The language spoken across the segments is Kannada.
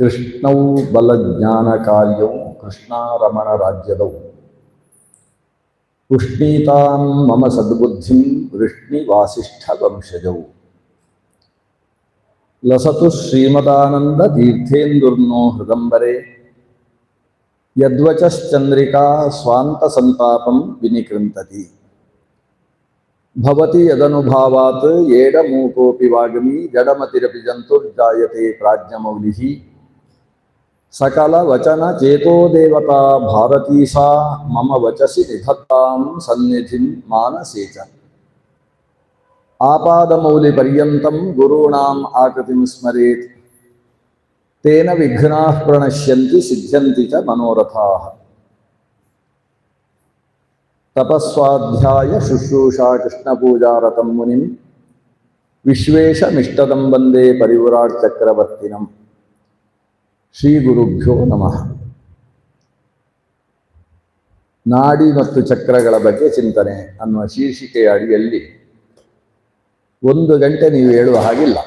ಕೃಷ್ಣವು ಬಲಜ್ಞಾನ ಕಾರ್ಯವು ಕೃಷ್ಣಾರಮಣ ರಾಜ್ಯದವು ಪುಷ್ಣೀತಾಂ ಮಮ ಸದ್ಬುದ್ಧಿಂ ವೃಷ್ಣಿ ವಾಸಿಷ್ಠ ವಂಶಜವು ಲಸತು ಶ್ರೀಮದಾನಂದ ತೀರ್ಥೇಂದುರ್ನೋ ಹೃದಂಬರೆ ಯದ್ವಚಶ್ಚಂದ್ರಿಕಾ ಸ್ವಾಂತ ಸಂತಾಪಂ ವಿನಿಕೃಂತತಿ ಭವತಿ ಯದನುಭಾವಾತ್ ಏಡಮೂಕೋಪಿ ವಾಗ್ಮಿ ಜಡಮತಿರಪಿ ಜಂತುರ್ಜಾಯತೆ ಪ್ರಾಜ್ಞಮೌಲಿಃ ಸಕಲ ವಚನ ಚೇತೋ ದೇವತಾ ಭಾರತೀ ಸಾ ಮಮ ವಚಸಿ ನಿಧತ್ತಾಂ ಸನ್ನಿಧಿಂ ಮಾನಸೇ ಚ ಆಪಾದಮೌಲಿ ಪರ್ಯಂತಂ ಗುರುಣಾಂ ಆಕೃತಿಂ ಸ್ಮರೇತ್ ತೇನ ವಿಘ್ನಾಃ ಪ್ರಣಶ್ಯಂತಿ ಸಿದ್ಧ್ಯಂತಿ ಚ ಮನೋರಥಾಃ ತಪಸ್ವಾಧ್ಯಾಯ ಶುಶ್ರೂಷಾ ಕೃಷ್ಣಪೂಜಾರತಂ ಮುನಿಂ ವಿಶ್ವೇಶಮಿಷ್ಟದಂ ವಂದೇ ಪರಿವ್ರಾಟ್ ಚಕ್ರವರ್ತಿನಂ. ಶ್ರೀ ಗುರುಭ್ಯೋ ನಮಃ. ನಾಡಿ ಮತ್ತು ಚಕ್ರಗಳ ಬಗ್ಗೆ ಚಿಂತನೆ ಅನ್ನುವ ಶೀರ್ಷಿಕೆಯ ಅಡಿಯಲ್ಲಿ 1 ಗಂಟೆ ನೀವು ಹೇಳುವ ಹಾಗಿಲ್ಲ.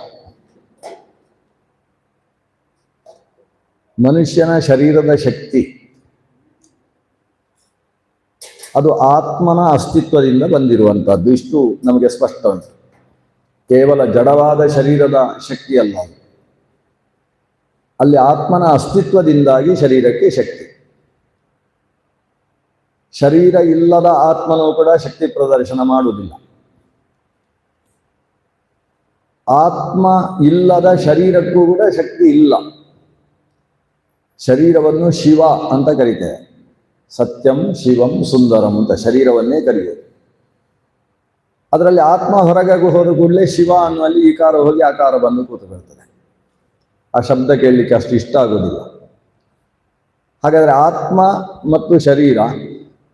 ಮನುಷ್ಯನ ಶರೀರದ ಶಕ್ತಿ ಅದು ಆತ್ಮನ ಅಸ್ತಿತ್ವದಿಂದ ಬಂದಿರುವಂಥದ್ದು. ಇಷ್ಟು ನಮಗೆ ಸ್ಪಷ್ಟ ಉಂಟು. ಕೇವಲ ಜಡವಾದ ಶರೀರದ ಶಕ್ತಿ ಅಲ್ಲ, ಅಲ್ಲಿ ಆತ್ಮನ ಅಸ್ತಿತ್ವದಿಂದಾಗಿ ಶರೀರಕ್ಕೆ ಶಕ್ತಿ. ಶರೀರ ಇಲ್ಲದ ಆತ್ಮನೂ ಕೂಡ ಶಕ್ತಿ ಪ್ರದರ್ಶನ ಮಾಡುವುದಿಲ್ಲ. ಆತ್ಮ ಇಲ್ಲದ ಶರೀರಕ್ಕೂ ಕೂಡ ಶಕ್ತಿ ಇಲ್ಲ. ಶರೀರವನ್ನು ಶಿವ ಅಂತ ಕರೀತೇವೆ. ಸತ್ಯಂ ಶಿವಂ ಸುಂದರಂ ಅಂತ ಶರೀರವನ್ನೇ ಕರೆಯುವುದು. ಅದರಲ್ಲಿ ಆತ್ಮ ಹೊರಗೆ ಹೋದ ಕೂಡಲೇ ಶಿವ ಅನ್ನುವಲ್ಲಿ ಈಕಾರ ಹೋಗಿ ಆಕಾರ ಬಂದು ಕೂತುಕೊಳ್ತದೆ. ಆ ಶಬ್ದ ಕೇಳಲಿಕ್ಕೆ ಅಷ್ಟು ಇಷ್ಟ ಆಗೋದಿಲ್ಲ. ಹಾಗಾದರೆ ಆತ್ಮ ಮತ್ತು ಶರೀರ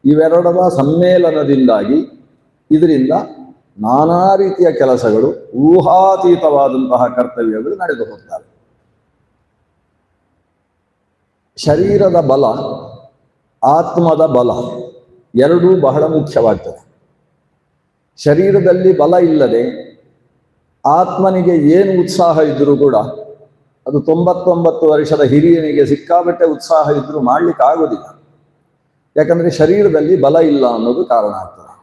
ಇವೆರಡರ ಸಮ್ಮೇಳನದಿಂದಾಗಿ ಇದರಿಂದ ನಾನಾ ರೀತಿಯ ಕೆಲಸಗಳು, ಊಹಾತೀತವಾದಂತಹ ಕರ್ತವ್ಯಗಳು ನಡೆದು ಹೋಗ್ತವೆ. ಶರೀರದ ಬಲ, ಆತ್ಮದ ಬಲ ಎರಡೂ ಬಹಳ ಮುಖ್ಯವಾಗ್ತದೆ. ಶರೀರದಲ್ಲಿ ಬಲ ಇಲ್ಲದೆ ಆತ್ಮನಿಗೆ ಏನು ಉತ್ಸಾಹ ಇದ್ದರೂ ಕೂಡ ಅದು 99 ವರ್ಷದ ಹಿರಿಯನಿಗೆ ಸಿಕ್ಕಾಬಟ್ಟೆ ಉತ್ಸಾಹ ಇದ್ದರೂ ಮಾಡ್ಲಿಕ್ಕೆ ಆಗೋದಿಲ್ಲ. ಯಾಕಂದರೆ ಶರೀರದಲ್ಲಿ ಬಲ ಇಲ್ಲ ಅನ್ನೋದು ಕಾರಣ ಆಗ್ತದೆ.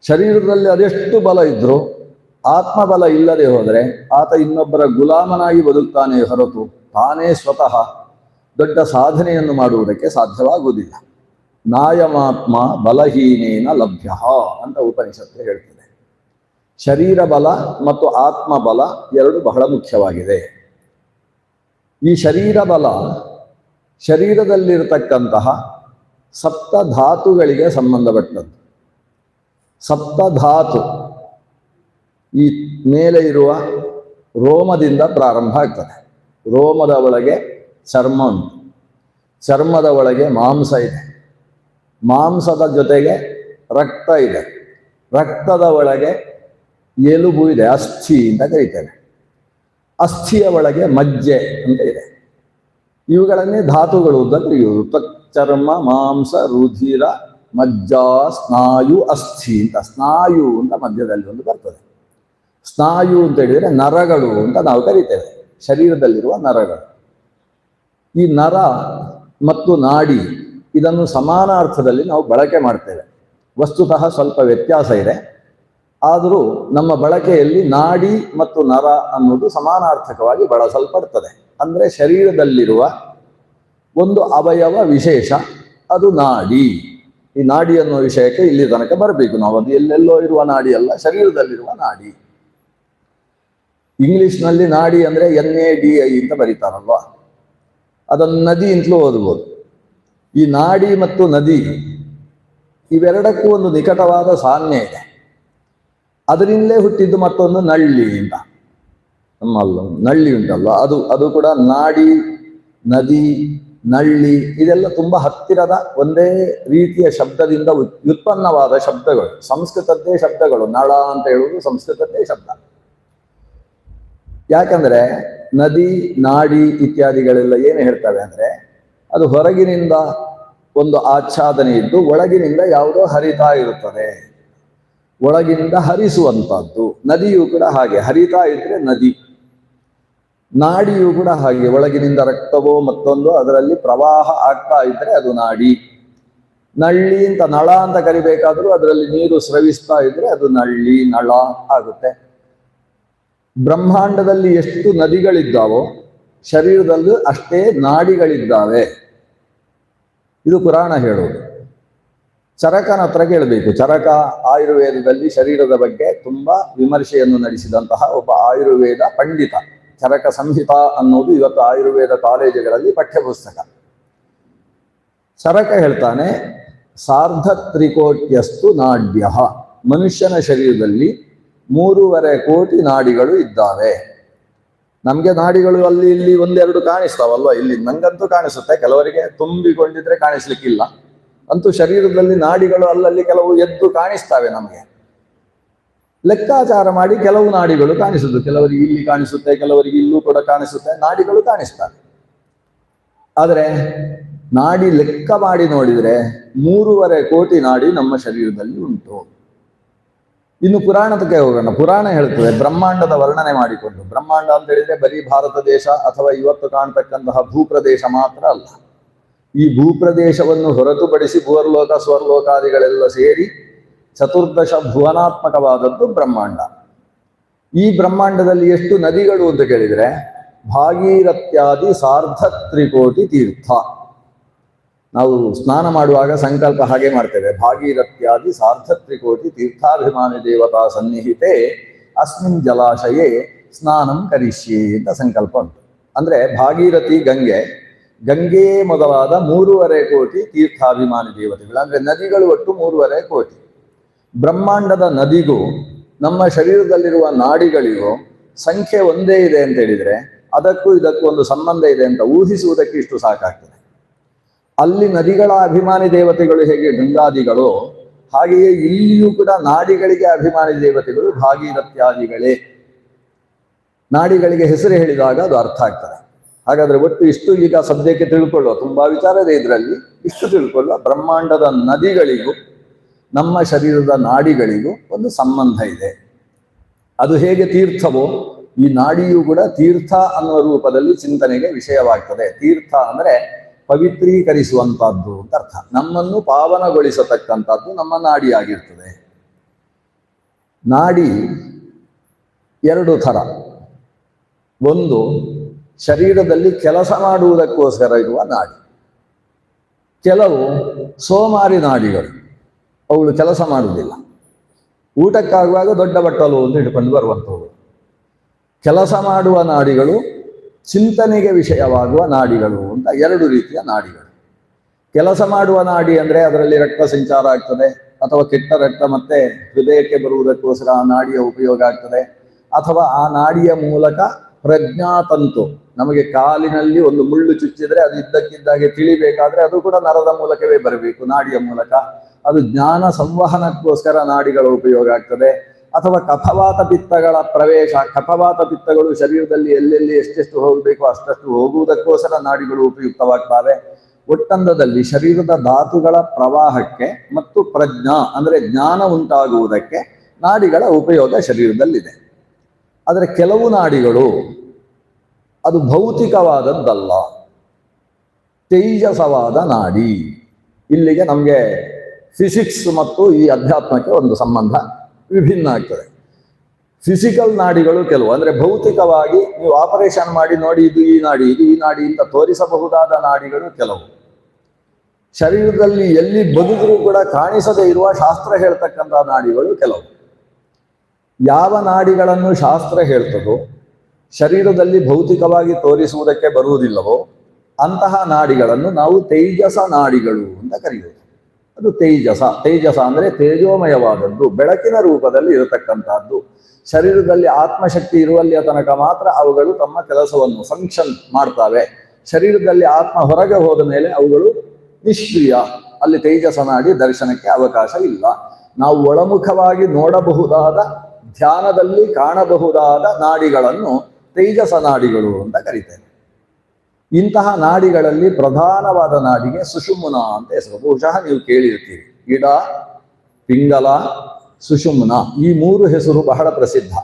ಶರೀರದಲ್ಲಿ ಅದೆಷ್ಟು ಬಲ ಇದ್ರೂ ಆತ್ಮಬಲ ಇಲ್ಲದೆ ಹೋದರೆ ಆತ ಇನ್ನೊಬ್ಬರ ಗುಲಾಮನಾಗಿ ಬದುಕ್ತಾನೆ ಹೊರತು ತಾನೇ ಸ್ವತಃ ದೊಡ್ಡ ಸಾಧನೆಯನ್ನು ಮಾಡುವುದಕ್ಕೆ ಸಾಧ್ಯವಾಗುವುದಿಲ್ಲ. ನಾಯಮಾತ್ಮ ಬಲಹೀನೇನ ಲಭ್ಯ ಅಂತ ಉಪನಿಷತ್ತು ಹೇಳ್ತದೆ. ಶರೀರ ಬಲ ಮತ್ತು ಆತ್ಮ ಬಲ ಎರಡು ಬಹಳ ಮುಖ್ಯವಾಗಿದೆ. ಈ ಶರೀರ ಬಲ ಶರೀರದಲ್ಲಿರತಕ್ಕಂತಹ ಸಪ್ತಧಾತುಗಳಿಗೆ ಸಂಬಂಧಪಟ್ಟದ್ದು. ಸಪ್ತಧಾತು ಈ ಮೇಲೆ ಇರುವ ರೋಮದಿಂದ ಪ್ರಾರಂಭ ಆಗ್ತದೆ. ರೋಮದ ಒಳಗೆ ಚರ್ಮ ಉಂಟು, ಚರ್ಮದ ಒಳಗೆ ಮಾಂಸ ಇದೆ, ಮಾಂಸದ ಜೊತೆಗೆ ರಕ್ತ ಇದೆ, ರಕ್ತದ ಒಳಗೆ ಎಲುಬು ಇದೆ, ಅಸ್ಥಿ ಅಂತ ಕರೀತೇವೆ. ಅಸ್ಥಿಯ ಒಳಗೆ ಮಜ್ಜೆ ಅಂತ ಇದೆ. ಇವುಗಳನ್ನೇ ಧಾತುಗಳು ಅಂತ ಕರೆಯುವುದು. ಚರ್ಮ, ಮಾಂಸ, ರುಧಿರ, ಮಜ್ಜಾ, ಸ್ನಾಯು, ಅಸ್ಥಿ ಅಂತ. ಸ್ನಾಯು ಅಂತ ಮಧ್ಯದಲ್ಲಿ ಒಂದು ಬರ್ತದೆ. ಸ್ನಾಯು ಅಂತ ಹೇಳಿದರೆ ನರಗಳು ಅಂತ ನಾವು ಕರಿತೇವೆ, ಶರೀರದಲ್ಲಿರುವ ನರಗಳು. ಈ ನರ ಮತ್ತು ನಾಡಿ ಇದನ್ನು ಸಮಾನಾರ್ಥದಲ್ಲಿ ನಾವು ಬಳಕೆ ಮಾಡ್ತೇವೆ. ವಸ್ತುತಃ ಸ್ವಲ್ಪ ವ್ಯತ್ಯಾಸ ಇದೆ, ಆದರೂ ನಮ್ಮ ಬಳಕೆಯಲ್ಲಿ ನಾಡಿ ಮತ್ತು ನರ ಅನ್ನೋದು ಸಮಾನಾರ್ಥಕವಾಗಿ ಬಳಸಲ್ಪಡ್ತದೆ. ಅಂದರೆ ಶರೀರದಲ್ಲಿರುವ ಒಂದು ಅವಯವ ವಿಶೇಷ, ಅದು ನಾಡಿ. ಈ ನಾಡಿ ಅನ್ನೋ ವಿಷಯಕ್ಕೆ ಇಲ್ಲಿ ತನಕ ಬರಬೇಕು ನಾವು. ಅದು ಎಲ್ಲೆಲ್ಲೋ ಇರುವ ನಾಡಿ ಅಲ್ಲ, ಶರೀರದಲ್ಲಿರುವ ನಾಡಿ. ಇಂಗ್ಲಿಷ್ನಲ್ಲಿ ನಾಡಿ ಅಂದರೆ NADI ಅಂತ ಬರೀತಾರಲ್ವ, ಅದನ್ನು ನದಿ ಅಂತಲೂ ಓದ್ಬೋದು. ಈ ನಾಡಿ ಮತ್ತು ನದಿ ಇವೆರಡಕ್ಕೂ ಒಂದು ನಿಕಟವಾದ ಸಾಮ್ಯ ಇದೆ. ಅದರಿಂದಲೇ ಹುಟ್ಟಿದ್ದು ಮತ್ತೊಂದು ನಳ್ಳಿ ಅಂತ. ನಮ್ಮಲ್ಲ ನಳ್ಳಿ ಉಂಟಲ್ಲ, ಅದು ಕೂಡ ನಾಡಿ, ನದಿ, ನಳ್ಳಿ ಇದೆಲ್ಲ ತುಂಬ ಹತ್ತಿರದ ಒಂದೇ ರೀತಿಯ ಶಬ್ದದಿಂದ ವ್ಯುತ್ಪನ್ನವಾದ ಶಬ್ದಗಳು. ಸಂಸ್ಕೃತದ್ದೇ ಶಬ್ದಗಳು. ನಳ ಅಂತ ಹೇಳುವುದು ಸಂಸ್ಕೃತದ್ದೇ ಶಬ್ದ. ಯಾಕಂದರೆ ನದಿ, ನಾಡಿ ಇತ್ಯಾದಿಗಳೆಲ್ಲ ಏನು ಹೇಳ್ತವೆ ಅಂದರೆ ಅದು ಹೊರಗಿನಿಂದ ಒಂದು ಆಚ್ಛಾದನೆ ಇದ್ದು ಒಳಗಿನಿಂದ ಯಾವುದೋ ಹರಿತಾ ಇರುತ್ತದೆ, ಒಳಗಿನಿಂದ ಹರಿಸುವಂಥದ್ದು. ನದಿಯೂ ಕೂಡ ಹಾಗೆ ಹರಿತಾ ಇದ್ರೆ ನದಿ. ನಾಡಿಯು ಕೂಡ ಹಾಗೆ, ಒಳಗಿನಿಂದ ರಕ್ತವೋ ಮತ್ತೊಂದು ಅದರಲ್ಲಿ ಪ್ರವಾಹ ಆಗ್ತಾ ಇದ್ರೆ ಅದು ನಾಡಿ. ನಳ್ಳಿ ಅಂತ, ನಳ ಅಂತ ಕರಿಬೇಕಾದ್ರೂ ಅದರಲ್ಲಿ ನೀರು ಸ್ರವಿಸ್ತಾ ಇದ್ರೆ ಅದು ನಳ್ಳಿ, ನಳ ಆಗುತ್ತೆ. ಬ್ರಹ್ಮಾಂಡದಲ್ಲಿ ಎಷ್ಟು ನದಿಗಳಿದ್ದಾವೋ ಶರೀರದಲ್ಲೂ ಅಷ್ಟೇ ನಾಡಿಗಳಿದ್ದಾವೆ. ಇದು ಪುರಾಣ ಹೇಳೋದು. ಚರಕನ ಹತ್ರ ಕೇಳಬೇಕು. ಚರಕ ಆಯುರ್ವೇದದಲ್ಲಿ ಶರೀರದ ಬಗ್ಗೆ ತುಂಬಾ ವಿಮರ್ಶೆಯನ್ನು ನಡೆಸಿದಂತಹ ಒಬ್ಬ ಆಯುರ್ವೇದ ಪಂಡಿತ. ಚರಕ ಸಂಹಿತಾ ಅನ್ನೋದು ಇವತ್ತು ಆಯುರ್ವೇದ ಕಾಲೇಜುಗಳಲ್ಲಿ ಪಠ್ಯಪುಸ್ತಕ. ಚರಕ ಹೇಳ್ತಾನೆ, ಸಾರ್ಧ ತ್ರಿಕೋಟ್ಯಸ್ತು ನಾಡ್ಯ, ಮನುಷ್ಯನ ಶರೀರದಲ್ಲಿ 3.5 ಕೋಟಿ ನಾಡಿಗಳು ಇದ್ದಾವೆ. ನಮ್ಗೆ ನಾಡಿಗಳು ಅಲ್ಲಿ ಇಲ್ಲಿ ಒಂದೆರಡು ಕಾಣಿಸ್ತಾವಲ್ವ, ಇಲ್ಲಿ ನಂಗಂತೂ ಕಾಣಿಸುತ್ತೆ, ಕೆಲವರಿಗೆ ತುಂಬಿಕೊಂಡಿದ್ರೆ ಕಾಣಿಸ್ಲಿಕ್ಕಿಲ್ಲ. ಅಂತೂ ಶರೀರದಲ್ಲಿ ನಾಡಿಗಳು ಅಲ್ಲಲ್ಲಿ ಕೆಲವು ಎದ್ದು ಕಾಣಿಸ್ತವೆ. ನಮಗೆ ಲೆಕ್ಕಾಚಾರ ಮಾಡಿ ಕೆಲವು ನಾಡಿಗಳು ಕಾಣಿಸುದು, ಕೆಲವರಿಗೆ ಇಲ್ಲಿ ಕಾಣಿಸುತ್ತೆ, ಕೆಲವರಿಗೆ ಇಲ್ಲೂ ಕೂಡ ಕಾಣಿಸುತ್ತೆ, ನಾಡಿಗಳು ಕಾಣಿಸ್ತವೆ. ಆದರೆ ನಾಡಿ ಲೆಕ್ಕ ಮಾಡಿ ನೋಡಿದ್ರೆ 3.5 ಕೋಟಿ ನಾಡಿ ನಮ್ಮ ಶರೀರದಲ್ಲಿ ಉಂಟು. ಇನ್ನು ಪುರಾಣಕ್ಕೆ ಹೋಗೋಣ. ಪುರಾಣ ಹೇಳ್ತದೆ, ಬ್ರಹ್ಮಾಂಡದ ವರ್ಣನೆ ಮಾಡಿಕೊಂಡು. ಬ್ರಹ್ಮಾಂಡ ಅಂತ ಹೇಳಿದ್ರೆ ಬರೀ ಭಾರತ ದೇಶ ಅಥವಾ ಇವತ್ತು ಕಾಣ್ತಕ್ಕಂತಹ ಭೂಪ್ರದೇಶ ಮಾತ್ರ ಅಲ್ಲ. ಈ ಭೂಪ್ರದೇಶವನ್ನು ಹೊರತುಪಡಿಸಿ ಭುವರ್ಲೋಕ ಸ್ವರ್ಲೋಕಾದಿಗಳೆಲ್ಲ ಸೇರಿ ಚತುರ್ದಶ ಭುವನಾತ್ಮಕವಾದದ್ದು ಬ್ರಹ್ಮಾಂಡ. ಈ ಬ್ರಹ್ಮಾಂಡದಲ್ಲಿ ಎಷ್ಟು ನದಿಗಳು ಅಂತ ಕೇಳಿದ್ರೆ ಭಾಗೀರಥ್ಯಾದಿ ಸಾರ್ಧ ತ್ರಿಕೋಟಿ ತೀರ್ಥ. ನಾವು ಸ್ನಾನ ಮಾಡುವಾಗ ಸಂಕಲ್ಪ ಹಾಗೆ ಮಾಡ್ತೇವೆ, ಭಾಗೀರಥ್ಯಾದಿ ಸಾರ್ಧ ತ್ರಿಕೋಟಿ ತೀರ್ಥಾಭಿಮಾನಿ ದೇವತಾ ಸನ್ನಿಹಿತೆ ಅಸ್ಮಿನ್ ಜಲಾಶಯೇ ಸ್ನಾನಂ ಕರಿಷ್ಯೆ ಅಂತ ಸಂಕಲ್ಪ ಉಂಟು. ಅಂದ್ರೆ ಭಾಗೀರಥಿ ಗಂಗೆ, ಗಂಗೆಯೇ ಮೊದಲಾದ 3.5 ಕೋಟಿ ತೀರ್ಥಾಭಿಮಾನಿ ದೇವತೆಗಳು, ಅಂದ್ರೆ ನದಿಗಳು ಒಟ್ಟು 3.5 ಕೋಟಿ. ಬ್ರಹ್ಮಾಂಡದ ನದಿಗೂ ನಮ್ಮ ಶರೀರದಲ್ಲಿರುವ ನಾಡಿಗಳಿಗೂ ಸಂಖ್ಯೆ ಒಂದೇ ಇದೆ ಅಂತ ಹೇಳಿದ್ರೆ ಅದಕ್ಕೂ ಇದಕ್ಕೂ ಒಂದು ಸಂಬಂಧ ಇದೆ ಅಂತ ಊಹಿಸುವುದಕ್ಕೆ ಇಷ್ಟು ಸಾಕಾಗ್ತದೆ. ಅಲ್ಲಿ ನದಿಗಳ ಅಭಿಮಾನಿ ದೇವತೆಗಳು ಹೇಗೆ ಗಂಗಾದಿಗಳು, ಹಾಗೆಯೇ ಇಲ್ಲಿಯೂ ಕೂಡ ನಾಡಿಗಳಿಗೆ ಅಭಿಮಾನಿ ದೇವತೆಗಳು ಭಾಗೀರಥ್ಯಾದಿಗಳೇ. ನಾಡಿಗಳಿಗೆ ಹೆಸರು ಹೇಳಿದಾಗ ಅದು ಅರ್ಥ ಆಗ್ತದೆ. ಹಾಗಾದ್ರೆ ಒಟ್ಟು ಇಷ್ಟು ಈಗ ಸದ್ಯಕ್ಕೆ ತಿಳ್ಕೊಳ್ಳುವ, ತುಂಬಾ ವಿಚಾರ ಇದೆ ಇದರಲ್ಲಿ, ಇಷ್ಟು ತಿಳ್ಕೊಳ್ಳುವ, ಬ್ರಹ್ಮಾಂಡದ ನದಿಗಳಿಗೂ ನಮ್ಮ ಶರೀರದ ನಾಡಿಗಳಿಗೂ ಒಂದು ಸಂಬಂಧ ಇದೆ. ಅದು ಹೇಗೆ ತೀರ್ಥವೋ ಈ ನಾಡಿಯೂ ಕೂಡ ತೀರ್ಥ ಅನ್ನುವ ರೂಪದಲ್ಲಿ ಚಿಂತನೆಗೆ ವಿಷಯವಾಗ್ತದೆ. ತೀರ್ಥ ಅಂದ್ರೆ ಪವಿತ್ರೀಕರಿಸುವಂತಹದ್ದು ಅಂತ ಅರ್ಥ. ನಮ್ಮನ್ನು ಪಾವನಗೊಳಿಸತಕ್ಕಂಥದ್ದು ನಮ್ಮ ನಾಡಿಯಾಗಿರ್ತದೆ. ನಾಡಿ 2 ಥರ. ಒಂದು ಶರೀರದಲ್ಲಿ ಕೆಲಸ ಮಾಡುವುದಕ್ಕೋಸ್ಕರ ಇರುವ ನಾಡಿ. ಕೆಲವು ಸೋಮಾರಿ ನಾಡಿಗಳು, ಅವುಗಳು ಕೆಲಸ ಮಾಡುವುದಿಲ್ಲ. ಊಟಕ್ಕಾಗುವಾಗ ದೊಡ್ಡ ಬಟ್ಟಲು ಅಂತ ಹಿಡ್ಕೊಂಡು ಬರುವಂಥವು. ಕೆಲಸ ಮಾಡುವ ನಾಡಿಗಳು, ಚಿಂತನೆಗೆ ವಿಷಯವಾಗುವ ನಾಡಿಗಳು ಅಂತ 2 ರೀತಿಯ ನಾಡಿಗಳು. ಕೆಲಸ ಮಾಡುವ ನಾಡಿ ಅಂದ್ರೆ ಅದರಲ್ಲಿ ರಕ್ತ ಸಂಚಾರ ಆಗ್ತದೆ, ಅಥವಾ ಕೆಟ್ಟ ರಕ್ತ ಮತ್ತೆ ಹೃದಯಕ್ಕೆ ಬರುವುದಕ್ಕೋಸ್ಕರ ಆ ನಾಡಿಯ ಉಪಯೋಗ ಆಗ್ತದೆ. ಅಥವಾ ಆ ನಾಡಿಯ ಮೂಲಕ ಪ್ರಜ್ಞಾತಂತು, ನಮಗೆ ಕಾಲಿನಲ್ಲಿ ಒಂದು ಮುಳ್ಳು ಚುಚ್ಚಿದ್ರೆ ಅದು ಇದ್ದಕ್ಕಿದ್ದಾಗೆ ತಿಳಿಬೇಕಾದ್ರೆ ಅದು ಕೂಡ ನರದ ಮೂಲಕವೇ ಬರಬೇಕು, ನಾಡಿಯ ಮೂಲಕ. ಅದು ಜ್ಞಾನ ಸಂವಹನಕ್ಕೋಸ್ಕರ ನಾಡಿಗಳ ಉಪಯೋಗ ಆಗ್ತದೆ. ಅಥವಾ ಕಫವಾತ ಪಿತ್ತಗಳ ಪ್ರವೇಶ, ಕಫವಾತ ಪಿತ್ತಗಳು ಶರೀರದಲ್ಲಿ ಎಲ್ಲೆಲ್ಲಿ ಎಷ್ಟೆಷ್ಟು ಹೋಗಬೇಕು ಅಷ್ಟಷ್ಟು ಹೋಗುವುದಕ್ಕೋಸ್ಕರ ನಾಡಿಗಳು ಉಪಯುಕ್ತವಾಗ್ತವೆ. ಒಟ್ಟಂದದಲ್ಲಿ ಶರೀರದ ಧಾತುಗಳ ಪ್ರವಾಹಕ್ಕೆ ಮತ್ತು ಪ್ರಜ್ಞಾ ಅಂದ್ರೆ ಜ್ಞಾನ ಉಂಟಾಗುವುದಕ್ಕೆ ನಾಡಿಗಳ ಉಪಯೋಗ ಶರೀರದಲ್ಲಿದೆ. ಆದರೆ ಕೆಲವು ನಾಡಿಗಳು ಅದು ಭೌತಿಕವಾದದ್ದಲ್ಲ, ತೇಜಸವಾದ ನಾಡಿ. ಇಲ್ಲಿಗೆ ನಮಗೆ ಫಿಸಿಕ್ಸ್ ಮತ್ತು ಈ ಅಧ್ಯಾತ್ಮಕ್ಕೆ ಒಂದು ಸಂಬಂಧ ವಿಭಿನ್ನ ಆಗ್ತದೆ. ಫಿಸಿಕಲ್ ನಾಡಿಗಳು ಕೆಲವು, ಅಂದ್ರೆ ಭೌತಿಕವಾಗಿ ನೀವು ಆಪರೇಷನ್ ಮಾಡಿ ನೋಡಿ ಇದು ಈ ನಾಡಿ, ಇದು ಈ ನಾಡಿ ಅಂತ ತೋರಿಸಬಹುದಾದ ನಾಡಿಗಳು ಕೆಲವು. ಶರೀರದಲ್ಲಿ ಎಲ್ಲಿ ಬದುಕಿದ್ರೂ ಕೂಡ ಕಾಣಿಸದೇ ಇರುವ ಶಾಸ್ತ್ರ ಹೇಳ್ತಕ್ಕಂಥ ನಾಡಿಗಳು ಕೆಲವು. ಯಾವ ನಾಡಿಗಳನ್ನು ಶಾಸ್ತ್ರ ಹೇಳ್ತದೋ, ಶರೀರದಲ್ಲಿ ಭೌತಿಕವಾಗಿ ತೋರಿಸುವುದಕ್ಕೆ ಬರುವುದಿಲ್ಲವೋ ಅಂತಹ ನಾಡಿಗಳನ್ನು ನಾವು ತೇಜಸ ನಾಡಿಗಳು ಅಂತ ಕರೆಯುವುದು. ಅದು ತೇಜಸ. ತೇಜಸ ಅಂದ್ರೆ ತೇಜೋಮಯವಾದದ್ದು, ಬೆಳಕಿನ ರೂಪದಲ್ಲಿ ಇರತಕ್ಕಂತಹದ್ದು. ಶರೀರದಲ್ಲಿ ಆತ್ಮಶಕ್ತಿ ಇರುವಲ್ಲಿಯ ತನಕ ಮಾತ್ರ ಅವುಗಳು ತಮ್ಮ ಕೆಲಸವನ್ನು ಫಂಕ್ಷನ್ ಮಾಡ್ತವೆ. ಶರೀರದಲ್ಲಿ ಆತ್ಮ ಹೊರಗೆ ಹೋದ ಮೇಲೆ ಅವುಗಳು ನಿಷ್ಕ್ರಿಯ. ಅಲ್ಲಿ ತೇಜಸ ನಾಡಿ ದರ್ಶನಕ್ಕೆ ಅವಕಾಶ ಇಲ್ಲ. ನಾವು ಒಳಮುಖವಾಗಿ ನೋಡಬಹುದಾದ, ಧ್ಯಾನದಲ್ಲಿ ಕಾಣಬಹುದಾದ ನಾಡಿಗಳನ್ನು ತೇಜಸ ನಾಡಿಗಳು ಅಂತ ಕರೀತೇವೆ. ಇಂತಹ ನಾಡಿಗಳಲ್ಲಿ ಪ್ರಧಾನವಾದ ನಾಡಿಗೆ ಸುಷುಮ್ನ ಅಂತ ಹೆಸರು. ಬಹುಶಃ ನೀವು ಕೇಳಿರ್ತೀರಿ. ಇಡ, ಪಿಂಗಲ, ಸುಷುಮ್ನ ಈ 3 ಹೆಸರು ಬಹಳ ಪ್ರಸಿದ್ಧ.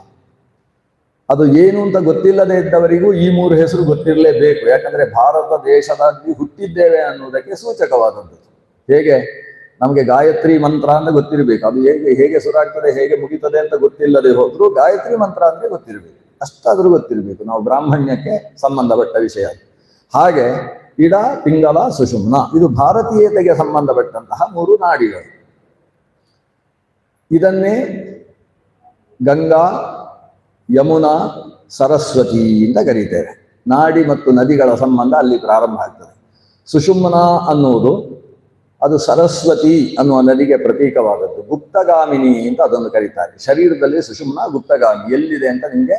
ಅದು ಏನು ಅಂತ ಗೊತ್ತಿಲ್ಲದೆ ಇದ್ದವರಿಗೂ ಈ 3 ಹೆಸರು ಗೊತ್ತಿರಲೇಬೇಕು. ಯಾಕಂದ್ರೆ ಭಾರತ ದೇಶದಲ್ಲಿ ಹುಟ್ಟಿದ್ದೇವೆ ಅನ್ನುವುದಕ್ಕೆ ಸೂಚಕವಾದದ್ದು. ಹೇಗೆ ನಮಗೆ ಗಾಯತ್ರಿ ಮಂತ್ರ ಅಂತ ಗೊತ್ತಿರಬೇಕು, ಅದು ಹೇಗೆ ಶುರುವಾಗ್ತದೆ ಹೇಗೆ ಮುಗಿತದೆ ಅಂತ ಗೊತ್ತಿಲ್ಲದೆ ಹೋದ್ರೂ ಗಾಯತ್ರಿ ಮಂತ್ರ ಅಂದ್ರೆ ಗೊತ್ತಿರಬೇಕು, ಅಷ್ಟಾದ್ರೂ ಗೊತ್ತಿರಬೇಕು. ನಾವು ಬ್ರಾಹ್ಮಣ್ಯಕ್ಕೆ ಸಂಬಂಧಪಟ್ಟ ವಿಷಯ. ಹಾಗೆ ಇಡ, ಪಿಂಗಲ, ಸುಷುಮ್ನ ಇದು ಭಾರತೀಯತೆಗೆ ಸಂಬಂಧಪಟ್ಟಂತಹ 3 ನಾಡಿಗಳು. ಇದನ್ನೇ ಗಂಗಾ, ಯಮುನಾ, ಸರಸ್ವತಿ ಅಂತ ಕರೀತೇವೆ. ನಾಡಿ ಮತ್ತು ನದಿಗಳ ಸಂಬಂಧ ಅಲ್ಲಿ ಪ್ರಾರಂಭ ಆಗ್ತದೆ. ಸುಷುಮ್ನ ಅನ್ನುವುದು ಅದು ಸರಸ್ವತಿ ಅನ್ನುವ ನದಿಗೆ ಪ್ರತೀಕವಾದದ್ದು. ಗುಪ್ತಗಾಮಿನಿ ಅಂತ ಅದನ್ನು ಕರೀತಾರೆ. ಶರೀರದಲ್ಲಿ ಸುಷುಮ್ನ ಗುಪ್ತಗಾಮಿ ಎಲ್ಲಿದೆ ಅಂತ ನಿಮಗೆ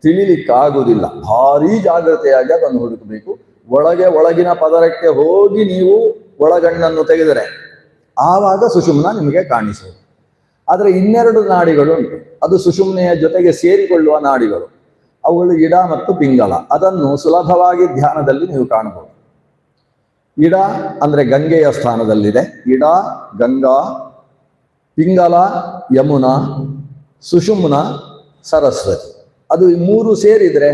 ತಿಳಿಲಿಕ್ಕಾಗುವುದಿಲ್ಲ. ಭಾರೀ ಜಾಗ್ರತೆಯಾಗಿ ಅದನ್ನು ಹುಡುಕಬೇಕು. ಒಳಗಿನ ಪದರಕ್ಕೆ ಹೋಗಿ ನೀವು ಒಳಗಣ್ಣನ್ನು ತೆಗೆದರೆ ಆವಾಗ ಸುಷುಮ್ನ ನಿಮಗೆ ಕಾಣಿಸುವುದು. ಆದರೆ 2 ನಾಡಿಗಳು ಉಂಟು, ಅದು ಸುಷುಮ್ನೆಯ ಜೊತೆಗೆ ಸೇರಿಕೊಳ್ಳುವ ನಾಡಿಗಳು. ಅವುಗಳು ಇಡ ಮತ್ತು ಪಿಂಗಲ. ಅದನ್ನು ಸುಲಭವಾಗಿ ಧ್ಯಾನದಲ್ಲಿ ನೀವು ಕಾಣಬಹುದು. ಇಡ ಅಂದ್ರೆ ಗಂಗೆಯ ಸ್ಥಾನದಲ್ಲಿದೆ. ಇಡ ಗಂಗಾ, ಪಿಂಗಲ ಯಮುನಾ, ಸುಷುಮ್ನ ಸರಸ್ವತಿ. ಅದು 3 ಸೇರಿದ್ರೆ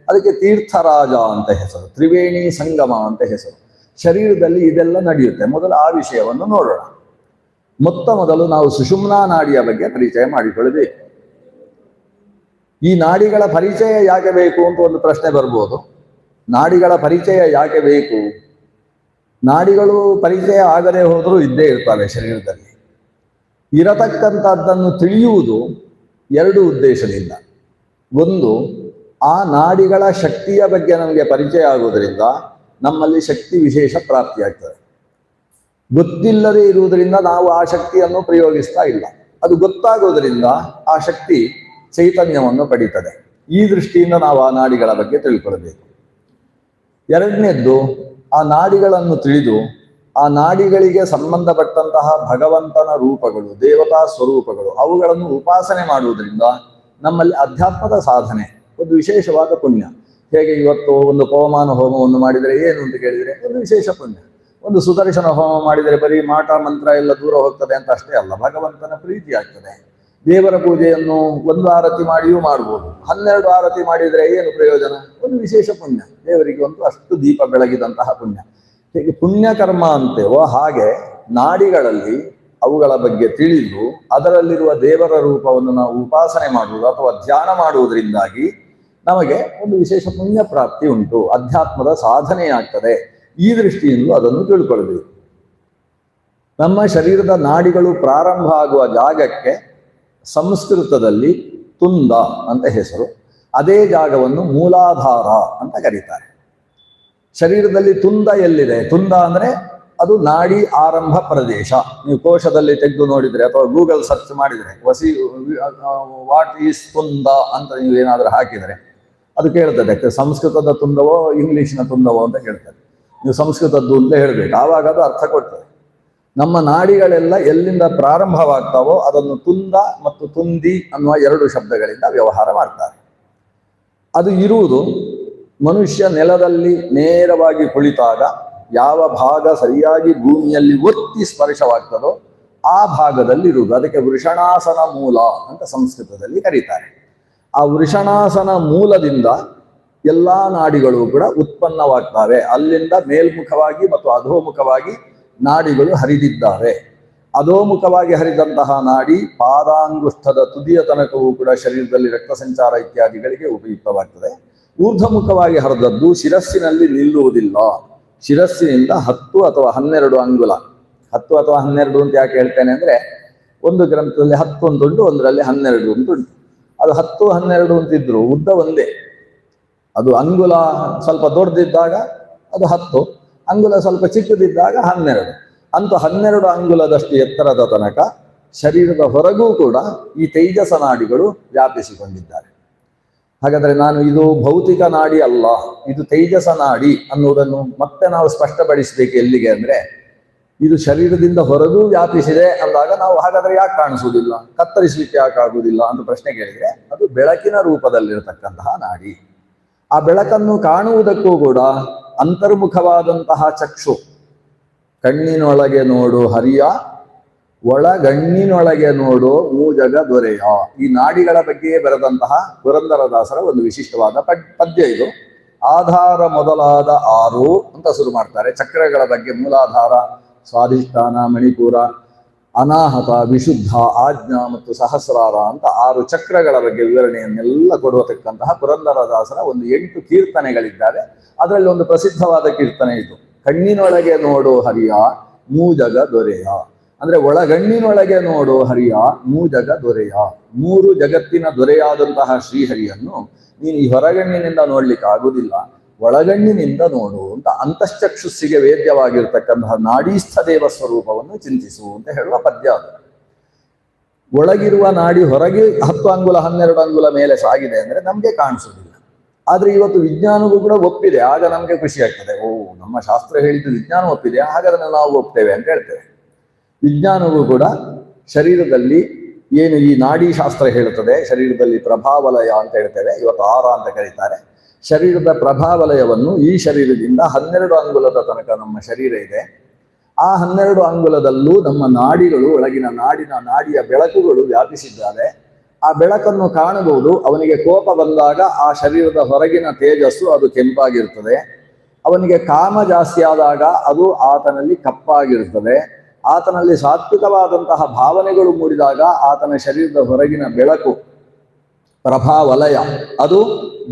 ಅದಕ್ಕೆ ತೀರ್ಥರಾಜ ಅಂತ ಹೆಸರು, ತ್ರಿವೇಣಿ ಸಂಗಮ ಅಂತ ಹೆಸರು. ಶರೀರದಲ್ಲಿ ಇದೆಲ್ಲ ನಡೆಯುತ್ತೆ. ಮೊದಲು ಆ ವಿಷಯವನ್ನು ನೋಡೋಣ. ಮೊದಲು ನಾವು ಸುಷುಮ್ನಾ ನಾಡಿಯ ಬಗ್ಗೆ ಪರಿಚಯ ಮಾಡಿಕೊಳ್ಳಬೇಕು. ಈ ನಾಡಿಗಳ ಪರಿಚಯ ಯಾಕೆ ಬೇಕು ಅಂತ ಒಂದು ಪ್ರಶ್ನೆ ಬರ್ಬೋದು. ನಾಡಿಗಳ ಪರಿಚಯ ಯಾಕೆ ಬೇಕು? ನಾಡಿಗಳು ಪರಿಚಯ ಆಗದೆ ಹೋದರೂ ಇದ್ದೇ ಇರ್ತವೆ ಶರೀರದಲ್ಲಿ. ಇರತಕ್ಕಂಥದ್ದನ್ನು ತಿಳಿಯುವುದು 2 ಉದ್ದೇಶದಿಂದ. ಒಂದು, ಆ ನಾಡಿಗಳ ಶಕ್ತಿಯ ಬಗ್ಗೆ ನಮಗೆ ಪರಿಚಯ ಆಗುವುದರಿಂದ ನಮ್ಮಲ್ಲಿ ಶಕ್ತಿ ವಿಶೇಷ ಪ್ರಾಪ್ತಿಯಾಗ್ತದೆ. ಗೊತ್ತಿಲ್ಲದೆ ಇರುವುದರಿಂದ ನಾವು ಆ ಶಕ್ತಿಯನ್ನು ಪ್ರಯೋಗಿಸ್ತಾ ಇಲ್ಲ. ಅದು ಗೊತ್ತಾಗೋದ್ರಿಂದ ಆ ಶಕ್ತಿ ಚೈತನ್ಯವನ್ನು ಪಡೀತದೆ. ಈ ದೃಷ್ಟಿಯಿಂದ ನಾವು ಆ ನಾಡಿಗಳ ಬಗ್ಗೆ ತಿಳ್ಕೊಳ್ಬೇಕು. 2ನೇದ್ದು, ಆ ನಾಡಿಗಳನ್ನು ತಿಳಿದು ಆ ನಾಡಿಗಳಿಗೆ ಸಂಬಂಧಪಟ್ಟಂತಹ ಭಗವಂತನ ರೂಪಗಳು, ದೇವತಾ ಸ್ವರೂಪಗಳು, ಅವುಗಳನ್ನು ಉಪಾಸನೆ ಮಾಡುವುದರಿಂದ ನಮ್ಮಲ್ಲಿ ಅಧ್ಯಾತ್ಮದ ಸಾಧನೆ, ಒಂದು ವಿಶೇಷವಾದ ಪುಣ್ಯ. ಹೇಗೆ ಇವತ್ತು ಒಂದು ಪವಮಾನ ಹೋಮವನ್ನು ಮಾಡಿದರೆ ಏನು ಅಂತ ಕೇಳಿದರೆ ಒಂದು ವಿಶೇಷ ಪುಣ್ಯ. ಒಂದು ಸುದರ್ಶನ ಹೋಮ ಮಾಡಿದರೆ ಬರೀ ಮಾಟ ಮಂತ್ರ ಎಲ್ಲ ದೂರ ಹೋಗ್ತದೆ ಅಂತ ಅಷ್ಟೇ ಅಲ್ಲ, ಭಗವಂತನ ಪ್ರೀತಿ ಆಗ್ತದೆ. ದೇವರ ಪೂಜೆಯನ್ನು 1 ಆರತಿ ಮಾಡಿಯೂ ಮಾಡ್ಬೋದು. 12 ಆರತಿ ಮಾಡಿದರೆ ಏನು ಪ್ರಯೋಜನ? ಒಂದು ವಿಶೇಷ ಪುಣ್ಯ. ದೇವರಿಗೆ ಒಂದು ಅಷ್ಟು ದೀಪ ಬೆಳಗಿದಂತಹ ಪುಣ್ಯ. ಹೇಗೆ ಪುಣ್ಯಕರ್ಮ ಅಂತೇವೋ ಹಾಗೆ ನಾಡಿಗಳಲ್ಲಿ ಅವುಗಳ ಬಗ್ಗೆ ತಿಳಿದು ಅದರಲ್ಲಿರುವ ದೇವರ ರೂಪವನ್ನು ನಾವು ಉಪಾಸನೆ ಮಾಡುವುದು ಅಥವಾ ಧ್ಯಾನ ಮಾಡುವುದರಿಂದಾಗಿ ನಮಗೆ ಒಂದು ವಿಶೇಷ ಪುಣ್ಯ ಪ್ರಾಪ್ತಿ ಉಂಟು, ಅಧ್ಯಾತ್ಮದ ಸಾಧನೆಯಾಗ್ತದೆ. ಈ ದೃಷ್ಟಿಯಿಂದ ಅದನ್ನು ತಿಳ್ಕೊಳ್ಬೇಕು. ನಮ್ಮ ಶರೀರದ ನಾಡಿಗಳು ಪ್ರಾರಂಭ ಆಗುವ ಜಾಗಕ್ಕೆ ಸಂಸ್ಕೃತದಲ್ಲಿ ತುಂದ ಅಂತ ಹೆಸರು. ಅದೇ ಜಾಗವನ್ನು ಮೂಲಾಧಾರ ಅಂತ ಕರೀತಾರೆ. ಶರೀರದಲ್ಲಿ ತುಂದ ಎಲ್ಲಿದೆ? ತುಂದ ಅಂದ್ರೆ ಅದು ನಾಡಿ ಆರಂಭ ಪ್ರದೇಶ. ನೀವು ಕೋಶದಲ್ಲಿ ತೆಗೆದು ನೋಡಿದ್ರೆ ಅಥವಾ ಗೂಗಲ್ ಸರ್ಚ್ ಮಾಡಿದ್ರೆ ವಾಟ್ ಈಸ್ ತುಂದ ಅಂತ ನೀವು ಏನಾದರೂ ಹಾಕಿದರೆ ಅದು ಕೇಳ್ತದೆ. ಸಂಸ್ಕೃತದ ತುಂದವೋ ಇಂಗ್ಲಿಷ್ನ ತುಂದವೋ ಅಂತ ಕೇಳ್ತದೆ. ನೀವು ಸಂಸ್ಕೃತದ್ದು ಅಂತ ಹೇಳ್ಬೇಕು, ಆವಾಗ ಅದು ಅರ್ಥ ಕೊಡ್ತದೆ. ನಮ್ಮ ನಾಡಿಗಳೆಲ್ಲ ಎಲ್ಲಿಂದ ಪ್ರಾರಂಭವಾಗ್ತಾವೋ ಅದನ್ನು ತುಂದ ಮತ್ತು ತುಂದಿ ಅನ್ನುವ 2 ಶಬ್ದಗಳಿಂದ ವ್ಯವಹಾರ ಮಾಡ್ತಾರೆ. ಅದು ಇರುವುದು ಮನುಷ್ಯ ನೆಲದಲ್ಲಿ ನೇರವಾಗಿ ಕುಳಿತಾಗ ಯಾವ ಭಾಗ ಸರಿಯಾಗಿ ಭೂಮಿಯಲ್ಲಿ ಒತ್ತಿ ಸ್ಪರ್ಶವಾಗ್ತದೋ ಆ ಭಾಗದಲ್ಲಿ ಇರುವುದು. ಅದಕ್ಕೆ ವೃಷಣಾಸನ ಮೂಲ ಅಂತ ಸಂಸ್ಕೃತದಲ್ಲಿ ಕರೀತಾರೆ. ಆ ವೃಷಣಾಸನ ಮೂಲದಿಂದ ಎಲ್ಲ ನಾಡಿಗಳು ಕೂಡ ಉತ್ಪನ್ನವಾಗ್ತವೆ. ಅಲ್ಲಿಂದ ಮೇಲ್ಮುಖವಾಗಿ ಮತ್ತು ಅಧೋಮುಖವಾಗಿ ನಾಡಿಗಳು ಹರಿದಿದ್ದಾವೆ. ಅಧೋಮುಖವಾಗಿ ಹರಿದಂತಹ ನಾಡಿ ಪಾದಾಂಗುಷ್ಠದ ತುದಿಯ ತನಕವೂ ಕೂಡ ಶರೀರದಲ್ಲಿ ರಕ್ತ ಸಂಚಾರ ಇತ್ಯಾದಿಗಳಿಗೆ ಉಪಯುಕ್ತವಾಗ್ತದೆ. ಊರ್ಧ್ವಮುಖವಾಗಿ ಹರಿದದ್ದು ಶಿರಸ್ಸಿನಲ್ಲಿ ನಿಲ್ಲುವುದಿಲ್ಲ. ಶಿರಸ್ಸಿನಿಂದ 10 ಅಥವಾ 12 ಅಂಗುಲ, 10 ಅಥವಾ 12 ಅಂತ ಯಾಕೆ ಹೇಳ್ತೇನೆ ಅಂದ್ರೆ, ಒಂದು ಗ್ರಂಥದಲ್ಲಿ 10 ಅಂತುಂಟು, ಒಂದರಲ್ಲಿ 12 ಅಂತುಂಟು. ಅದು 10, 12 ಅಂತಿದ್ರು ಉದ್ದ ಒಂದೇ. ಅದು ಅಂಗುಲ ಸ್ವಲ್ಪ ದೊಡ್ಡದಿದ್ದಾಗ ಅದು 10, ಅಂಗುಲ ಸ್ವಲ್ಪ ಚಿಕ್ಕದಿದ್ದಾಗ 12. ಅಂತೂ 12 ಅಂಗುಲದಷ್ಟು ಎತ್ತರದ ತನಕ ಶರೀರದ ಹೊರಗೂ ಕೂಡ ಈ ತೈಜಸ ನಾಡಿಗಳು ವ್ಯಾಪಿಸಿಕೊಂಡಿದ್ದಾರೆ. ಹಾಗಾದ್ರೆ ನಾನು ಇದು ಭೌತಿಕ ನಾಡಿ ಅಲ್ಲ, ಇದು ತೈಜಸ ನಾಡಿ ಅನ್ನುವುದನ್ನು ಮತ್ತೆ ನಾವು ಸ್ಪಷ್ಟಪಡಿಸಬೇಕು. ಎಲ್ಲಿಗೆ ಅಂದ್ರೆ, ಇದು ಶರೀರದಿಂದ ಹೊರಗೂ ವ್ಯಾಪಿಸಿದೆ ಅಂದಾಗ ನಾವು ಹಾಗಾದ್ರೆ ಯಾಕೆ ಕಾಣಿಸುವುದಿಲ್ಲ, ಕತ್ತರಿಸಲಿಕ್ಕೆ ಯಾಕೆ ಆಗುವುದಿಲ್ಲ ಅಂತ ಪ್ರಶ್ನೆ ಕೇಳಿದ್ರೆ, ಅದು ಬೆಳಕಿನ ರೂಪದಲ್ಲಿರತಕ್ಕಂತಹ ನಾಡಿ. ಆ ಬೆಳಕನ್ನು ಕಾಣುವುದಕ್ಕೂ ಕೂಡ ಅಂತರ್ಮುಖವಾದಂತಹ ಚಕ್ಷು, ಕಣ್ಣಿನೊಳಗೆ ನೋಡು ಹರಿಯ ಒಳಗಣ್ಣಿನೊಳಗೆ ನೋಡು ಮೂಜಗ ದೊರೆಯ. ಈ ನಾಡಿಗಳ ಬಗ್ಗೆಯೇ ಬರೆದಂತಹ ಪುರಂದರದಾಸರ ಒಂದು ವಿಶಿಷ್ಟವಾದ ಪದ್ಯ ಇದು. ಆಧಾರ ಮೊದಲಾದ 6 ಅಂತ ಶುರು ಮಾಡ್ತಾರೆ. ಚಕ್ರಗಳ ಬಗ್ಗೆ ಮೂಲಾಧಾರ, ಸ್ವಾಧಿಷ್ಠಾನ, ಮಣಿಪುರ, ಅನಾಹತ, ವಿಶುದ್ಧ, ಆಜ್ಞಾ ಮತ್ತು ಸಹಸ್ರಾರ ಅಂತ 6 ಚಕ್ರಗಳ ಬಗ್ಗೆ ವಿವರಣೆಯನ್ನೆಲ್ಲ ಕೊಡುವತಕ್ಕಂತಹ ಪುರಂದರದಾಸರ ಒಂದು 8 ಕೀರ್ತನೆಗಳಿದ್ದಾವೆ. ಅದರಲ್ಲಿ ಒಂದು ಪ್ರಸಿದ್ಧವಾದ ಕೀರ್ತನೆ ಇದು. ಕಣ್ಣಿನೊಳಗೆ ನೋಡು ಹರಿಯ ಮೂಜಗ ದೊರೆಯ. ಅಂದ್ರೆ ಒಳಗಣ್ಣಿನೊಳಗೆ ನೋಡು ಹರಿಯ ಮೂಜಗ ದೊರೆಯ. 3 ಜಗತ್ತಿನ ದೊರೆಯಾದಂತಹ ಶ್ರೀಹರಿಯನ್ನು ನೀನು ಈ ಹೊರಗಣ್ಣಿನಿಂದ ನೋಡ್ಲಿಕ್ಕೆ ಆಗುದಿಲ್ಲ, ಒಳಗಣ್ಣಿನಿಂದ ನೋಡು ಅಂತ. ಅಂತಶ್ಚಕ್ಷುಸ್ಸಿಗೆ ವೇದ್ಯವಾಗಿರ್ತಕ್ಕಂತಹ ನಾಡೀಸ್ಥ ದೇವ ಸ್ವರೂಪವನ್ನು ಚಿಂತಿಸು ಅಂತ ಹೇಳುವ ಪದ್ಯ ಅದು. ಒಳಗಿರುವ ನಾಡಿ ಹೊರಗೆ 10 ಅಂಗುಲ 12 ಅಂಗುಲ ಮೇಲೆ ಸಾಗಿದೆ ಅಂದ್ರೆ ನಮ್ಗೆ ಕಾಣಿಸುವುದಿಲ್ಲ. ಆದ್ರೆ ಇವತ್ತು ವಿಜ್ಞಾನವೂ ಕೂಡ ಒಪ್ಪಿದೆ. ಆಗ ನಮ್ಗೆ ಖುಷಿ ಆಗ್ತದೆ. ಓ, ನಮ್ಮ ಶಾಸ್ತ್ರ ಹೇಳಿದ್ದು ವಿಜ್ಞಾನ ಒಪ್ಪಿದೆ, ಹಾಗಾದ್ರೆ ನಾವು ಒಪ್ತೇವೆ ಅಂತ ಹೇಳ್ತೇವೆ. ವಿಜ್ಞಾನವೂ ಕೂಡ ಶರೀರದಲ್ಲಿ ಏನು ಈ ನಾಡಿ ಶಾಸ್ತ್ರ ಹೇಳುತ್ತದೆ, ಶರೀರದಲ್ಲಿ ಪ್ರಭಾವಲಯ ಅಂತ ಹೇಳ್ತೇವೆ, ಇವತ್ತು ಆರ ಅಂತ ಕರೀತಾರೆ. ಶರೀರದ ಪ್ರಭಾವಲಯವನ್ನು ಈ ಶರೀರದಿಂದ 12 ಅಂಗುಲದ ತನಕ ನಮ್ಮ ಶರೀರ ಇದೆ. ಆ 12 ಅಂಗುಲದಲ್ಲೂ ನಮ್ಮ ನಾಡಿಗಳು, ಒಳಗಿನ ನಾಡಿಯ ಬೆಳಕುಗಳು ವ್ಯಾಪಿಸಿದ್ದಾವೆ. ಆ ಬೆಳಕನ್ನು ಕಾಣಬಹುದು. ಅವನಿಗೆ ಕೋಪ ಬಂದಾಗ ಆ ಶರೀರದ ಹೊರಗಿನ ತೇಜಸ್ಸು ಅದು ಕೆಂಪಾಗಿರ್ತದೆ. ಅವನಿಗೆ ಕಾಮ ಜಾಸ್ತಿ ಆದಾಗ ಅದು ಆತನಲ್ಲಿ ಕಪ್ಪಾಗಿರ್ತದೆ. ಆತನಲ್ಲಿ ಸಾತ್ವಿಕವಾದಂತಹ ಭಾವನೆಗಳು ಮೂಡಿದಾಗ ಆತನ ಶರೀರದ ಹೊರಗಿನ ಬೆಳಕು ಪ್ರಭಾವಲಯ ಅದು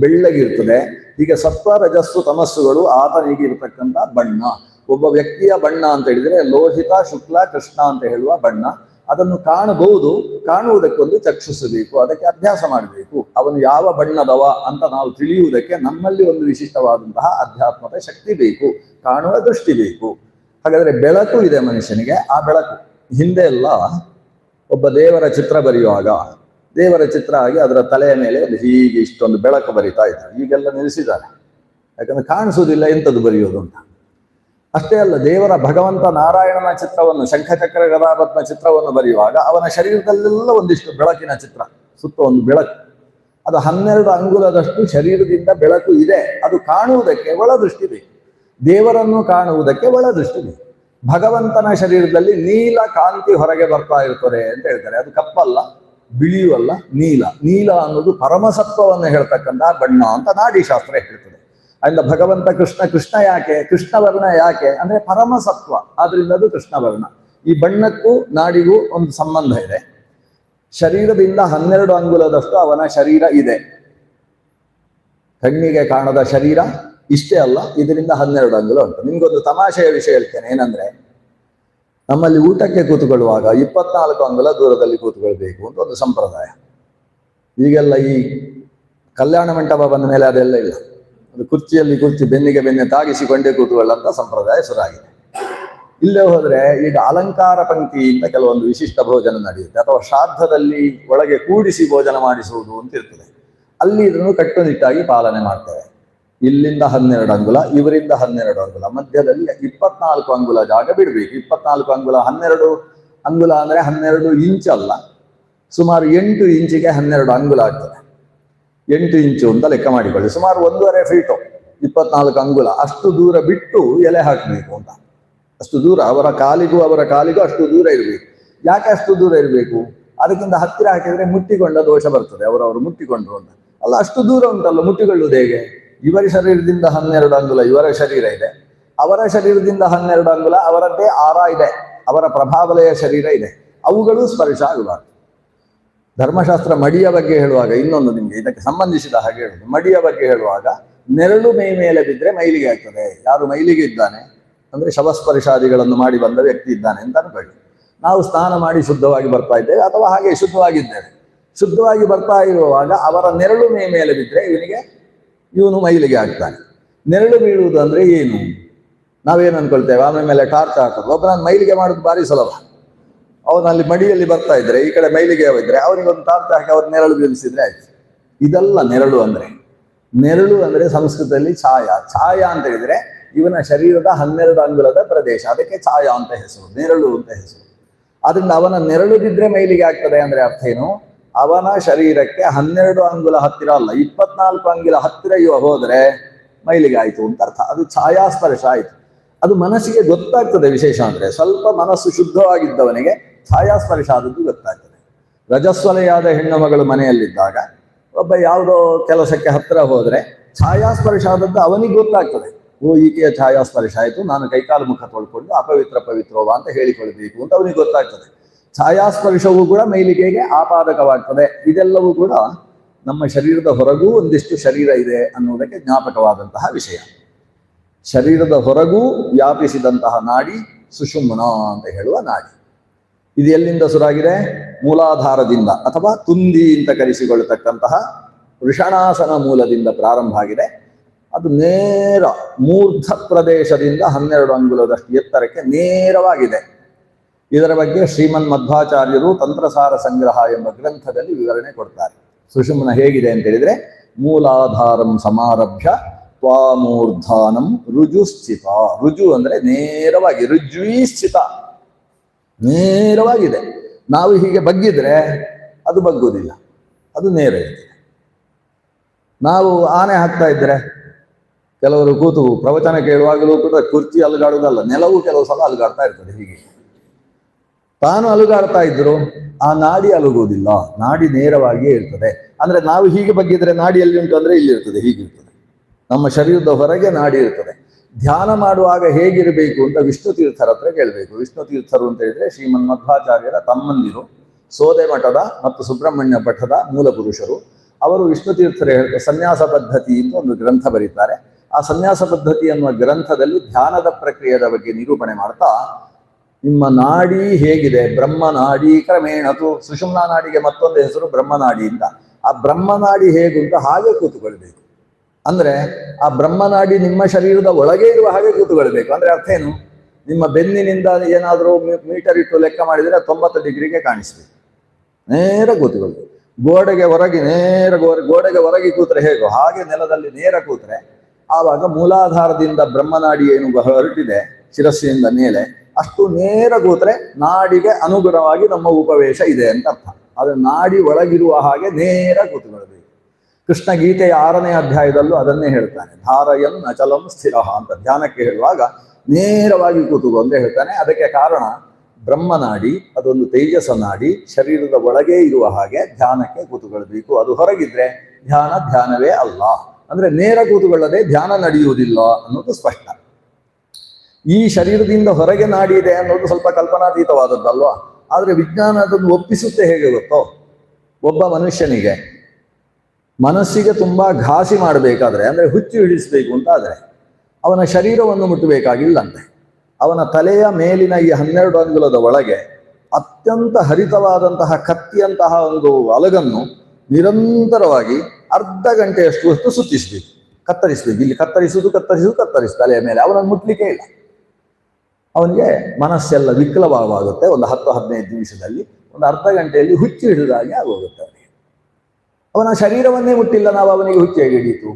ಬೆಳ್ಳಗಿರ್ತದೆ. ಹೀಗೆ ಸತ್ವ, ರಜಸ್ಸು, ತಮಸ್ಸುಗಳು ಆತನಿಗಿರ್ತಕ್ಕಂಥ ಬಣ್ಣ. ಒಬ್ಬ ವ್ಯಕ್ತಿಯ ಬಣ್ಣ ಅಂತ ಹೇಳಿದ್ರೆ ಲೋಹಿತ, ಶುಕ್ಲ, ಕೃಷ್ಣ ಅಂತ ಹೇಳುವ ಬಣ್ಣ. ಅದನ್ನು ಕಾಣಬಹುದು. ಕಾಣುವುದಕ್ಕೊಂದು ಚಕ್ಷುಸಬೇಕು, ಅದಕ್ಕೆ ಅಭ್ಯಾಸ ಮಾಡಬೇಕು. ಅವನು ಯಾವ ಬಣ್ಣದವ ಅಂತ ನಾವು ತಿಳಿಯುವುದಕ್ಕೆ ನಮ್ಮಲ್ಲಿ ಒಂದು ವಿಶಿಷ್ಟವಾದಂತಹ ಅಧ್ಯಾತ್ಮದ ಶಕ್ತಿ ಬೇಕು, ಕಾಣುವ ದೃಷ್ಟಿ ಬೇಕು. ಹಾಗಾದ್ರೆ ಬೆಳಕು ಇದೆ ಮನುಷ್ಯನಿಗೆ. ಆ ಬೆಳಕು ಹಿಂದೆ ಎಲ್ಲ ಒಬ್ಬ ದೇವರ ಚಿತ್ರ ಬರೆಯುವಾಗ ದೇವರ ಚಿತ್ರ ಆಗಿ ಅದರ ತಲೆಯ ಮೇಲೆ ಹೀಗೆ ಇಷ್ಟೊಂದು ಬೆಳಕು ಬರಿತಾ ಇದ್ದಾರೆ. ಈಗೆಲ್ಲ ನಿಲ್ಲಿಸಿದ್ದಾರೆ, ಯಾಕಂದ್ರೆ ಕಾಣಿಸುವುದಿಲ್ಲ ಎಂಥದ್ದು ಬರೆಯೋದು ಅಂತ. ಅಷ್ಟೇ ಅಲ್ಲ, ದೇವರ ಭಗವಂತ ನಾರಾಯಣನ ಚಿತ್ರವನ್ನು, ಶಂಖಚಕ್ರ ಗದಾಪದ್ಮ ಚಿತ್ರವನ್ನು ಬರೆಯುವಾಗ ಅವನ ಶರೀರದಲ್ಲೆಲ್ಲ ಒಂದಿಷ್ಟು ಬೆಳಕಿನ ಚಿತ್ರ, ಸುತ್ತ ಒಂದು ಬೆಳಕು. ಅದು 12 ಅಂಗುಲದಷ್ಟು ಶರೀರದಿಂದ ಬೆಳಕು ಇದೆ. ಅದು ಕಾಣುವುದಕ್ಕೆ ಒಳದೃಷ್ಟಿ ಬೇಕು. ದೇವರನ್ನು ಕಾಣುವುದಕ್ಕೆ ಒಳದೃಷ್ಟಿ ಬೇಕು. ಭಗವಂತನ ಶರೀರದಲ್ಲಿ ನೀಲ ಕಾಂತಿ ಹೊರಗೆ ಬರ್ತಾ ಇರ್ತದೆ ಅಂತ ಹೇಳ್ತಾರೆ. ಅದು ಕಪ್ಪಲ್ಲ, ಬಿಳಿಯೂ ಅಲ್ಲ, ನೀಲ. ನೀಲ ಅನ್ನೋದು ಪರಮಸತ್ವವನ್ನು ಹೇಳ್ತಕ್ಕಂಥ ಬಣ್ಣ ಅಂತ ನಾಡಿಶಾಸ್ತ್ರ ಹೇಳ್ತದೆ. ಅದರಿಂದ ಭಗವಂತ ಕೃಷ್ಣ ಯಾಕೆ, ಕೃಷ್ಣವರ್ಣ ಯಾಕೆ ಅಂದ್ರೆ ಪರಮಸತ್ವ, ಆದ್ರಿಂದ ಅದು ಕೃಷ್ಣವರ್ಣ. ಈ ಬಣ್ಣಕ್ಕೂ ನಾಡಿಗೂ ಒಂದು ಸಂಬಂಧ ಇದೆ. ಶರೀರದಿಂದ 12 ಅಂಗುಲದಷ್ಟು ಅವನ ಶರೀರ ಇದೆ. ಕಣ್ಣಿಗೆ ಕಾಣದ ಶರೀರ ಇಷ್ಟೇ ಅಲ್ಲ, ಇದರಿಂದ 12 ಅಂಗುಲ ಉಂಟು. ನಿಮ್ಗೊಂದು ತಮಾಷೆಯ ವಿಷಯ ಹೇಳ್ತೇನೆ. ಏನಂದ್ರೆ, ನಮ್ಮಲ್ಲಿ ಊಟಕ್ಕೆ ಕೂತುಕೊಳ್ಳುವಾಗ 24 ಅಂಗುಲ ದೂರದಲ್ಲಿ ಕೂತ್ಕೊಳ್ಬೇಕು ಅಂತ ಒಂದು ಸಂಪ್ರದಾಯ. ಈಗೆಲ್ಲ ಈ ಕಲ್ಯಾಣ ಮಂಟಪ ಬಂದ ಮೇಲೆ ಅದೆಲ್ಲ ಇಲ್ಲ. ಅದು ಕುರ್ಚಿಯಲ್ಲಿ ಕುರ್ಚಿ ಬೆನ್ನಿಗೆ ಬೆನ್ನೆ ತಾಗಿಸಿಕೊಂಡೇ ಕೂತ್ಕೊಳ್ಳುವಂತ ಸಂಪ್ರದಾಯ ಶುರುವಾಗಿದೆ. ಇಲ್ಲೇ ಹೋದ್ರೆ ಈಗ ಅಲಂಕಾರ ಪಂಕ್ತಿ ಅಂತ ಕೆಲವೊಂದು ವಿಶಿಷ್ಟ ಭೋಜನ ನಡೆಯುತ್ತೆ, ಅಥವಾ ಶ್ರಾದ್ದದಲ್ಲಿ ಒಳಗೆ ಕೂಡಿಸಿ ಭೋಜನ ಮಾಡಿಸುವುದು ಅಂತ ಇರ್ತದೆ. ಅಲ್ಲಿ ಇದನ್ನು ಕಟ್ಟುನಿಟ್ಟಾಗಿ ಪಾಲನೆ ಮಾಡ್ತೇವೆ. ಇಲ್ಲಿಂದ 12 ಅಂಗುಲ, ಇವರಿಂದ 12 ಅಂಗುಲ, ಮಧ್ಯದಲ್ಲಿ 24 ಅಂಗುಲ ಜಾಗ ಬಿಡಬೇಕು. 24 ಅಂಗುಲ, 12 ಅಂಗುಲ ಅಂದ್ರೆ 12 ಇಂಚ್ ಅಲ್ಲ, ಸುಮಾರು 8 ಇಂಚಿಗೆ 12 ಅಂಗುಲ ಆಗ್ತದೆ. 8 ಇಂಚು ಅಂತ ಲೆಕ್ಕ ಮಾಡಿಕೊಳ್ಳಿ. ಸುಮಾರು 1.5 ಫೀಟು 24 ಅಂಗುಲ. ಅಷ್ಟು ದೂರ ಬಿಟ್ಟು ಎಲೆ ಹಾಕಬೇಕು ಅಂತ. ಅಷ್ಟು ದೂರ ಅವರ ಕಾಲಿಗೂ ಅಷ್ಟು ದೂರ ಇರಬೇಕು. ಯಾಕೆ ಅಷ್ಟು ದೂರ ಇರಬೇಕು? ಅದಕ್ಕಿಂತ ಹತ್ತಿರ ಹಾಕಿದ್ರೆ ಮುಟ್ಟಿಕೊಂಡ ದೋಷ ಬರ್ತದೆ. ಅವರವರು ಮುಟ್ಟಿಕೊಂಡ್ರು ಅಂತ ಅಲ್ಲ, ಅಷ್ಟು ದೂರ ಉಂಟಲ್ಲ, ಮುಟ್ಟಿಕೊಳ್ಳುವುದು ಹೇಗೆ? ಇವರ ಶರೀರದಿಂದ 12 ಅಂಗುಲ ಇವರ ಶರೀರ ಇದೆ, ಅವರ ಶರೀರದಿಂದ 12 ಅಂಗುಲ ಅವರದ್ದೇ ಆರ ಇದೆ, ಅವರ ಪ್ರಭಾವಲಯ ಶರೀರ ಇದೆ. ಅವುಗಳು ಸ್ಪರ್ಶ ಆಗಬಾರ್ದು. ಧರ್ಮಶಾಸ್ತ್ರ ಮಡಿಯ ಬಗ್ಗೆ ಹೇಳುವಾಗ ಇನ್ನೊಂದು ನಿಮ್ಗೆ ಇದಕ್ಕೆ ಸಂಬಂಧಿಸಿದ ಹಾಗೆ ಹೇಳುದು. ಮಡಿಯ ಬಗ್ಗೆ ಹೇಳುವಾಗ ನೆರಳು ಮೈ ಮೇಲೆ ಬಿದ್ದರೆ ಮೈಲಿಗೆ ಆಗ್ತದೆ. ಯಾರು ಮೈಲಿಗೆ ಇದ್ದಾನೆ ಅಂದ್ರೆ ಶವಸ್ಪರ್ಶಾದಿಗಳನ್ನು ಮಾಡಿ ಬಂದ ವ್ಯಕ್ತಿ ಇದ್ದಾನೆ ಅಂತ ಅನ್ಕೊಳ್ಳಿ. ನಾವು ಸ್ನಾನ ಮಾಡಿ ಶುದ್ಧವಾಗಿ ಬರ್ತಾ ಇದ್ದೇವೆ, ಅಥವಾ ಹಾಗೆ ಶುದ್ಧವಾಗಿದ್ದೇವೆ. ಶುದ್ಧವಾಗಿ ಬರ್ತಾ ಇರುವಾಗ ಅವರ ನೆರಳು ಮೈ ಮೇಲೆ ಬಿದ್ದರೆ ಇವನು ಮೈಲಿಗೆ ಆಗ್ತಾನೆ. ನೆರಳು ಬೀಳುವುದು ಅಂದ್ರೆ ಏನು? ನಾವೇನು ಅನ್ಕೊಳ್ತೇವೆ, ಆಮೇಲೆ ಟಾರ್ಚ್ ಹಾಕೋದು. ಒಬ್ಬನ ಮೈಲಿಗೆ ಮಾಡೋದು ಭಾರಿ ಸುಲಭ. ಅವನಲ್ಲಿ ಮಡಿಯಲ್ಲಿ ಬರ್ತಾ ಇದ್ರೆ ಈ ಕಡೆ ಮೈಲಿಗೆ ಇದ್ರೆ ಅವನಿಗೊಂದು ಟಾರ್ಚ್ ಹಾಕಿ ಅವ್ರ ನೆರಳು ಬೀಳಿಸಿದ್ರೆ ಆಯ್ತು. ಇದಲ್ಲ ನೆರಳು ಅಂದ್ರೆ. ನೆರಳು ಅಂದ್ರೆ ಸಂಸ್ಕೃತದಲ್ಲಿ ಛಾಯಾ. ಛಾಯಾ ಅಂತ ಹೇಳಿದ್ರೆ ಇವನ ಶರೀರದ 12 ಅಂಗುಲದ ಪ್ರದೇಶ, ಅದಕ್ಕೆ ಛಾಯಾ ಅಂತ ಹೆಸರು, ನೆರಳು ಅಂತ ಹೆಸರು. ಆದ್ರಿಂದ ಅವನ ನೆರಳು ಬಿದ್ರೆ ಮೈಲಿಗೆ ಆಗ್ತದೆ ಅಂದ್ರೆ ಅರ್ಥ ಏನು? ಅವನ ಶರೀರಕ್ಕೆ 12 ಅಂಗುಲ ಹತ್ತಿರ ಅಲ್ಲ, 24 ಅಂಗುಲ ಹತ್ತಿರ ಹೋದ್ರೆ ಮೈಲಿಗೆ ಆಯ್ತು ಅಂತ ಅರ್ಥ. ಅದು ಛಾಯಾಸ್ಪರ್ಶ ಆಯ್ತು. ಅದು ಮನಸ್ಸಿಗೆ ಗೊತ್ತಾಗ್ತದೆ. ವಿಶೇಷ ಅಂದ್ರೆ ಸ್ವಲ್ಪ ಮನಸ್ಸು ಶುದ್ಧವಾಗಿದ್ದವನಿಗೆ ಛಾಯಾಸ್ಪರ್ಶ ಆದದ್ದು ಗೊತ್ತಾಗ್ತದೆ. ರಜಸ್ವಲೆಯಾದ ಹೆಣ್ಣು ಮಗಳು ಮನೆಯಲ್ಲಿದ್ದಾಗ ಒಬ್ಬ ಯಾವುದೋ ಕೆಲಸಕ್ಕೆ ಹತ್ತಿರ ಹೋದರೆ ಛಾಯಾಸ್ಪರ್ಶ ಆದದ್ದು ಅವನಿಗೆ ಗೊತ್ತಾಗ್ತದೆ. ಓ, ಈಕೆಯ ಛಾಯಾಸ್ಪರ್ಶ ಆಯಿತು, ನಾನು ಕೈಕಾಲು ಮುಖ ತೊಳ್ಕೊಂಡು ಅಪವಿತ್ರ ಪವಿತ್ರವ ಅಂತ ಹೇಳಿಕೊಳ್ಬೇಕು ಅಂತ ಅವನಿಗೆ ಗೊತ್ತಾಗ್ತದೆ. ಛಾಯಾಸ್ಪರ್ಶವೂ ಕೂಡ ಮೈಲಿಗೆಗೆ ಆಪಾದಕವಾಗ್ತದೆ. ಇದೆಲ್ಲವೂ ಕೂಡ ನಮ್ಮ ಶರೀರದ ಹೊರಗೂ ಒಂದಿಷ್ಟು ಶರೀರ ಇದೆ ಅನ್ನುವುದಕ್ಕೆ ಜ್ಞಾಪಕವಾದಂತಹ ವಿಷಯ. ಶರೀರದ ಹೊರಗೂ ವ್ಯಾಪಿಸಿದಂತಹ ನಾಡಿ ಸುಷುಮ್ನ ಅಂತ ಹೇಳುವ ನಾಡಿ. ಇದು ಎಲ್ಲಿಂದ ಶುರುವಾಗಿದೆ? ಮೂಲಾಧಾರದಿಂದ ಅಥವಾ ತುಂದಿ ಅಂತ ಕರೆಸಿಕೊಳ್ಳತಕ್ಕಂತಹ ವೃಷಣಾಸನ ಮೂಲದಿಂದ ಪ್ರಾರಂಭ ಆಗಿದೆ. ಅದು ನೇರ ಮೂರ್ಧ ಪ್ರದೇಶದಿಂದ 12 ಅಂಗುಲದಷ್ಟು ಎತ್ತರಕ್ಕೆ ನೇರವಾಗಿದೆ. ಇದರ ಬಗ್ಗೆ ಶ್ರೀಮನ್ ಮಧ್ವಾಚಾರ್ಯರು ತಂತ್ರಸಾರ ಸಂಗ್ರಹ ಎಂಬ ಗ್ರಂಥದಲ್ಲಿ ವಿವರಣೆ ಕೊಡ್ತಾರೆ. ಸುಷುಮ್ನ ಹೇಗಿದೆ ಅಂತ ಹೇಳಿದ್ರೆ, ಮೂಲಾಧಾರಂ ಸಮಾರಭ್ಯ ತ್ವಾಮೂರ್ಧಾನಂ ರುಜುಸ್ಥಿತ. ರುಜು ಅಂದ್ರೆ ನೇರವಾಗಿ, ರುಜ್ವೀ ಸ್ಥಿತ, ನೇರವಾಗಿದೆ. ನಾವು ಹೀಗೆ ಬಗ್ಗಿದ್ರೆ ಅದು ಬಗ್ಗುವುದಿಲ್ಲ, ಅದು ನೇರ ಇರ್ತದೆ. ನಾವು ಆನೆ ಹಾಕ್ತಾ ಇದ್ರೆ, ಕೆಲವರು ಕೂತು ಪ್ರವಚನ ಕೇಳುವಾಗಲೂ ಕೂಡ ಕುರ್ಚಿ ಅಲುಗಾಡುವುದಲ್ಲ, ನೆಲವು ಕೆಲವು ಸಲ ಅಲುಗಾಡ್ತಾ ಇರ್ತದೆ. ಹೀಗೆ ತಾನು ಅಲುಗಾಡ್ತಾ ಇದ್ರು ಆ ನಾಡಿ ಅಲುಗುವುದಿಲ್ಲ, ನಾಡಿ ನೇರವಾಗಿಯೇ ಇರ್ತದೆ. ಅಂದ್ರೆ ನಾವು ಹೀಗೆ ಬಗ್ಗಿದ್ರೆ ನಾಡಿ ಎಲ್ಲಿ ಉಂಟು ಅಂದ್ರೆ ಇಲ್ಲಿರ್ತದೆ, ಹೀಗಿರ್ತದೆ. ನಮ್ಮ ಶರೀರದ ಹೊರಗೆ ನಾಡಿ ಇರ್ತದೆ. ಧ್ಯಾನ ಮಾಡುವಾಗ ಹೇಗಿರಬೇಕು ಅಂತ ವಿಷ್ಣು ತೀರ್ಥರ ಹತ್ರ ಕೇಳಬೇಕು. ವಿಷ್ಣು ತೀರ್ಥರು ಅಂತ ಹೇಳಿದ್ರೆ ಶ್ರೀಮನ್ ಮಧ್ವಾಚಾರ್ಯರ ತಮ್ಮಂದಿರು, ಸೋದೆ ಮಠದ ಮತ್ತು ಸುಬ್ರಹ್ಮಣ್ಯ ಮಠದ ಮೂಲ ಪುರುಷರು. ಅವರು ವಿಷ್ಣು ತೀರ್ಥರು ಹೇಳ್ತಾರೆ ಸನ್ಯಾಸ ಪದ್ಧತಿ ಅಂತ ಒಂದು ಗ್ರಂಥ ಬರೀತಾರೆ. ಆ ಸನ್ಯಾಸ ಪದ್ಧತಿ ಅನ್ನುವ ಗ್ರಂಥದಲ್ಲಿ ಧ್ಯಾನದ ಪ್ರಕ್ರಿಯೆಯ ಬಗ್ಗೆ ನಿರೂಪಣೆ ಮಾಡ್ತಾ, ನಿಮ್ಮ ನಾಡಿ ಹೇಗಿದೆ, ಬ್ರಹ್ಮನಾಡಿ ಕ್ರಮೇಣತು, ಸುಷುಮ್ನಾ ನಾಡಿಗೆ ಮತ್ತೊಂದು ಹೆಸರು ಬ್ರಹ್ಮನಾಡಿ ಅಂತ. ಆ ಬ್ರಹ್ಮನಾಡಿ ಹೇಗುಂಟ ಹಾಗೆ ಕೂತುಕೊಳ್ಬೇಕು. ಅಂದ್ರೆ ಆ ಬ್ರಹ್ಮನಾಡಿ ನಿಮ್ಮ ಶರೀರದ ಒಳಗೆ ಇರುವ ಹಾಗೆ ಕೂತುಕೊಳ್ಬೇಕು. ಅಂದ್ರೆ ಅರ್ಥ ಏನು? ನಿಮ್ಮ ಬೆನ್ನಿನಿಂದ ಏನಾದರೂ ಮೀಟರ್ ಇಟ್ಟು ಲೆಕ್ಕ ಮಾಡಿದರೆ 90 ಡಿಗ್ರಿಗೆ ಕಾಣಿಸ್ಬೇಕು, ನೇರ ಕೂತುಕೊಳ್ಬೇಕು. ಗೋಡೆಗೆ ಹೊರಗೆ ನೇರ ಗೋಡೆಗೆ ಹೊರಗೆ ಕೂತ್ರೆ ಹೇಗೋ ಹಾಗೆ ನೆಲದಲ್ಲಿ ನೇರ ಕೂತ್ರೆ ಆವಾಗ ಮೂಲಾಧಾರದಿಂದ ಬ್ರಹ್ಮನಾಡಿ ಏನು ಹೊರಟಿದೆ ಶಿರಸ್ಸಿನಿಂದ ಮೇಲೆ, ಅಷ್ಟು ನೇರ ಕೂತ್ರೆ ನಾಡಿಗೆ ಅನುಗುಣವಾಗಿ ನಮ್ಮ ಉಪವೇಶ ಇದೆ ಅಂತ ಅರ್ಥ. ಅದು ನಾಡಿ ಒಳಗಿರುವ ಹಾಗೆ ನೇರ ಕೂತುಕೊಳ್ಬೇಕು. ಕೃಷ್ಣ ಗೀತೆಯ 6ನೇ ಅಧ್ಯಾಯದಲ್ಲೂ ಅದನ್ನೇ ಹೇಳ್ತಾನೆ. ಧಾರಯನ್ ಅಚಲಂ ಸ್ಥಿರ ಅಂತ ಧ್ಯಾನಕ್ಕೆ ಹೇಳುವಾಗ ನೇರವಾಗಿ ಕೂತುಕೋ ಅಂತ ಹೇಳ್ತಾನೆ. ಅದಕ್ಕೆ ಕಾರಣ ಬ್ರಹ್ಮನಾಡಿ ಅದೊಂದು ತೇಜಸ ನಾಡಿ, ಶರೀರದ ಒಳಗೆ ಇರುವ ಹಾಗೆ ಧ್ಯಾನಕ್ಕೆ ಕೂತುಕೊಳ್ಬೇಕು. ಅದು ಹೊರಗಿದ್ರೆ ಧ್ಯಾನವೇ ಅಲ್ಲ. ಅಂದ್ರೆ ನೇರ ಕೂತುಕೊಳ್ಳದೆ ಧ್ಯಾನ ನಡೆಯುವುದಿಲ್ಲ ಅನ್ನೋದು ಸ್ಪಷ್ಟ. ಈ ಶರೀರದಿಂದ ಹೊರಗೆ ನಾಡಿ ಇದೆ ಅನ್ನೋದು ಸ್ವಲ್ಪ ಕಲ್ಪನಾತೀತವಾದದ್ದಲ್ವಾ? ಆದ್ರೆ ವಿಜ್ಞಾನ ಅದನ್ನು ಒಪ್ಪಿಸುತ್ತೆ. ಹೇಗೆ ಗೊತ್ತೋ, ಒಬ್ಬ ಮನುಷ್ಯನಿಗೆ ಮನಸ್ಸಿಗೆ ತುಂಬಾ ಘಾಸಿ ಮಾಡಬೇಕಾದ್ರೆ, ಅಂದ್ರೆ ಹುಚ್ಚು ಹಿಡಿಸಬೇಕು ಅಂತ ಆದ್ರೆ ಅವನ ಶರೀರವನ್ನು ಮುಟ್ಟಬೇಕಾಗಿಲ್ಲಂತೆ. ಅವನ ತಲೆಯ ಮೇಲಿನ ಈ 12 ಅಂಗುಲದ ಒಳಗೆ ಅತ್ಯಂತ ಹರಿತವಾದಂತಹ ಕತ್ತಿಯಂತಹ ಒಂದು ಅಲಗನ್ನು ನಿರಂತರವಾಗಿ ಅರ್ಧ ಗಂಟೆಯಷ್ಟು ಹೊತ್ತು ಸುತ್ತಿಸ್ಬೇಕು, ಕತ್ತರಿಸ್ಬೇಕು. ಇಲ್ಲಿ ಕತ್ತರಿಸುವುದು ತಲೆಯ ಮೇಲೆ. ಅವನನ್ನು ಮುಟ್ಲಿಕ್ಕೆ ಇಲ್ಲ. ಅವನಿಗೆ ಮನಸ್ಸೆಲ್ಲ ವಿಕ್ಲಭಾವವಾಗುತ್ತೆ. ಒಂದು 10-15 ನಿಮಿಷದಲ್ಲಿ, ಒಂದು ಅರ್ಧ ಗಂಟೆಯಲ್ಲಿ ಹುಚ್ಚು ಹಿಡಿದಾಗೆ ಆಗೋಗುತ್ತೆ ಅವನಿಗೆ. ಅವನ ಶರೀರವನ್ನೇ ಮುಟ್ಟಿಲ್ಲ, ನಾವು ಅವನಿಗೆ ಹುಚ್ಚು ಹೇಗೆ ಹಿಡಿಯಿತು?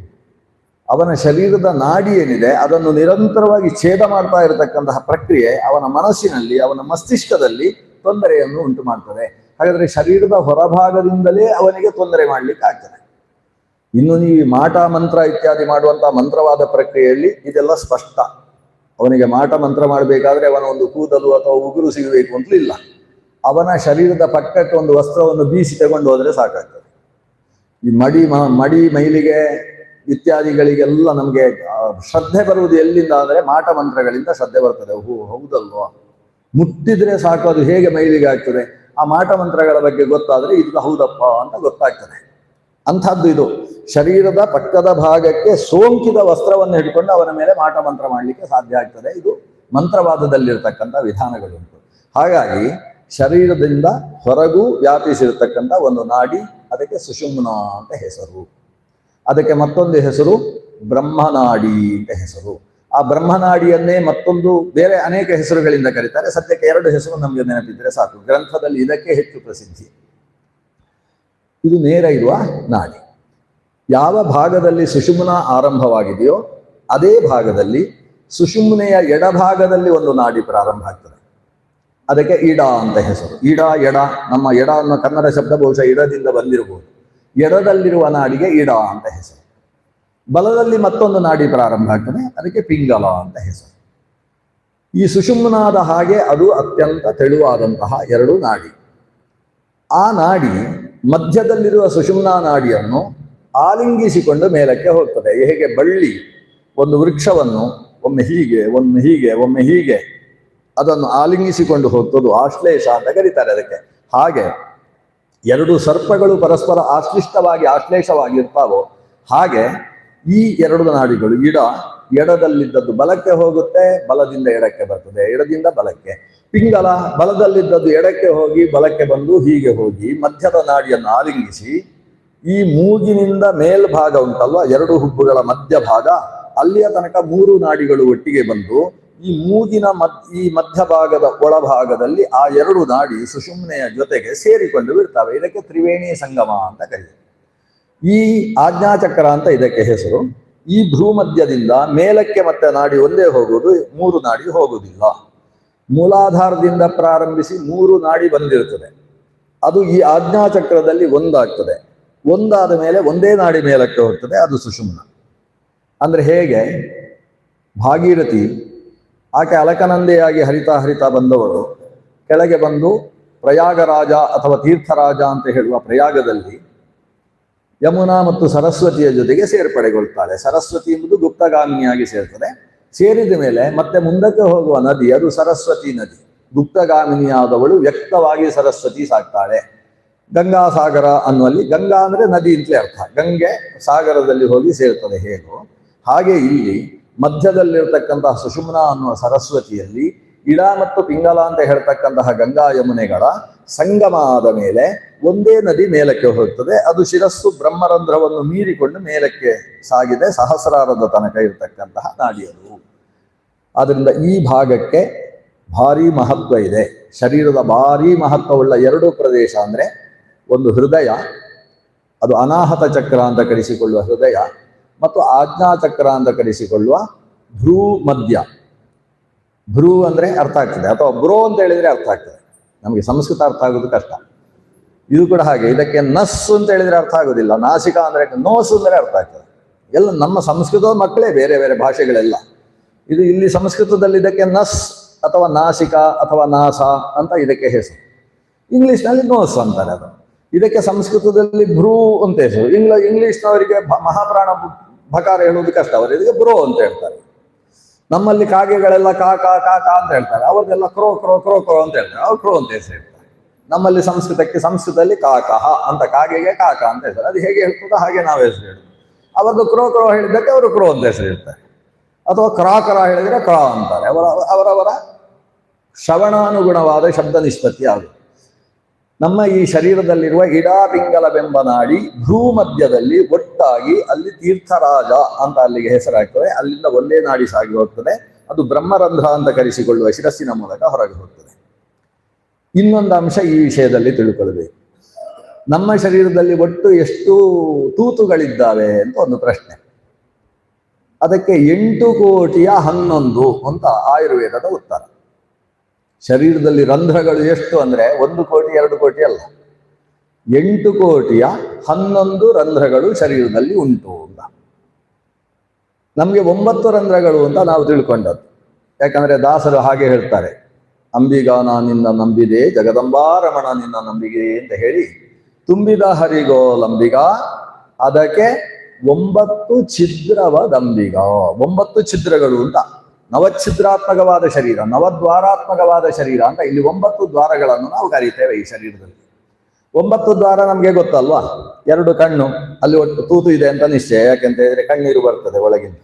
ಅವನ ಶರೀರದ ನಾಡಿ ಏನಿದೆ ಅದನ್ನು ನಿರಂತರವಾಗಿ ಛೇದ ಮಾಡ್ತಾ ಇರತಕ್ಕಂತಹ ಪ್ರಕ್ರಿಯೆ ಅವನ ಮನಸ್ಸಿನಲ್ಲಿ, ಅವನ ಮಸ್ತಿಷ್ಕದಲ್ಲಿ ತೊಂದರೆಯನ್ನು ಉಂಟು ಮಾಡ್ತದೆ. ಹಾಗಾದ್ರೆ ಶರೀರದ ಹೊರಭಾಗದಿಂದಲೇ ಅವನಿಗೆ ತೊಂದರೆ ಮಾಡ್ಲಿಕ್ಕೆ ಆಗ್ತದೆ. ಇನ್ನು ನೀವು ಮಾಟ ಮಂತ್ರ ಇತ್ಯಾದಿ ಮಾಡುವಂತಹ ಮಂತ್ರವಾದ ಪ್ರಕ್ರಿಯೆಯಲ್ಲಿ ಇದೆಲ್ಲ ಸ್ಪಷ್ಟ. ಅವನಿಗೆ ಮಾಟ ಮಂತ್ರ ಮಾಡಬೇಕಾದ್ರೆ ಅವನ ಒಂದು ಕೂದಲು ಅಥವಾ ಉಗುರು ಸಿಗಬೇಕು ಅಂತಲಿಲ್ಲ. ಅವನ ಶರೀರದ ಪಕ್ಕಕ್ಕೆ ಒಂದು ವಸ್ತ್ರವನ್ನು ಬೀಸಿ ತಗೊಂಡು ಹೋದ್ರೆ ಸಾಕಾಗ್ತದೆ. ಈ ಮಡಿ ಮೈಲಿಗೆ ಇತ್ಯಾದಿಗಳಿಗೆಲ್ಲ ನಮಗೆ ಶ್ರದ್ಧೆ ಬರುವುದು ಎಲ್ಲಿಂದ ಅಂದ್ರೆ ಮಾಟ ಮಂತ್ರಗಳಿಂದ ಶ್ರದ್ಧೆ ಬರ್ತದೆ. ಹೌದಲ್ವಾ? ಮುಟ್ಟಿದ್ರೆ ಸಾಕು ಅದು ಹೇಗೆ ಮೈಲಿಗೆ ಆಗ್ತದೆ. ಆ ಮಾಟ ಮಂತ್ರಗಳ ಬಗ್ಗೆ ಗೊತ್ತಾದ್ರೆ ಇದು ಹೌದಪ್ಪ ಅಂತ ಗೊತ್ತಾಗ್ತದೆ. ಅಂಥದ್ದು ಇದು. ಶರೀರದ ಪಕ್ಕದ ಭಾಗಕ್ಕೆ ಸೋಂಕಿದ ವಸ್ತ್ರವನ್ನು ಹಿಡ್ಕೊಂಡು ಅವನ ಮೇಲೆ ಮಾಟ ಮಂತ್ರ ಮಾಡಲಿಕ್ಕೆ ಸಾಧ್ಯ ಆಗ್ತದೆ. ಇದು ಮಂತ್ರವಾದದಲ್ಲಿರ್ತಕ್ಕಂಥ ವಿಧಾನಗಳುಂಟು. ಹಾಗಾಗಿ ಶರೀರದಿಂದ ಹೊರಗೂ ವ್ಯಾಪಿಸಿರ್ತಕ್ಕಂಥ ಒಂದು ನಾಡಿ, ಅದಕ್ಕೆ ಸುಷುಮ್ನ ಅಂತ ಹೆಸರು. ಅದಕ್ಕೆ ಮತ್ತೊಂದು ಹೆಸರು ಬ್ರಹ್ಮನಾಡಿ ಅಂತ ಹೆಸರು. ಆ ಬ್ರಹ್ಮನಾಡಿಯನ್ನೇ ಮತ್ತೊಂದು ಬೇರೆ ಅನೇಕ ಹೆಸರುಗಳಿಂದ ಕರೀತಾರೆ. ಸದ್ಯಕ್ಕೆ 2 ಹೆಸರು ನಮಗೆ ನೆನಪಿದ್ರೆ ಸಾಕು. ಗ್ರಂಥದಲ್ಲಿ ಇದಕ್ಕೆ ಹೆಚ್ಚು ಪ್ರಸಿದ್ಧಿ. ಇದು ನೇರ ಇರುವ ನಾಡಿ. ಯಾವ ಭಾಗದಲ್ಲಿ ಸುಷುಮ್ನ ಆರಂಭವಾಗಿದೆಯೋ ಅದೇ ಭಾಗದಲ್ಲಿ ಸುಷುಮ್ನೆಯ ಎಡಭಾಗದಲ್ಲಿ ಒಂದು ನಾಡಿ ಪ್ರಾರಂಭ ಆಗ್ತದೆ. ಅದಕ್ಕೆ ಇಡ ಅಂತ ಹೆಸರು. ಇಡ, ಎಡ. ನಮ್ಮ ಎಡ ಅನ್ನೋ ಕನ್ನಡ ಶಬ್ದ ಬಹುಶಃ ಇಡದಿಂದ ಬಂದಿರಬಹುದು. ಎಡದಲ್ಲಿರುವ ನಾಡಿಗೆ ಇಡ ಅಂತ ಹೆಸರು. ಬಲದಲ್ಲಿ ಮತ್ತೊಂದು ನಾಡಿ ಪ್ರಾರಂಭ ಆಗ್ತದೆ, ಅದಕ್ಕೆ ಪಿಂಗಲ ಅಂತ ಹೆಸರು. ಈ ಸುಷುಮ್ನಾದ ಹಾಗೆ ಅದು ಅತ್ಯಂತ ತೆಳುವಾದಂತಹ ಎರಡು ನಾಡಿ. ಆ ನಾಡಿ ಮಧ್ಯದಲ್ಲಿರುವ ಸುಷುಮ್ನಾ ನಾಡಿಯನ್ನು ಆಲಿಂಗಿಸಿಕೊಂಡು ಮೇಲಕ್ಕೆ ಹೋಗ್ತದೆ. ಹೇಗೆ ಬಳ್ಳಿ ಒಂದು ವೃಕ್ಷವನ್ನು ಒಮ್ಮೆ ಹೀಗೆ ಒಮ್ಮೆ ಹೀಗೆ ಒಮ್ಮೆ ಹೀಗೆ ಅದನ್ನು ಆಲಿಂಗಿಸಿಕೊಂಡು ಹೋಗ್ತದೆ, ಆಶ್ಲೇಷ ಅಂತ ಕರೀತಾರೆ ಅದಕ್ಕೆ. ಹಾಗೆ ಎರಡು ಸರ್ಪಗಳು ಪರಸ್ಪರ ಆಶ್ಲೇಷವಾಗಿರ್ತಾವೋ ಹಾಗೆ ಈ ಎರಡು ನಾಡಿಗಳು, ಎಡದಲ್ಲಿದ್ದದ್ದು ಬಲಕ್ಕೆ ಹೋಗುತ್ತೆ, ಬಲದಿಂದ ಎಡಕ್ಕೆ ಬರ್ತದೆ, ಎಡದಿಂದ ಬಲಕ್ಕೆ. ಪಿಂಗಲ ಬಲದಲ್ಲಿದ್ದದ್ದು ಎಡಕ್ಕೆ ಹೋಗಿ ಬಲಕ್ಕೆ ಬಂದು ಹೀಗೆ ಹೋಗಿ ಮಧ್ಯದ ನಾಡಿಯನ್ನು ಆಲಿಂಗಿಸಿ ಈ ಮೂಗಿನಿಂದ ಮೇಲ್ಭಾಗ ಉಂಟಲ್ವ, ಎರಡು ಹುಬ್ಬುಗಳ ಮಧ್ಯಭಾಗ, ಅಲ್ಲಿಯ ತನಕ ಮೂರು ನಾಡಿಗಳು ಒಟ್ಟಿಗೆ ಬಂದು ಈ ಮೂಗಿನ ಈ ಮಧ್ಯಭಾಗದ ಒಳಭಾಗದಲ್ಲಿ ಆ ಎರಡು ನಾಡಿ ಸುಷುಮ್ನೆಯ ಜೊತೆಗೆ ಸೇರಿಕೊಂಡು ಬಿಡ್ತವೆ. ಇದಕ್ಕೆ ತ್ರಿವೇಣಿ ಸಂಗಮ ಅಂತ ಕರೀತಾರೆ. ಈ ಆಜ್ಞಾಚಕ್ರ ಅಂತ ಇದಕ್ಕೆ ಹೆಸರು. ಈ ಭ್ರೂಮಧ್ಯದಿಂದ ಮೇಲಕ್ಕೆ ಮತ್ತೆ ನಾಡಿ ಒಂದೇ ಹೋಗುವುದು, ಮೂರು ನಾಡಿ ಹೋಗುವುದಿಲ್ಲ. ಮೂಲಾಧಾರದಿಂದ ಪ್ರಾರಂಭಿಸಿ ಮೂರು ನಾಡಿ ಬಂದಿರ್ತದೆ, ಅದು ಈ ಆಜ್ಞಾಚಕ್ರದಲ್ಲಿ ಒಂದಾಗ್ತದೆ. ಒಂದಾದ ಮೇಲೆ ಒಂದೇ ನಾಡಿ ಮೇಲಕ್ಕೆ ಹೋಗ್ತದೆ, ಅದು ಸುಷುಮ್ನ. ಅಂದ್ರೆ ಹೇಗೆ ಭಾಗೀರಥಿ ಆಕೆ ಅಲಕನಂದೆಯಾಗಿ ಹರಿತಾ ಬಂದವಳು ಕೆಳಗೆ ಬಂದು ಪ್ರಯಾಗರಾಜ ಅಥವಾ ತೀರ್ಥರಾಜ ಅಂತ ಹೇಳುವ ಪ್ರಯಾಗದಲ್ಲಿ ಯಮುನಾ ಮತ್ತು ಸರಸ್ವತಿಯ ಜೊತೆಗೆ ಸೇರ್ಪಡೆಗೊಳ್ತಾಳೆ. ಸರಸ್ವತಿ ಎಂಬುದು ಗುಪ್ತಗಾಮಿನಿಯಾಗಿ ಸೇರ್ತದೆ. ಸೇರಿದ ಮೇಲೆ ಮತ್ತೆ ಮುಂದಕ್ಕೆ ಹೋಗುವ ನದಿ ಅದು ಸರಸ್ವತಿ ನದಿ. ಗುಪ್ತಗಾಮಿನಿಯಾದವಳು ವ್ಯಕ್ತವಾಗಿ ಸರಸ್ವತಿ ಸಾಗ್ತಾಳೆ. ಗಂಗಾಸಾಗರ ಅನ್ನುವಲ್ಲಿ ಗಂಗಾ ಅಂದ್ರೆ ನದಿ ಅಂತಲೇ ಅರ್ಥ. ಗಂಗೆ ಸಾಗರದಲ್ಲಿ ಹೋಗಿ ಸೇರ್ತದೆ. ಹೇಗೋ ಹಾಗೆ ಇಲ್ಲಿ ಮಧ್ಯದಲ್ಲಿರ್ತಕ್ಕಂತಹ ಸುಷುಮ್ನಾ ಅನ್ನುವ ಸರಸ್ವತಿಯಲ್ಲಿ ಇಡ ಮತ್ತು ಪಿಂಗಲ ಅಂತ ಹೇಳ್ತಕ್ಕಂತಹ ಗಂಗಾ ಯಮುನೆಗಳ ಸಂಗಮ ಆದ ಮೇಲೆ ಒಂದೇ ನದಿ ಮೇಲಕ್ಕೆ ಹೋಗ್ತದೆ. ಅದು ಶಿರಸ್ಸು ಬ್ರಹ್ಮರಂಧ್ರವನ್ನು ಮೀರಿಕೊಂಡು ಮೇಲಕ್ಕೆ ಸಾಗಿದೆ, ಸಹಸ್ರಾರದ ತನಕ ಇರತಕ್ಕಂತಹ ನಾಡಿಯದು. ಆದ್ರಿಂದ ಈ ಭಾಗಕ್ಕೆ ಭಾರಿ ಮಹತ್ವ ಇದೆ. ಶರೀರದ ಭಾರಿ ಮಹತ್ವವುಳ್ಳ ಎರಡು ಪ್ರದೇಶ ಅಂದ್ರೆ ಒಂದು ಹೃದಯ, ಅದು ಅನಾಹತ ಚಕ್ರ ಅಂತ ಕರೆಸಿಕೊಳ್ಳುವ ಹೃದಯ, ಮತ್ತು ಆಜ್ಞಾಚಕ್ರ ಅಂತ ಕರೆಸಿಕೊಳ್ಳುವ ಭ್ರೂ ಮಧ್ಯ. ಭ್ರೂ ಅಂದ್ರೆ ಅರ್ಥ ಆಗ್ತದೆ, ಅಥವಾ ಬ್ರೋ ಅಂತ ಹೇಳಿದ್ರೆ ಅರ್ಥ ಆಗ್ತದೆ. ನಮಗೆ ಸಂಸ್ಕೃತ ಅರ್ಥ ಆಗೋದು ಕಷ್ಟ. ಇದು ಕೂಡ ಹಾಗೆ. ಇದಕ್ಕೆ ನಸ್ ಅಂತ ಹೇಳಿದ್ರೆ ಅರ್ಥ ಆಗೋದಿಲ್ಲ. ನಾಸಿಕ ಅಂದ್ರೆ ನೋಸು ಅಂದ್ರೆ ಅರ್ಥ ಆಗ್ತದೆ. ಎಲ್ಲ ನಮ್ಮ ಸಂಸ್ಕೃತದ ಮಕ್ಕಳೇ, ಬೇರೆ ಬೇರೆ ಭಾಷೆಗಳೆಲ್ಲ. ಇದು ಇಲ್ಲಿ ಸಂಸ್ಕೃತದಲ್ಲಿ ಇದಕ್ಕೆ ನಸ್ ಅಥವಾ ನಾಸಿಕ ಅಥವಾ ನಾಸ ಅಂತ ಇದಕ್ಕೆ ಹೆಸರು. ಇಂಗ್ಲಿಷ್ನಲ್ಲಿ ನೋಸ್ ಅಂತಾರೆ ಅದು. ಇದಕ್ಕೆ ಸಂಸ್ಕೃತದಲ್ಲಿ ಭ್ರೂ ಅಂತ ಹೆಸರು. ಇಂಗ್ಲಿಷ್ನವರಿಗೆ ಮಹಾಪ್ರಾಣ ಭಕಾರ ಹೇಳುವುದು ಕಷ್ಟ, ಅವರು ಇದಕ್ಕೆ ಬ್ರೋ ಅಂತ ಹೇಳ್ತಾರೆ. ನಮ್ಮಲ್ಲಿ ಕಾಗೆಗಳೆಲ್ಲ ಕಾ ಕಾ ಕಾ ಕಾ ಅಂತ ಹೇಳ್ತಾರೆ, ಅವ್ರದ್ದೆಲ್ಲ ಕ್ರೋ ಕ್ರೋ ಕ್ರೋ ಕ್ರೋ ಅಂತ ಹೇಳ್ತಾರೆ, ಅವ್ರು ಕ್ರೋ ಅಂತ ಹೆಸರು ಹೇಳ್ತಾರೆ. ನಮ್ಮಲ್ಲಿ ಸಂಸ್ಕೃತದಲ್ಲಿ ಕಾಕಹ ಅಂತ, ಕಾಗೆಗೆ ಕಾಕ ಅಂತ ಹೇಳ್ತಾರೆ. ಅದು ಹೇಗೆ ಹೇಳ್ತದೋ ಹಾಗೆ ನಾವು ಹೆಸರು ಹೇಳುದು. ಅವರದ್ದು ಕ್ರೋ ಕ್ರೋ ಹೇಳಿದ್ದಕ್ಕೆ ಅವರು ಕ್ರೋ ಅಂತ ಹೆಸರು ಹೇಳ್ತಾರೆ, ಅಥವಾ ಕ್ರಾಕರ ಹೇಳಿದ್ರೆ ಕ್ರಾ ಅಂತಾರೆ. ಅವರವರ ಶ್ರವಣಾನುಗುಣವಾದ ಶಬ್ದ ನಿಷ್ಪತ್ತಿ ಆಗುತ್ತೆ. ನಮ್ಮ ಈ ಶರೀರದಲ್ಲಿರುವ ಇಡಾಪಿಂಗಲವೆಂಬ ನಾಡಿ ಭ್ರೂಮಧ್ಯದಲ್ಲಿ ಒಟ್ಟಾಗಿ ಅಲ್ಲಿ ತೀರ್ಥರಾಜ ಅಂತ ಅಲ್ಲಿಗೆ ಹೆಸರಾಗ್ತದೆ. ಅಲ್ಲಿಂದ ಒಂದೇ ನಾಡಿ ಸಾಗಿ ಹೋಗ್ತದೆ. ಅದು ಬ್ರಹ್ಮರಂಧ್ರ ಅಂತ ಕರೆಸಿಕೊಳ್ಳುವ ಶಿರಸ್ಸಿನ ಮೂಲಕ ಹೊರಗೆ ಹೋಗ್ತದೆ. ಇನ್ನೊಂದು ಅಂಶ ಈ ವಿಷಯದಲ್ಲಿ ತಿಳ್ಕೊಳ್ಬೇಕು. ನಮ್ಮ ಶರೀರದಲ್ಲಿ ಒಟ್ಟು ಎಷ್ಟು ತೂತುಗಳಿದ್ದಾವೆ ಅಂತ ಒಂದು ಪ್ರಶ್ನೆ. ಅದಕ್ಕೆ 8,11,000 ಅಂತ ಆಯುರ್ವೇದದ ಉತ್ತರ. ಶರೀರದಲ್ಲಿ ರಂಧ್ರಗಳು ಎಷ್ಟು ಅಂದ್ರೆ 1 ಕೋಟಿ 2 ಕೋಟಿ ಅಲ್ಲ, 8,11,000 ರಂಧ್ರಗಳು ಶರೀರದಲ್ಲಿ ಉಂಟು ಅಂತ. ನಮ್ಗೆ 9 ರಂಧ್ರಗಳು ಅಂತ ನಾವು ತಿಳ್ಕೊಂಡದ್ದು. ಯಾಕಂದ್ರೆ ದಾಸರು ಹಾಗೆ ಹೇಳ್ತಾರೆ, ಅಂಬಿಗಾ ನಿನ್ನ ನಂಬಿದೆ ಜಗದಂಬಾರಮಣ ನಿನ್ನ ನಂಬಿಗೆ ಅಂತ ಹೇಳಿ, ತುಂಬಿದ ಹರಿಗೋಲಂಬಿಗ ಅದಕ್ಕೆ 9 ಛಿದ್ರವದಂಬಿಗ. 9 ಛಿದ್ರಗಳು ಅಂತ. ನವಚ್ಛಿದ್ರಾತ್ಮಕವಾದ ಶರೀರ, ನವದ್ವಾರಾತ್ಮಕವಾದ ಶರೀರ ಅಂತ ಇಲ್ಲಿ 9 ದ್ವಾರಗಳನ್ನು ನಾವು ಕರೀತೇವೆ ಈ ಶರೀರದಲ್ಲಿ. 9 ದ್ವಾರ ನಮ್ಗೆ ಗೊತ್ತಲ್ವಾ? 2 ಕಣ್ಣು, ಅಲ್ಲಿ ಒಟ್ಟು ತೂತು ಇದೆ ಅಂತ ನಿಶ್ಚಯ. ಯಾಕೆಂತ ಹೇಳಿದ್ರೆ ಕಣ್ಣೀರು ಬರ್ತದೆ ಒಳಗಿಂದ.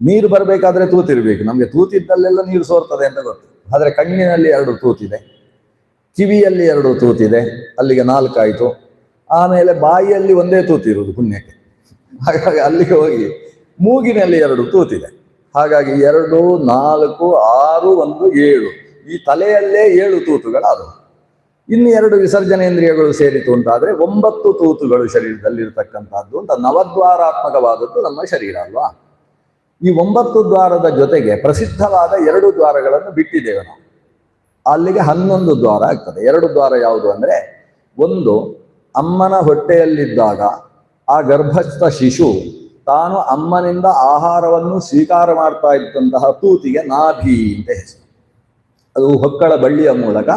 ನೀರು ಬರಬೇಕಾದ್ರೆ ತೂತಿರ್ಬೇಕು. ನಮ್ಗೆ ತೂತಿದ್ದಲ್ಲೆಲ್ಲ ನೀರು ಸೋರ್ತದೆ ಅಂತ ಗೊತ್ತು. ಆದ್ರೆ ಕಣ್ಣಿನಲ್ಲಿ 2 ತೂತಿದೆ, ಕಿವಿಯಲ್ಲಿ 2 ತೂತಿದೆ, ಅಲ್ಲಿಗೆ 4 ಆಯ್ತು. ಆಮೇಲೆ ಬಾಯಿಯಲ್ಲಿ ಒಂದೇ ತೂತಿರುವುದು ಪುಣ್ಯಕ್ಕೆ, ಹಾಗಾಗಿ ಅಲ್ಲಿಗೆ ಹೋಗಿ ಮೂಗಿನಲ್ಲಿ 2 ತೂತಿದೆ. ಹಾಗಾಗಿ 2, 4, 6, 1, 7 ಈ ತಲೆಯಲ್ಲೇ 7 ತೂತುಗಳಾದವು. ಇನ್ನು 2 ವಿಸರ್ಜನೇಂದ್ರಿಯಗಳು ಸೇರಿತು ಅಂತಾದ್ರೆ 9 ತೂತುಗಳು ಶರೀರದಲ್ಲಿ ಇರತಕ್ಕಂಥದ್ದು ಅಂತ. ನವದ್ವಾರಾತ್ಮಕವಾದದ್ದು ನಮ್ಮ ಶರೀರ ಅಲ್ವಾ? ಈ 9 ದ್ವಾರದ ಜೊತೆಗೆ ಪ್ರಸಿದ್ಧವಾದ 2 ದ್ವಾರಗಳನ್ನು ಬಿಟ್ಟಿದ್ದೇವೆ ನಾವು. ಅಲ್ಲಿಗೆ 11 ದ್ವಾರ ಆಗ್ತದೆ. 2 ದ್ವಾರ ಯಾವುದು ಅಂದ್ರೆ, ಒಂದು ಅಮ್ಮನ ಹೊಟ್ಟೆಯಲ್ಲಿದ್ದಾಗ ಆ ಗರ್ಭಸ್ಥ ಶಿಶು ತಾನು ಅಮ್ಮನಿಂದ ಆಹಾರವನ್ನು ಸ್ವೀಕಾರ ಮಾಡ್ತಾ ಇದ್ದಂತಹ ತೂತಿಗೆ ನಾಭಿ ಅಂತ ಹೆಸರು. ಅದು ಹೊಕ್ಕಳ ಬಳ್ಳಿಯ ಮೂಲಕ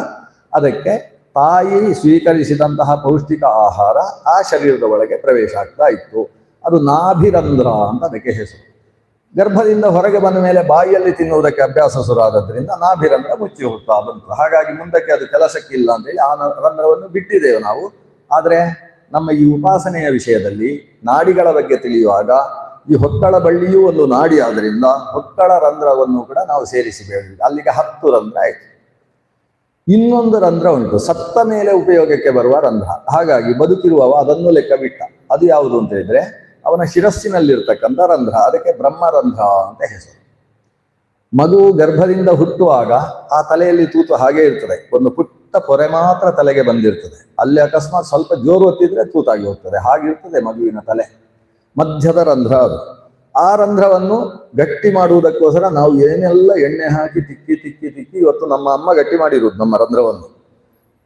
ಅದಕ್ಕೆ ತಾಯಿ ಸ್ವೀಕರಿಸಿದಂತಹ ಪೌಷ್ಟಿಕ ಆಹಾರ ಆ ಶರೀರದ ಒಳಗೆ ಪ್ರವೇಶ ಆಗ್ತಾ ಇತ್ತು. ಅದು ನಾಭಿರಂಧ್ರ ಅಂತ ಅದಕ್ಕೆ ಹೆಸರು. ಗರ್ಭದಿಂದ ಹೊರಗೆ ಬಂದ ಮೇಲೆ ಬಾಯಿಯಲ್ಲಿ ತಿನ್ನುವುದಕ್ಕೆ ಅಭ್ಯಾಸ ಶುರುವಾದದ್ರಿಂದ ನಾಭಿರಂಧ್ರ ಮುಚ್ಚಿ ಹೋಗ್ತಾ ಬಂತು. ಹಾಗಾಗಿ ಮುಂದಕ್ಕೆ ಅದು ಕೆಲಸಕ್ಕಿಲ್ಲ ಅಂತೇಳಿ ಆ ರಂಧ್ರವನ್ನು ಬಿಟ್ಟಿದ್ದೇವೆ ನಾವು. ಆದರೆ ನಮ್ಮ ಈ ಉಪಾಸನೆಯ ವಿಷಯದಲ್ಲಿ ನಾಡಿಗಳ ಬಗ್ಗೆ ತಿಳಿಯುವಾಗ ಈ ಹೊಕ್ಕಳ ಬಳ್ಳಿಯೂ ಒಂದು ನಾಡಿ ಆದ್ರಿಂದ ಹೊಕ್ಕಳ ರಂಧ್ರವನ್ನು ಕೂಡ ನಾವು ಸೇರಿಸಿ ಬೇಡ. ಅಲ್ಲಿಗೆ 10 ರಂಧ್ರ ಆಯಿತು. ಇನ್ನೊಂದು ರಂಧ್ರ ಉಂಟು, ಸತ್ತ ಮೇಲೆ ಉಪಯೋಗಕ್ಕೆ ಬರುವ ರಂಧ್ರ. ಹಾಗಾಗಿ ಬದುಕಿರುವವ ಅದನ್ನು ಲೆಕ್ಕ ಬಿಟ್ಟ. ಅದು ಯಾವುದು ಅಂತ ಹೇಳಿದ್ರೆ ಅವನ ಶಿರಸ್ಸಿನಲ್ಲಿರ್ತಕ್ಕಂಥ ರಂಧ್ರ, ಅದಕ್ಕೆ ಬ್ರಹ್ಮರಂಧ್ರ ಅಂತ ಹೆಸರು. ಮಗು ಗರ್ಭದಿಂದ ಹುಟ್ಟುವಾಗ ಆ ತಲೆಯಲ್ಲಿ ತೂತು ಹಾಗೆ ಇರ್ತದೆ, ಒಂದು ಪುಟ್ಟ ಪೊರೆ ಮಾತ್ರ ತಲೆಗೆ ಬಂದಿರ್ತದೆ. ಅಲ್ಲಿ ಅಕಸ್ಮಾತ್ ಸ್ವಲ್ಪ ಜೋರು ಹೊತ್ತಿದ್ರೆ ತೂತಾಗಿ ಹೋಗ್ತದೆ. ಹಾಗಿರ್ತದೆ ಮಗುವಿನ ತಲೆ, ಮಧ್ಯದ ರಂಧ್ರ ಅದು. ಆ ರಂಧ್ರವನ್ನು ಗಟ್ಟಿ ಮಾಡುವುದಕ್ಕೋಸ್ಕರ ನಾವು ಏನೆಲ್ಲ ಎಣ್ಣೆ ಹಾಕಿ ತಿಕ್ಕಿ ತಿಕ್ಕಿ ತಿಕ್ಕಿ ಇವತ್ತು ನಮ್ಮ ಅಮ್ಮ ಗಟ್ಟಿ ಮಾಡಿರುವುದು ನಮ್ಮ ರಂಧ್ರವನ್ನು.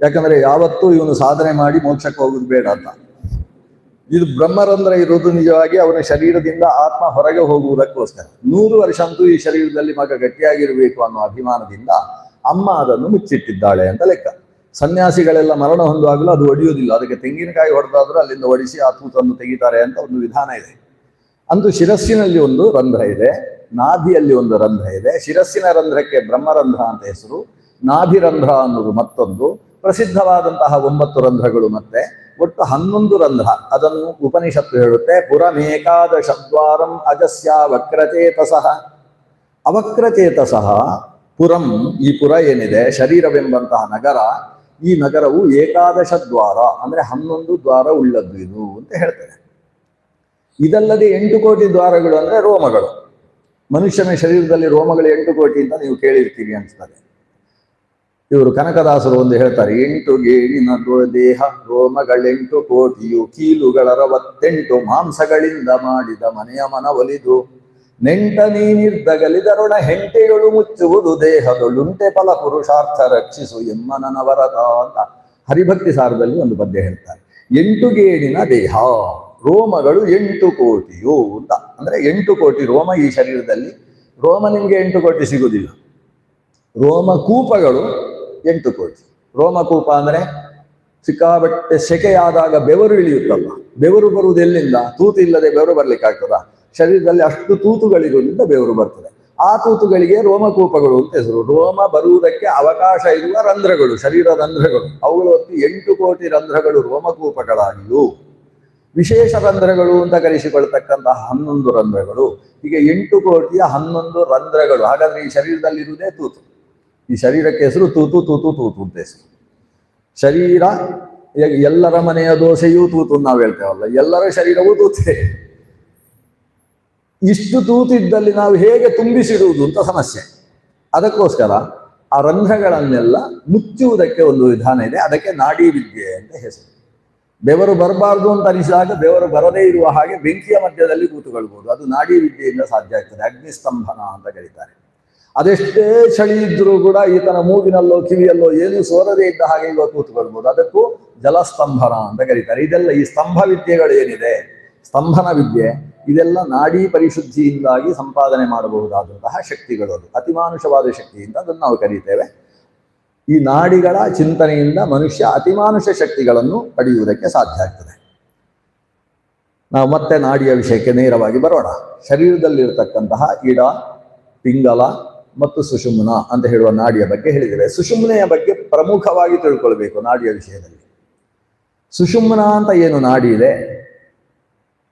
ಯಾಕಂದ್ರೆ ಯಾವತ್ತೂ ಇವನು ಸಾಧನೆ ಮಾಡಿ ಮೋಕ್ಷಕ್ಕೆ ಹೋಗುದು ಬೇಡ ಅಂತ. ಇದು ಬ್ರಹ್ಮರಂಧ್ರ ಇರುವುದು ನಿಜವಾಗಿ ಅವನ ಶರೀರದಿಂದ ಆತ್ಮ ಹೊರಗೆ ಹೋಗುವುದಕ್ಕೋಸ್ಕರ. 100 ವರ್ಷ ಅಂತೂ ಈ ಶರೀರದಲ್ಲಿ ಮಗ ಗಟ್ಟಿಯಾಗಿರಬೇಕು ಅನ್ನೋ ಅಭಿಮಾನದಿಂದ ಅಮ್ಮ ಅದನ್ನು ಮುಚ್ಚಿಟ್ಟಿದ್ದಾಳೆ ಅಂತ ಲೆಕ್ಕ. ಸನ್ಯಾಸಿಗಳೆಲ್ಲ ಮರಣ ಹೊಂದುವಾಗಲೂ ಅದು ಒಡೆಯುವುದಿಲ್ಲ, ಅದಕ್ಕೆ ತೆಂಗಿನಕಾಯಿ ಹೊಡೆದಾದ್ರೂ ಅಲ್ಲಿಂದ ಒಡಿಸಿ ಆ ತೂತನ್ನು ತೆಗಿತಾರೆ ಅಂತ ಒಂದು ವಿಧಾನ ಇದೆ. ಅಂತೂ ಶಿರಸ್ಸಿನಲ್ಲಿ ಒಂದು ರಂಧ್ರ ಇದೆ, ನಾಭಿಯಲ್ಲಿ ಒಂದು ರಂಧ್ರ ಇದೆ. ಶಿರಸ್ಸಿನ ರಂಧ್ರಕ್ಕೆ ಬ್ರಹ್ಮರಂಧ್ರ ಅಂತ ಹೆಸರು, ನಾಭಿರಂಧ್ರ ಅನ್ನೋದು ಮತ್ತೊಂದು. ಪ್ರಸಿದ್ಧವಾದಂತಹ 9 ರಂಧ್ರಗಳು ಮತ್ತೆ ಒಟ್ಟು 11 ರಂಧ್ರ. ಅದನ್ನು ಉಪನಿಷತ್ತು ಹೇಳುತ್ತೆ. ಪುರಮೇಕಾದಶದ್ವಾರಂ ಅಜಸ್ಯ ವಕ್ರಚೇತಸಃ. ಅವಕ್ರಚೇತಸಃ ಪುರಂ, ಈ ಪುರ ಏನಿದೆ ಶರೀರವೆಂಬಂತಹ ನಗರ, ಈ ನಗರವು 11 ದ್ವಾರ ಅಂದ್ರೆ 11 ದ್ವಾರ ಉಳ್ಳದ್ದು ಇದು ಅಂತ ಹೇಳ್ತಾರೆ. ಇದಲ್ಲದೆ 8 ಕೋಟಿ ದ್ವಾರಗಳು ಅಂದ್ರೆ ರೋಮಗಳು. ಮನುಷ್ಯನ ಶರೀರದಲ್ಲಿ ರೋಮಗಳು 8 ಕೋಟಿ ಅಂತ ನೀವು ಕೇಳಿರ್ತೀರಿ ಅನ್ಸ್ತದೆ. ಇವರು ಕನಕದಾಸರು ಒಂದು ಹೇಳ್ತಾರೆ, 8 ಗೇಣಿನ ದೇಹ ರೋಮಗಳೆಂಟು ಕೋಟಿಯು, ಕೀಲುಗಳ 68 ಮಾಂಸಗಳಿಂದ ಮಾಡಿದ ಮನೆಯ ಮನವೊಲಿದು, ನೆಂಟ ನೀನಿರ್ದಗಲಿದರೊಣ ಹೆಂಟೆಗಳು ಮುಚ್ಚುವುದು ದೇಹದೊಳುಂಟೆ ಫಲ ಪುರುಷಾರ್ಥ ರಕ್ಷಿಸು ಎಮ್ಮನವರದ ಅಂತ ಹರಿಭಕ್ತಿ ಸಾರದಲ್ಲಿ ಒಂದು ಪದ್ಯ ಹೇಳ್ತಾರೆ. 8 ಗೇಣಿನ ದೇಹ, ರೋಮಗಳು 8 ಕೋಟಿಯು ಅಂತ. ಅಂದ್ರೆ 8 ಕೋಟಿ ರೋಮ ಈ ಶರೀರದಲ್ಲಿ. ರೋಮ ನಿಮ್ಗೆ 8 ಕೋಟಿ ಸಿಗುವುದಿಲ್ಲ. ರೋಮಕೂಪಗಳು 8 ಕೋಟಿ. ರೋಮಕೂಪ ಅಂದ್ರೆ ಸಿಕ್ಕಾಬಟ್ಟೆ ಸೆಕೆಯಾದಾಗ ಬೆವರು ಇಳಿಯುತ್ತಲ್ಲ, ಬೆವರು ಬರುವುದು ಎಲ್ಲಿಂದ? ತೂತು ಇಲ್ಲದೆ ಬೆವರು ಬರ್ಲಿಕ್ಕೆ ಆಗ್ತದ? ಶರೀರದಲ್ಲಿ ಅಷ್ಟು ತೂತುಗಳಿರುವುದರಿಂದ ಬೆವರು ಬರ್ತದೆ. ಆ ತೂತುಗಳಿಗೆ ರೋಮಕೂಪಗಳು ಅಂತ ಹೆಸರು. ರೋಮ ಬರುವುದಕ್ಕೆ ಅವಕಾಶ ಇರುವ ರಂಧ್ರಗಳು, ಶರೀರ ರಂಧ್ರಗಳು. ಅವುಗಳು 8 ಕೋಟಿ ರಂಧ್ರಗಳು ರೋಮಕೂಪಗಳಾಗಿಯೂ, ವಿಶೇಷ ರಂಧ್ರಗಳು ಅಂತ ಕರೆಸಿಕೊಳ್ತಕ್ಕಂತಹ 11 ರಂಧ್ರಗಳು. ಹೀಗೆ 8 ಕೋಟಿಯ 11 ರಂಧ್ರಗಳು. ಹಾಗಾದ್ರೆ ಈ ಶರೀರದಲ್ಲಿರುವುದೇ ತೂತು. ಈ ಶರೀರಕ್ಕೆ ಹೆಸರು ತೂತು, ತೂತು ತೂತು ಅಂತ ಹೆಸರು. ಶರೀರ ಎಲ್ಲರ ಮನೆಯ ದೋಸೆಯೂ ತೂತು ನಾವು ಹೇಳ್ತೇವಲ್ಲ, ಎಲ್ಲರ ಶರೀರವೂ ತೂತೆ. ಇಷ್ಟು ತೂತಿದ್ದಲ್ಲಿ ನಾವು ಹೇಗೆ ತುಂಬಿಸಿಡುವುದು ಅಂತ ಸಮಸ್ಯೆ. ಅದಕ್ಕೋಸ್ಕರ ಆ ರಂಧ್ರಗಳನ್ನೆಲ್ಲ ಮುಚ್ಚುವುದಕ್ಕೆ ಒಂದು ವಿಧಾನ ಇದೆ. ಅದಕ್ಕೆ ನಾಡಿ ವಿದ್ಯೆ ಅಂತ ಹೆಸರು. ಬೆವರು ಬರಬಾರ್ದು ಅಂತ ಅನಿಸಿದಾಗ ಬೆವರು ಬರದೇ ಇರುವ ಹಾಗೆ ಬೆಂಕಿಯ ಮಧ್ಯದಲ್ಲಿ ಕೂತುಕೊಳ್ಬಹುದು. ಅದು ನಾಡಿ ವಿದ್ಯೆಯಿಂದ ಸಾಧ್ಯ ಆಗ್ತದೆ. ಅಗ್ನಿಸ್ತಂಭನ ಅಂತ ಕರೀತಾರೆ. ಅದೆಷ್ಟೇ ಚಳಿ ಇದ್ರೂ ಕೂಡ ಈತನ ಮೂಗಿನಲ್ಲೋ ಕಿವಿಯಲ್ಲೋ ಏನೂ ಸೋರದೇ ಇದ್ದ ಹಾಗೆ ಇವಾಗ ಕೂತ್ಕೊಳ್ಬಹುದು. ಅದಕ್ಕೂ ಜಲಸ್ತಂಭನ ಅಂತ ಕರೀತಾರೆ. ಇದೆಲ್ಲ ಈ ಸ್ತಂಭ ವಿದ್ಯೆಗಳು ಏನಿದೆ, ಸ್ತಂಭನ ವಿದ್ಯೆ, ಇದೆಲ್ಲ ನಾಡಿ ಪರಿಶುದ್ಧಿಯಿಂದಾಗಿ ಸಂಪಾದನೆ ಮಾಡಬಹುದಾದಂತಹ ಶಕ್ತಿಗಳು. ಅದು ಅತಿಮಾನುಷವಾದ ಶಕ್ತಿಯಿಂದ ಅದನ್ನು ನಾವು ಕರೀತೇವೆ. ಈ ನಾಡಿಗಳ ಚಿಂತನೆಯಿಂದ ಮನುಷ್ಯ ಅತಿಮಾನುಷ ಶಕ್ತಿಗಳನ್ನು ಪಡೆಯುವುದಕ್ಕೆ ಸಾಧ್ಯ ಆಗ್ತದೆ. ನಾವು ಮತ್ತೆ ನಾಡಿಯ ವಿಷಯಕ್ಕೆ ನೇರವಾಗಿ ಬರೋಣ. ಶರೀರದಲ್ಲಿರ್ತಕ್ಕಂತಹ ಇಡ, ಪಿಂಗಲ ಮತ್ತು ಸುಷುಮ್ನ ಅಂತ ಹೇಳುವ ನಾಡಿಯ ಬಗ್ಗೆ ಹೇಳಿದ್ದೇವೆ. ಸುಷುಮ್ನೆಯ ಬಗ್ಗೆ ಪ್ರಮುಖವಾಗಿ ತಿಳ್ಕೊಳ್ಬೇಕು ನಾಡಿಯ ವಿಷಯದಲ್ಲಿ. ಸುಷುಮ್ನ ಅಂತ ಏನು ನಾಡಿ ಇದೆ,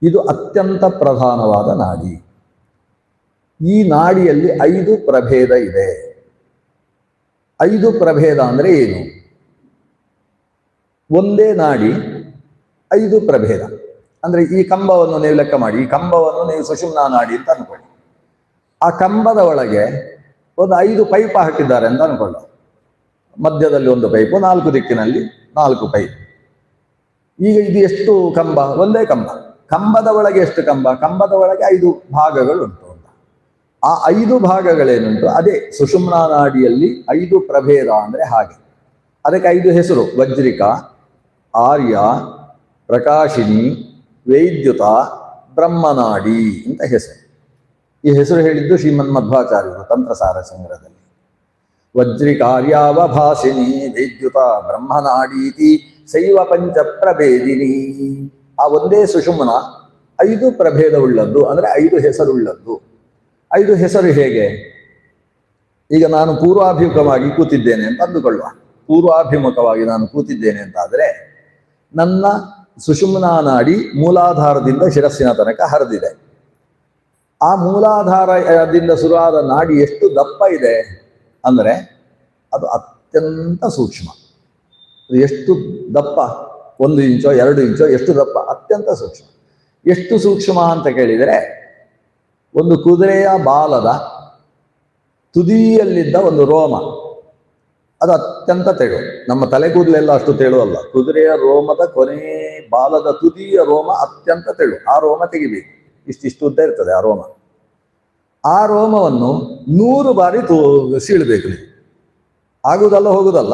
ಇದು ಅತ್ಯಂತ ಪ್ರಧಾನವಾದ ನಾಡಿ. ಈ ನಾಡಿಯಲ್ಲಿ 5 ಪ್ರಭೇದ ಇದೆ. 5 ಪ್ರಭೇದ ಅಂದ್ರೆ ಏನು? ಒಂದೇ ನಾಡಿ 5 ಪ್ರಭೇದ. ಅಂದ್ರೆ ಈ ಕಂಬವನ್ನು ನೀವು ಲೆಕ್ಕ ಮಾಡಿ. ಈ ಕಂಬವನ್ನು ನೀವು ಸುಷುಮ್ನಾ ನಾಡಿ ಅಂತ ಅನ್ಕೊಳ್ಳಿ. ಆ ಕಂಬದ ಒಳಗೆ ಒಂದು 5 ಪೈಪ್ ಹಾಕಿದ್ದಾರೆ ಅಂತ ಅನ್ಕೊಳ್ಳ. ಮಧ್ಯದಲ್ಲಿ ಒಂದು ಪೈಪು, 4 ದಿಕ್ಕಿನಲ್ಲಿ 4 ಪೈಪ್. ಈಗ ಇದು ಎಷ್ಟು ಕಂಬ? ಒಂದೇ ಕಂಬ. ಕಂಬದ ಒಳಗೆ ಎಷ್ಟು ಕಂಬ? ಕಂಬದ ಒಳಗೆ 5 ಭಾಗಗಳುಂಟು. ಆ 5 ಭಾಗಗಳೇನುಂಟು ಅದೇ ಸುಷುಮ್ನಾ ನಾಡಿಯಲ್ಲಿ 5 ಪ್ರಭೇದ ಅಂದ್ರೆ ಹಾಗೆ. ಅದಕ್ಕೆ 5 ಹೆಸರು: ವಜ್ರಿಕ, ಆರ್ಯ, ಪ್ರಕಾಶಿನಿ, ವೈದ್ಯುತ, ಬ್ರಹ್ಮನಾಡಿ ಅಂತ ಹೆಸರು. ಈ ಹೆಸರು ಹೇಳಿದ್ದು ಶ್ರೀಮನ್ ಮಧ್ವಾಚಾರ್ಯರು ತಂತ್ರಸಾರ ಸಂಗ್ರಹದಲ್ಲಿ. ವಜ್ರಿಕಾರ್ಯಾವಭಾಸಿನಿ ವಿದ್ಯುತ ಬ್ರಹ್ಮನಾಡೀತಿ ಶೈವ ಪಂಚ ಪ್ರಭೇದಿನಿ. ಆ ಒಂದೇ ಸುಷುಮ್ನ 5 ಪ್ರಭೇದವುಳ್ಳದ್ದು, ಅಂದರೆ 5 ಹೆಸರುಳ್ಳದ್ದು. 5 ಹೆಸರು ಹೇಗೆ? ಈಗ ನಾನು ಪೂರ್ವಾಭಿಮುಖವಾಗಿ ಕೂತಿದ್ದೇನೆ ಅಂತ ಅಂದುಕೊಳ್ಳುವ. ಪೂರ್ವಾಭಿಮುಖವಾಗಿ ನಾನು ಕೂತಿದ್ದೇನೆ ಅಂತಾದರೆ ನನ್ನ ಸುಷುಮ್ನಾ ನಾಡಿ ಮೂಲಾಧಾರದಿಂದ ಶಿರಸ್ಸಿನ ತನಕ ಹರಿದಿದೆ. ಆ ಮೂಲಾಧಾರದಿಂದ ಶುರುವಾದ ನಾಡಿ ಎಷ್ಟು ದಪ್ಪ ಇದೆ ಅಂದರೆ ಅದು ಅತ್ಯಂತ ಸೂಕ್ಷ್ಮ. ಎಷ್ಟು ದಪ್ಪ? 1 ಇಂಚೋ 2 ಇಂಚೋ, ಎಷ್ಟು ದಪ್ಪ? ಅತ್ಯಂತ ಸೂಕ್ಷ್ಮ. ಎಷ್ಟು ಸೂಕ್ಷ್ಮ ಅಂತ ಕೇಳಿದರೆ, ಒಂದು ಕುದುರೆಯ ಬಾಲದ ತುದಿಯಲ್ಲಿದ್ದ ಒಂದು ರೋಮ, ಅದು ಅತ್ಯಂತ ತೆಳು. ನಮ್ಮ ತಲೆ ಕೂದಲೆಲ್ಲ ಅಷ್ಟು ತೆಳು ಅಲ್ಲ. ಕುದುರೆಯ ರೋಮದ ಕೊನೆ ಬಾಲದ ತುದಿಯ ರೋಮ ಅತ್ಯಂತ ತೆಳು. ಆ ರೋಮ ತೆಗಿಬೇಕು. ಇಷ್ಟಿಷ್ಟು ಉದ್ದ ಇರ್ತದೆ ಆ ರೋಮ. ಆ ರೋಮವನ್ನು 100 ಬಾರಿ ಸೀಳಬೇಕು ನೀವು. ಆಗುವುದಲ್ಲ, ಹೋಗುದಲ್ಲ,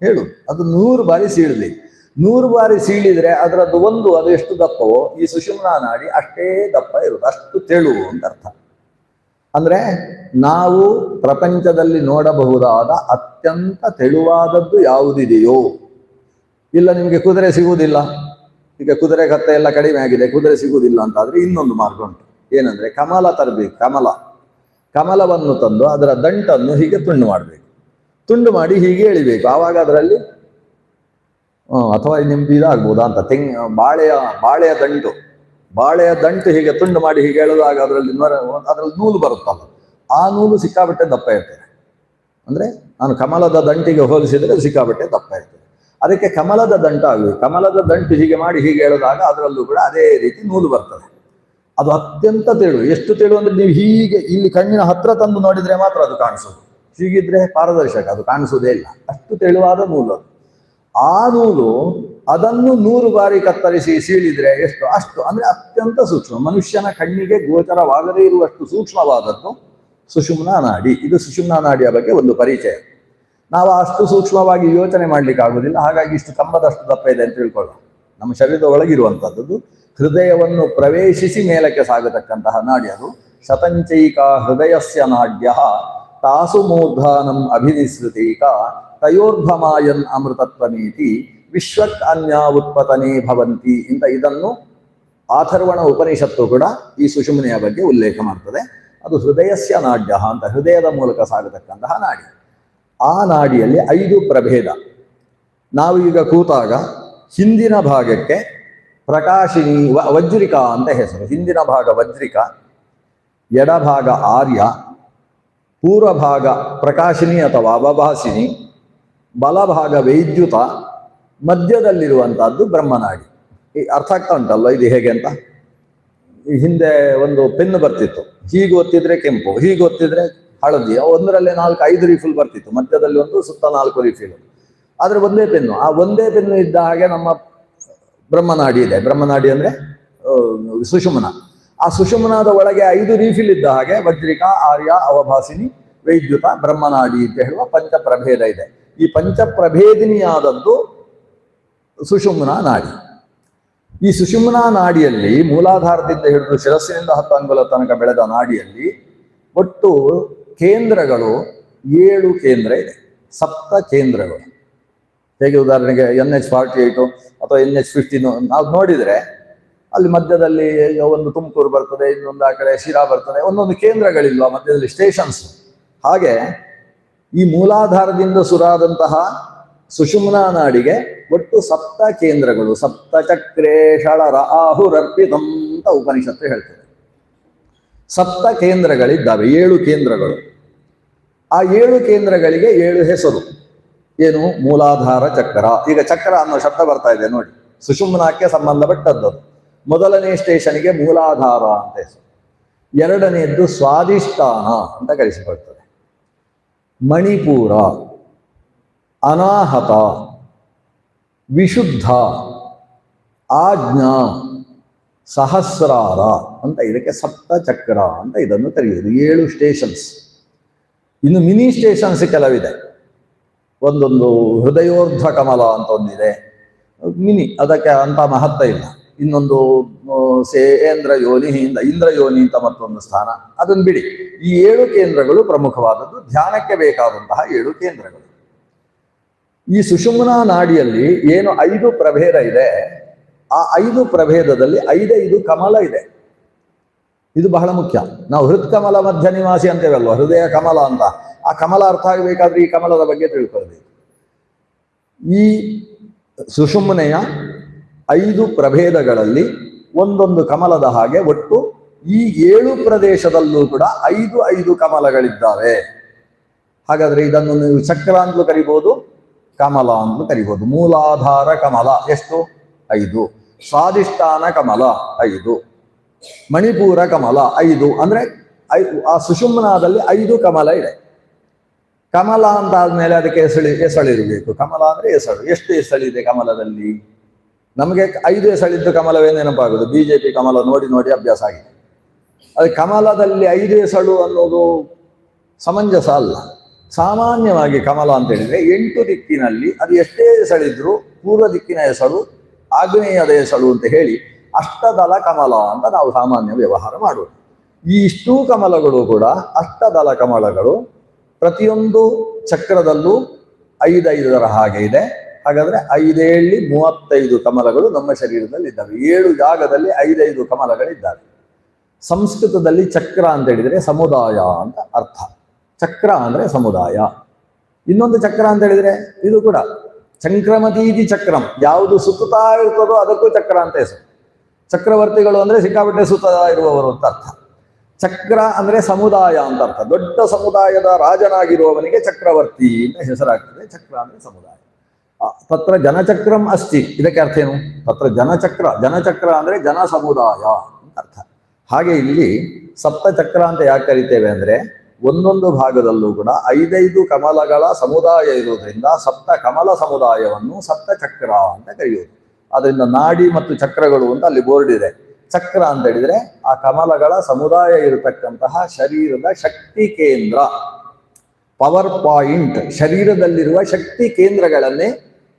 ಹೇಳು. ಅದು 100 ಬಾರಿ ಸೀಳಬೇಕು. 100 ಬಾರಿ ಸೀಳಿದ್ರೆ ಅದರದ್ದು ಅದು ಎಷ್ಟು ದಪ್ಪವೋ ಈ ಸುಷುಮ್ನಾ ನಾಡಿ ಅಷ್ಟೇ ದಪ್ಪ ಇರುವುದು, ಅಷ್ಟು ತೆಳು ಅಂತ ಅರ್ಥ. ಅಂದ್ರೆ ನಾವು ಪ್ರಪಂಚದಲ್ಲಿ ನೋಡಬಹುದಾದ ಅತ್ಯಂತ ತೆಳುವಾದದ್ದು ಯಾವುದಿದೆಯೋ, ಇಲ್ಲ ನಿಮಗೆ ಕುದುರೆ ಸಿಗುವುದಿಲ್ಲ, ಈಗ ಕುದುರೆ ಕತ್ತೆ ಎಲ್ಲ ಕಡಿಮೆ ಆಗಿದೆ, ಕುದುರೆ ಸಿಗುವುದಿಲ್ಲ ಅಂತಾದ್ರೆ ಇನ್ನೊಂದು ಮಾರ್ಗ ಉಂಟು. ಏನಂದ್ರೆ ಕಮಲ ತರಬೇಕು. ಕಮಲವನ್ನು ತಂದು ಅದರ ದಂಟನ್ನು ಹೀಗೆ ತುಂಡು ಮಾಡಬೇಕು. ತುಂಡು ಮಾಡಿ ಹೀಗೆ ಎಳಿಬೇಕು. ಆವಾಗ ಅದರಲ್ಲಿ ಅಥವಾ ನಿಮ್ದು ಇದಾಗ್ಬೋದಾ ಅಂತ ಬಾಳೆಯ ದಂಟು ಹೀಗೆ ತುಂಡು ಮಾಡಿ ಹೀಗೆ ಎಳೆದಾಗ ಅದರಲ್ಲಿ ನೂಲು ಬರುತ್ತಲ್ಲ, ಆ ನೂಲು ಸಿಕ್ಕಾಬಟ್ಟೆ ದಪ್ಪ ಇರ್ತದೆ. ಅಂದ್ರೆ ನಾನು ಕಮಲದ ದಂಟಿಗೆ ಹೋಲಿಸಿದರೆ ಸಿಕ್ಕಾಬಟ್ಟೆ ದಪ್ಪ ಇರ್ತದೆ. ಅದಕ್ಕೆ ಕಮಲದ ದಂಟು ಆಗಬೇಕು. ಕಮಲದ ದಂಟು ಹೀಗೆ ಮಾಡಿ ಹೀಗೆ ಎಳೆದಾಗ ಅದರಲ್ಲೂ ಕೂಡ ಅದೇ ರೀತಿ ನೂಲು ಬರ್ತದೆ. ಅದು ಅತ್ಯಂತ ತೆಳು. ಎಷ್ಟು ತೆಳು ಅಂದ್ರೆ ನೀವು ಹೀಗೆ ಇಲ್ಲಿ ಕಣ್ಣಿನ ಹತ್ರ ತಂದು ನೋಡಿದ್ರೆ ಮಾತ್ರ ಅದು ಕಾಣಿಸೋದು. ಹೀಗಿದ್ರೆ ಪಾರದರ್ಶಕ, ಅದು ಕಾಣಿಸೋದೇ ಇಲ್ಲ. ಅಷ್ಟು ತೆಳುವಾದ ನೂಲು ಅದು. ಆ ನೂಲು ಅದನ್ನು 100 ಬಾರಿ ಕತ್ತರಿಸಿ ಸೀಳಿದ್ರೆ ಅಷ್ಟು ಅಂದ್ರೆ ಅತ್ಯಂತ ಸೂಕ್ಷ್ಮ. ಮನುಷ್ಯನ ಕಣ್ಣಿಗೆ ಗೋಚರವಾಗದೇ ಇರುವಷ್ಟು ಸೂಕ್ಷ್ಮವಾದದ್ದು ಸುಷುಮ್ನಾ ನಾಡಿ. ಇದು ಸುಷುಮ್ನಾ ನಾಡಿಯ ಬಗ್ಗೆ ಒಂದು ಪರಿಚಯ. ನಾವು ಅಷ್ಟು ಸೂಕ್ಷ್ಮವಾಗಿ ಯೋಚನೆ ಮಾಡ್ಲಿಕ್ಕೆ ಆಗುದಿಲ್ಲ. ಹಾಗಾಗಿ ಇಷ್ಟು ಕಂಬದಷ್ಟು ದಪ್ಪ ಇದೆ ಅಂತ ತಿಳ್ಕೊಳ್ಳೋಣ. ನಮ್ಮ ಶರೀರದ ಒಳಗಿರುವಂಥದ್ದು ಹೃದಯವನ್ನು ಪ್ರವೇಶಿಸಿ ಮೇಲಕ್ಕೆ ಸಾಗತಕ್ಕಂತಹ ನಾಡಿ. ಅದು ಶತಂಚೈಕ ಹೃದಯಸ್ಯ ನಾಡ್ಯ ತಾಸು ಮೂರ್ಧಾನಂ ಅಭಿನಿಸೃತೈಕ ತಯೋರ್ಧಮಾಯನ್ ಅಮೃತತ್ವನೀತಿ ವಿಶ್ವಕ್ ಅನ್ಯ ಉತ್ಪತನೇ ಭವಂತಿ ಅಂತ ಇದನ್ನು ಅಥರ್ವಣ ಉಪನಿಷತ್ತು ಕೂಡ ಈ ಸುಷುಮ್ನೆಯ ಬಗ್ಗೆ ಉಲ್ಲೇಖ ಮಾಡ್ತದೆ. ಅದು ಹೃದಯಸ್ಯ ನಾಡ್ಯ ಅಂತ, ಹೃದಯದ ಮೂಲಕ ಸಾಗತಕ್ಕಂತಹ ನಾಡಿ. ಆ ನಾಡಿಯಲ್ಲಿ 5 ಪ್ರಭೇದ. ನಾವು ಈಗ ಕೂತಾಗ ಹಿಂದಿನ ಭಾಗಕ್ಕೆ ಪ್ರಕಾಶಿನಿ ವಜ್ರಿಕಾ ಅಂತ ಹೆಸರು. ಹಿಂದಿನ ಭಾಗ ವಜ್ರಿಕ, ಎಡಭಾಗ ಆರ್ಯ, ಪೂರ್ವ ಭಾಗ ಪ್ರಕಾಶಿನಿ ಅಥವಾ ಅವಭಾಸಿನಿ, ಬಲಭಾಗ ವೈದ್ಯುತ, ಮಧ್ಯದಲ್ಲಿರುವಂತಹದ್ದು ಬ್ರಹ್ಮನಾಡಿ. ಅರ್ಥ ಆಗ್ತಾ ಉಂಟಲ್ಲ ಇದು ಹೇಗೆ ಅಂತ? ಹಿಂದೆ ಒಂದು ಪೆನ್ನು ಬರ್ತಿತ್ತು, ಹೀಗೆ ಒತ್ತಿದ್ರೆ ಕೆಂಪು, ಹೀಗೆ ಒತ್ತಿದ್ರೆ ಹಳದಿ. ಒಂದರಲ್ಲೇ 4-5 ರೀಫಿಲ್ ಬರ್ತಿತ್ತು, ಮಧ್ಯದಲ್ಲಿ ಒಂದು, ಸುತ್ತ 4 ರೀಫಿಲ್. ಆದ್ರೆ ಒಂದೇ ಪೆನ್ನು. ಆ ಒಂದೇ ಪೆನ್ನು ಇದ್ದ ಹಾಗೆ ನಮ್ಮ ಬ್ರಹ್ಮನಾಡಿ ಇದೆ. ಬ್ರಹ್ಮನಾಡಿ ಅಂದ್ರೆ ಸುಷುಮ್ನ. ಆ ಸುಷುಮ್ನಾದ ಒಳಗೆ 5 ರೀಫಿಲ್ ಇದ್ದ ಹಾಗೆ ವಜ್ರಿಕ, ಆರ್ಯ, ಅವಭಾಸಿನಿ, ವೈದ್ಯುತ, ಬ್ರಹ್ಮನಾಡಿ ಅಂತ ಹೇಳುವ ಪಂಚಪ್ರಭೇದ ಇದೆ. ಈ ಪಂಚಪ್ರಭೇದಿನಿಯಾದದ್ದು ಸುಷುಮ್ನಾ ನಾಡಿ. ಈ ಸುಷುಮ್ನಾ ನಾಡಿಯಲ್ಲಿ ಮೂಲಾಧಾರದಿಂದ ಹಿಡಿದು ಶಿರಸ್ಸಿನಿಂದ 10 ಅಂಗುಲ ತನಕ ಬೆಳೆದ ನಾಡಿಯಲ್ಲಿ ಒಟ್ಟು ಕೇಂದ್ರಗಳು 7 ಕೇಂದ್ರ ಇದೆ. 7 ಕೇಂದ್ರಗಳು. ಹೇಗೆ ಉದಾಹರಣೆಗೆ NH48 ಅಥವಾ NH15 ನಾವು ನೋಡಿದ್ರೆ ಅಲ್ಲಿ ಮಧ್ಯದಲ್ಲಿ ಒಂದು ತುಮಕೂರು ಬರ್ತದೆ, ಇನ್ನೊಂದು ಆ ಕಡೆ ಶಿರಾ ಬರ್ತದೆ, ಒಂದೊಂದು ಕೇಂದ್ರಗಳಿಲ್ವಾ ಮಧ್ಯದಲ್ಲಿ, ಸ್ಟೇಷನ್ಸ್. ಹಾಗೆ ಈ ಮೂಲಾಧಾರದಿಂದ ಸುರಾದಂತಹ ಸುಷುಮ್ನಾ ನಾಡಿಗೆ ಒಟ್ಟು 7 ಕೇಂದ್ರಗಳು. ಸಪ್ತಚಕ್ರೇ ಷಳರ ಆಹುರರ್ಪಿತಂ ಅಂತ ಉಪನಿಷತ್ತು ಹೇಳ್ತದೆ. 7 ಕೇಂದ್ರಗಳಿದ್ದಾವೆ, 7 ಕೇಂದ್ರಗಳು. ಆ 7 ಕೇಂದ್ರಗಳಿಗೆ 7 ಹೆಸರು. ಏನು? ಮೂಲಾಧಾರ ಚಕ್ರ. ಈಗ ಚಕ್ರ ಅನ್ನೋ ಶಬ್ದ ಬರ್ತಾ ಇದೆ ನೋಡಿ, ಸುಷುಮ್ನಾಕ್ಕೆ ಸಂಬಂಧಪಟ್ಟದ್ದು. ಮೊದಲನೇ ಸ್ಟೇಷನ್ಗೆ ಮೂಲಾಧಾರ ಅಂತ ಹೆಸರು. ಎರಡನೆಯದ್ದು ಸ್ವಾಧಿಷ್ಠಾನ ಅಂತ ಕರೆಸಿಕೊಳ್ತದೆ. ಮಣಿಪೂರ, ಅನಾಹತ, ವಿಶುದ್ಧ, ಆಜ್ಞಾ, ಸಹಸ್ರಾರ ಅಂತ ಇದಕ್ಕೆ ಸಪ್ತಚಕ್ರ ಅಂತ ಇದನ್ನು ಕರೆಯುವುದು. 7 ಸ್ಟೇಷನ್ಸ್. ಇನ್ನು ಮಿನಿ ಸ್ಟೇಷನ್ಸ್ ಕೆಲವಿದೆ. ಒಂದೊಂದು ಹೃದಯೋರ್ಧ್ವ ಕಮಲ ಅಂತ ಒಂದಿದೆ, ಮಿನಿ, ಅದಕ್ಕೆ ಅಂತ ಮಹತ್ವ ಇಲ್ಲ. ಇನ್ನೊಂದು ಸೇಂದ್ರ ಯೋನಿ, ಇಂದ್ರ ಯೋನಿ ಅಂತ ಮತ್ತೊಂದು ಸ್ಥಾನ, ಅದನ್ನು ಬಿಡಿ. ಈ 7 ಕೇಂದ್ರಗಳು ಪ್ರಮುಖವಾದದ್ದು, ಧ್ಯಾನಕ್ಕೆ ಬೇಕಾದಂತಹ 7 ಕೇಂದ್ರಗಳು. ಈ ಸುಷುಮ್ನಾ ನಾಡಿಯಲ್ಲಿ ಏನು 5 ಪ್ರಭೇದ ಇದೆ, ಆ 5 ಪ್ರಭೇದದಲ್ಲಿ 5 ಕಮಲ ಇದೆ. ಇದು ಬಹಳ ಮುಖ್ಯ. ನಾವು ಹೃತ್ಕಮಲ ಮಧ್ಯ ನಿವಾಸಿ ಅಂತೇವಲ್ವ, ಹೃದಯ ಕಮಲ ಅಂತ. ಆ ಕಮಲ ಅರ್ಥ ಆಗಬೇಕಾದ್ರೆ ಈ ಕಮಲದ ಬಗ್ಗೆ ತಿಳ್ಕೊಳ್ಬೇಕು. ಈ ಸುಷುಮ್ನೆಯ 5 ಪ್ರಭೇದಗಳಲ್ಲಿ ಒಂದೊಂದು ಕಮಲದ ಹಾಗೆ ಒಟ್ಟು ಈ 7 ಪ್ರದೇಶದಲ್ಲೂ ಕೂಡ 5 ಕಮಲಗಳಿದ್ದಾವೆ. ಹಾಗಾದ್ರೆ ಇದನ್ನು ನೀವು ಚಕ್ರ ಅಂತಲೂ ಕರಿಬಹುದು, ಕಮಲ ಅಂತಲೂ ಕರಿಬಹುದು. ಮೂಲಾಧಾರ ಕಮಲ ಎಷ್ಟು? 5. ಸ್ವಾಧಿಷ್ಠಾನ ಕಮಲ 5. ಮಣಿಪೂರ ಕಮಲ 5. ಅಂದ್ರೆ ಆ ಸುಷುಮ್ನಾದಲ್ಲಿ 5 ಕಮಲ ಇದೆ. ಕಮಲ ಅಂತ ಆದ್ಮೇಲೆ ಅದಕ್ಕೆ ಎಸಳಿರಬೇಕು. ಕಮಲ ಅಂದ್ರೆ ಎಸಳು. ಎಷ್ಟು ಎಸಳಿದೆ ಕಮಲದಲ್ಲಿ? ನಮಗೆ 5 ಎಸಳಿದ್ದು ಕಮಲವೇ ನೆನಪಾಗುದು. ಬಿಜೆಪಿ ಕಮಲ ನೋಡಿ ನೋಡಿ ಅಭ್ಯಾಸ ಆಗಿದೆ. ಅದು ಕಮಲದಲ್ಲಿ 5 ಎಸಳು ಅನ್ನೋದು ಸಮಂಜಸ ಅಲ್ಲ. ಸಾಮಾನ್ಯವಾಗಿ ಕಮಲ ಅಂತ ಹೇಳಿದ್ರೆ 8 ದಿಕ್ಕಿನಲ್ಲಿ ಅದು ಎಷ್ಟೇ ಎಸಳಿದ್ರು ಪೂರ್ವ ದಿಕ್ಕಿನ ಎಸಳು, ಆಗ್ನೇಯದ ಎಸಳು ಅಂತ ಹೇಳಿ ಅಷ್ಟದಲ ಕಮಲ ಅಂತ ನಾವು ಸಾಮಾನ್ಯ ವ್ಯವಹಾರ ಮಾಡುವುದು. ಈ ಇಷ್ಟೂ ಕಮಲಗಳು ಕೂಡ ಅಷ್ಟದಲ ಕಮಲಗಳು. ಪ್ರತಿಯೊಂದು ಚಕ್ರದಲ್ಲೂ 5 ಹಾಗೆ ಇದೆ. ಹಾಗಾದ್ರೆ 5 35 ಕಮಲಗಳು ನಮ್ಮ ಶರೀರದಲ್ಲಿ ಇದ್ದಾವೆ. 7 ಜಾಗದಲ್ಲಿ 5 ಕಮಲಗಳಿದ್ದಾವೆ. ಸಂಸ್ಕೃತದಲ್ಲಿ ಚಕ್ರ ಅಂತ ಹೇಳಿದ್ರೆ ಸಮುದಾಯ ಅಂತ ಅರ್ಥ. ಚಕ್ರ ಅಂದ್ರೆ ಸಮುದಾಯ. ಇನ್ನೊಂದು ಚಕ್ರ ಅಂತ ಹೇಳಿದ್ರೆ ಇದು ಕೂಡ ಚಂಕ್ರಮತೀತಿ ಚಕ್ರಂ, ಯಾವುದು ಸುತ್ತುತ್ತಾ ಇರ್ತದೋ ಅದಕ್ಕೂ ಚಕ್ರ ಅಂತ ಹೆಸರು. ಚಕ್ರವರ್ತಿಗಳು ಅಂದ್ರೆ ಸಿಕ್ಕಾಪಟ್ಟೆ ಸುತ್ತ ಇರುವವರು ಅಂತ ಅರ್ಥ. ಚಕ್ರ ಅಂದ್ರೆ ಸಮುದಾಯ ಅಂತ ಅರ್ಥ. ದೊಡ್ಡ ಸಮುದಾಯದ ರಾಜನಾಗಿರುವವನಿಗೆ ಚಕ್ರವರ್ತಿ ಅಂತ ಹೆಸರಾಗ್ತದೆ. ಚಕ್ರ ಅಂದ್ರೆ ಸಮುದಾಯ. ತತ್ರ ಜನಚಕ್ರಂ ಅಸ್ತಿ, ಇದಕ್ಕೆ ಅರ್ಥ ಏನು? ತತ್ರ ಜನಚಕ್ರ ಅಂದ್ರೆ ಜನ ಸಮುದಾಯ ಅಂತ ಅರ್ಥ. ಹಾಗೆ ಇಲ್ಲಿ ಸಪ್ತಚಕ್ರ ಅಂತ ಯಾಕೆ ಕರಿತೇವೆ ಅಂದ್ರೆ ಒಂದೊಂದು ಭಾಗದಲ್ಲೂ ಕೂಡ 5 ಕಮಲಗಳ ಸಮುದಾಯ ಇರುವುದರಿಂದ ಸಪ್ತ ಕಮಲ ಸಮುದಾಯವನ್ನು ಸಪ್ತಚಕ್ರ ಅಂತ ಕರೆಯುವುದು. ಅದರಿಂದ ನಾಡಿ ಮತ್ತು ಚಕ್ರಗಳು ಅಂತ ಅಲ್ಲಿ ಬೋರ್ಡ್ ಇದೆ. ಚಕ್ರ ಅಂತ ಹೇಳಿದ್ರೆ ಆ ಕಮಲಗಳ ಸಮುದಾಯ ಇರತಕ್ಕಂತಹ ಶರೀರದ ಶಕ್ತಿ ಕೇಂದ್ರ, ಪವರ್ ಪಾಯಿಂಟ್, ಶರೀರದಲ್ಲಿರುವ ಶಕ್ತಿ ಕೇಂದ್ರಗಳನ್ನೇ